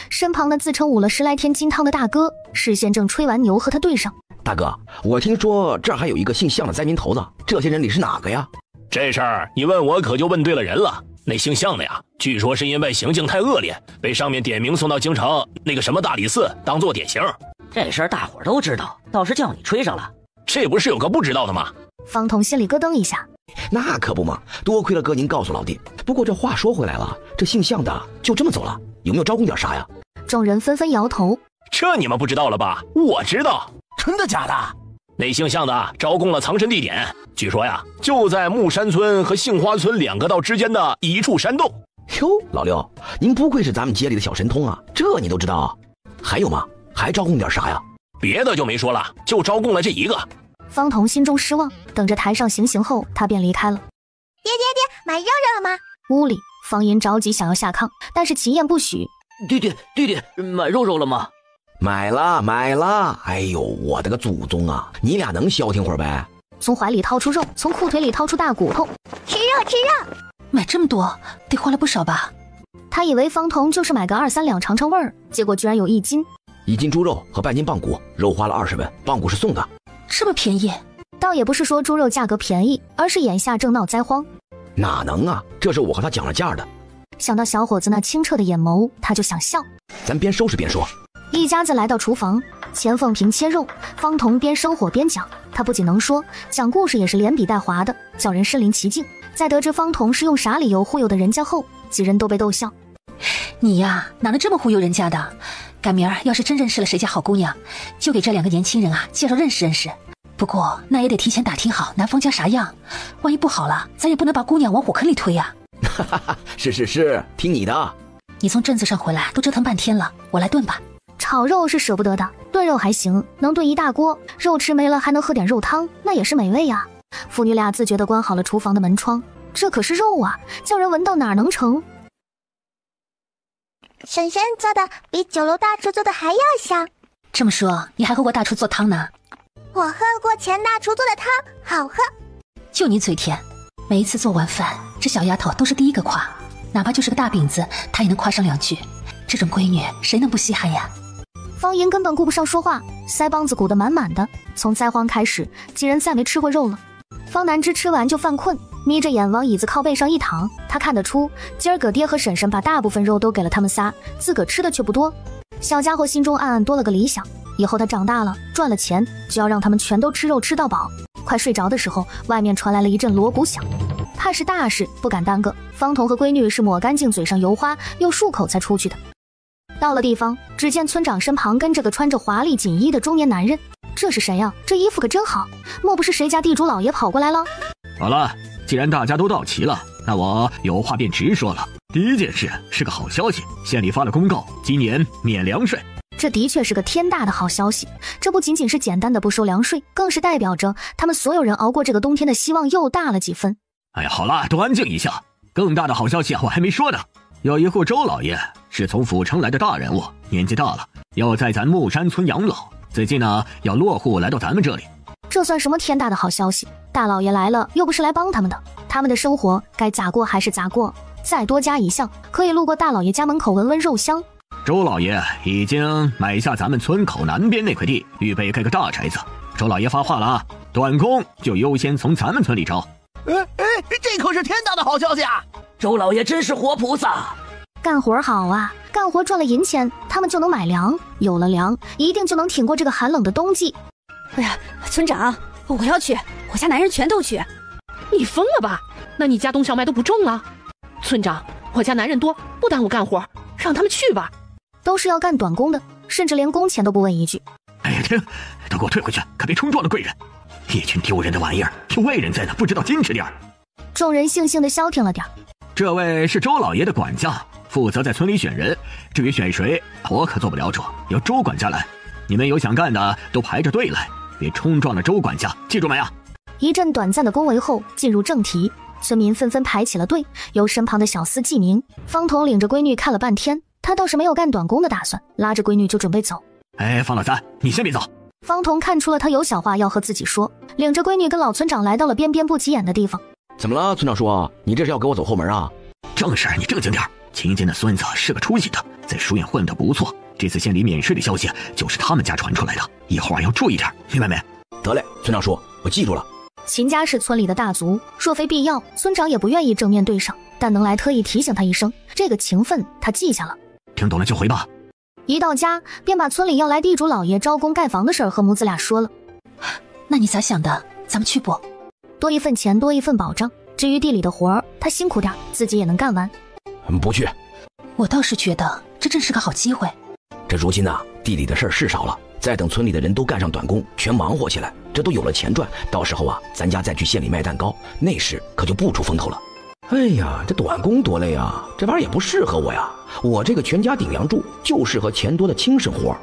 Speaker 2: 身旁那自称捂了10来天金汤的大哥，视线正吹完牛和他对上。
Speaker 5: 大哥，我听说这儿还有一个姓向的灾民头子，这些人里是哪个呀？
Speaker 16: 这事儿你问我可就问对了人了。那姓向的呀，据说是因为行径太恶劣，被上面点名送到京城那个什么大理寺当做典型。
Speaker 6: 这事儿大伙儿都知道，倒是叫你吹上了，
Speaker 16: 这不是有个不知道的吗？
Speaker 2: 方彤心里咯噔一下，
Speaker 5: 那可不嘛，多亏了哥您告诉老弟。不过这话说回来了，这姓向的就这么走了，有没有招供点啥呀？
Speaker 2: 众人纷纷摇头。
Speaker 16: 这你们不知道了吧？我知道。
Speaker 7: 真的假的？
Speaker 16: 那姓向的招供了藏身地点，据说呀，就在木山村和杏花村2个道之间的一处山洞。
Speaker 5: 哟，老六，您不愧是咱们街里的小神通啊，这你都知道。还有吗？还招供点啥呀？
Speaker 16: 别的就没说了，就招供了这一个。
Speaker 2: 方彤心中失望，等着台上行刑后，他便离开了。
Speaker 3: 爹，买肉肉了吗？
Speaker 2: 屋里，方银着急想要下炕，但是秦燕不许。
Speaker 6: 弟弟，买肉肉了吗？
Speaker 5: 买了。哎呦，我的个祖宗啊！你俩能消停会儿呗？
Speaker 2: 从怀里掏出肉，从裤腿里掏出大骨头。
Speaker 3: 吃肉！
Speaker 1: 买这么多，得花了不少吧？
Speaker 2: 他以为方彤就是买个2、3两尝尝味儿，结果居然有1斤。
Speaker 5: 1斤猪肉和半斤棒骨，肉花了20文，棒骨是送的。
Speaker 1: 这么便宜？
Speaker 2: 倒也不是说猪肉价格便宜，而是眼下正闹灾荒。
Speaker 5: 哪能啊？这是我和他讲了价的。
Speaker 2: 想到小伙子那清澈的眼眸，他就想笑。
Speaker 5: 咱边收拾边说。
Speaker 2: 一家子来到厨房，钱凤萍切肉，方彤边生火边讲。他不仅能说，讲故事也是连笔带划的，叫人身临其境。在得知方彤是用啥理由忽悠的人家后，几人都被逗笑。
Speaker 1: 你呀，哪能这么忽悠人家的？赶明儿要是真认识了谁家好姑娘，就给这2个年轻人啊介绍认识认识。不过那也得提前打听好男方家啥样，万一不好了，咱也不能把姑娘往火坑里推呀。
Speaker 5: 是，听你的。
Speaker 1: 你从镇子上回来都折腾半天了，我来炖吧。
Speaker 2: 炒肉是舍不得的，炖肉还行，能炖一大锅，肉吃没了还能喝点肉汤，那也是美味呀。父女俩自觉地关好了厨房的门窗，这可是肉啊，叫人闻到哪能成。
Speaker 3: 婶婶做的比酒楼大厨做的还要香。
Speaker 1: 这么说，你还喝过大厨做汤呢？
Speaker 3: 我喝过钱大厨做的汤，好喝。
Speaker 1: 就你嘴甜，每一次做完饭，这小丫头都是第一个夸，哪怕就是个大饼子，她也能夸上2句。这种闺女，谁能不稀罕呀？
Speaker 2: 方莹根本顾不上说话，腮帮子鼓得满满的。从灾荒开始，几人再没吃过肉了。方南之吃完就犯困，眯着眼往椅子靠背上一躺。他看得出，今儿个爹和婶婶把大部分肉都给了他们仨，自个吃的却不多。小家伙心中暗暗多了个理想，以后他长大了，赚了钱，就要让他们全都吃肉吃到饱。快睡着的时候，外面传来了一阵锣鼓响，怕是大事，不敢耽搁。方彤和闺女是抹干净嘴上油花，又漱口才出去的。到了地方，只见村长身旁跟着个穿着华丽锦衣的中年男人。这是谁呀？这衣服可真好，莫不是谁家地主老爷跑过来了？
Speaker 8: 好了，既然大家都到齐了，那我有话便直说了。第一件事是个好消息，县里发了公告，今年免粮税。
Speaker 2: 这的确是个天大的好消息，这不仅仅是简单的不收粮税，更是代表着他们所有人熬过这个冬天的希望又大了几分。
Speaker 8: 哎呀，好了，都安静一下。更大的好消息我还没说呢。有一户周老爷是从府城来的大人物，年纪大了，要在咱木山村养老，最近呢要落户来到咱们这里。
Speaker 2: 这算什么天大的好消息？大老爷来了又不是来帮他们的，他们的生活该咋过还是咋过。再多加一项，可以路过大老爷家门口闻闻肉香。
Speaker 8: 周老爷已经买下咱们村口南边那块地，预备盖个大宅子。周老爷发话了啊，短工就优先从咱们村里招。
Speaker 18: 这可是天大的好消息啊！
Speaker 6: 周老爷真是活菩萨，
Speaker 2: 干活好啊，干活赚了银钱，他们就能买粮，有了粮，一定就能挺过这个寒冷的冬季。
Speaker 15: 哎呀，村长，我要去，我家男人全都去。
Speaker 11: 你疯了吧？那你家冬小麦都不种了？村长，我家男人多，不耽误干活，让他们去吧。
Speaker 2: 都是要干短工的，甚至连工钱都不问一句。
Speaker 8: 哎呀，停，都给我退回去，可别冲撞了贵人。一群丢人的玩意儿，有外人在呢，不知道矜持点。
Speaker 2: 众人悻悻地消停了点。
Speaker 8: 这位是周老爷的管家，负责在村里选人，至于选谁，我可做不了主，由周管家来。你们有想干的都排着队来，别冲撞了周管家，记住没啊？
Speaker 2: 一阵短暂的恭维后，进入正题，村民纷纷排起了队，由身旁的小厮记名。方彤领着闺女看了半天，他倒是没有干短工的打算，拉着闺女就准备走。
Speaker 8: 哎，方老三，你先别走。
Speaker 2: 方彤看出了他有小话要和自己说，领着闺女跟老村长来到了边边不起眼的地方。
Speaker 5: 怎么了，村长叔？你这是要给我走后门啊？
Speaker 8: 正事，你正经点。秦家的孙子是个出息的，在书院混得不错。这次县里免税的消息就是他们家传出来的，以后要注意点，明白没？
Speaker 5: 得嘞，村长叔，我记住了。
Speaker 2: 秦家是村里的大族，若非必要，村长也不愿意正面对上，但能来特意提醒他一声，这个情分他记下了。
Speaker 8: 听懂了就回吧。
Speaker 2: 一到家，便把村里要来地主老爷招工盖房的事儿和母子俩说了。
Speaker 1: 那你咋想的？咱们去不？
Speaker 2: 多一份钱，多一份保障。至于地里的活儿，他辛苦点，自己也能干完。
Speaker 5: 不去。
Speaker 1: 我倒是觉得这真是个好机会。
Speaker 5: 这如今地里的事儿是少了，再等村里的人都干上短工，全忙活起来，这都有了钱赚。到时候咱家再去县里卖蛋糕，那时可就不出风头了。哎呀，这短工多累啊，这玩意儿也不适合我呀。我这个全家顶梁柱，就适合钱多的轻省活。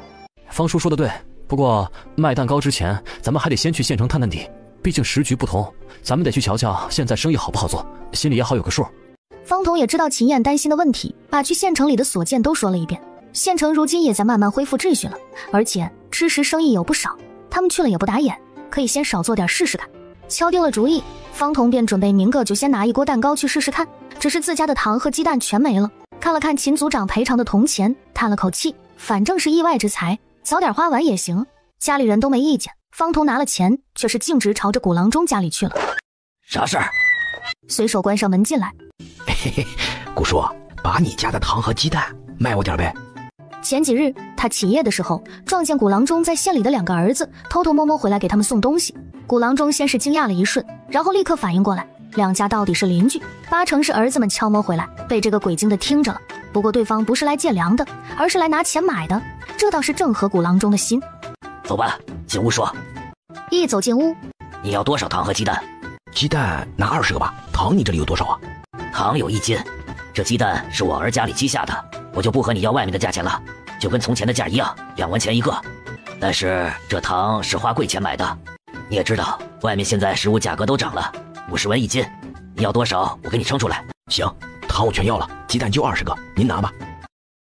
Speaker 4: 方叔说的对，不过卖蛋糕之前，咱们还得先去县城探探底。毕竟时局不同，咱们得去瞧瞧现在生意好不好做，心里也好有个数。
Speaker 2: 方彤也知道秦燕担心的问题，把去县城里的所见都说了一遍。县城如今也在慢慢恢复秩序了，而且吃食生意有不少，他们去了也不打眼，可以先少做点试试看。敲定了主意，方彤便准备明个就先拿一锅蛋糕去试试看，只是自家的糖和鸡蛋全没了。看了看秦组长赔偿的铜钱，叹了口气，反正是意外之财，早点花完也行，家里人都没意见。方彤拿了钱，却是径直朝着古郎中家里去了。
Speaker 6: 啥事儿？
Speaker 2: 随手关上门进来。
Speaker 5: 嘿嘿，古叔，把你家的糖和鸡蛋卖我点呗。
Speaker 2: 前几日他起夜的时候，撞见古郎中在县里的2个儿子偷偷摸摸回来给他们送东西。古郎中先是惊讶了一瞬，然后立刻反应过来，2家到底是邻居，8成是儿子们悄摸回来，被这个鬼精的听着了。不过对方不是来借粮的，而是来拿钱买的，这倒是正合古郎中的心。
Speaker 6: 走吧，进屋说。
Speaker 2: 一走进屋，
Speaker 6: 你要多少糖和鸡蛋？
Speaker 5: 鸡蛋拿20个吧。糖你这里有多少啊？
Speaker 6: 糖有1斤，这鸡蛋是我儿家里鸡下的，我就不和你要外面的价钱了，就跟从前的价一样，2文钱1个。但是这糖是花贵钱买的，你也知道，外面现在食物价格都涨了，50文1斤，你要多少我给你称出来。
Speaker 5: 行，糖我全要了，鸡蛋就20个，您拿吧。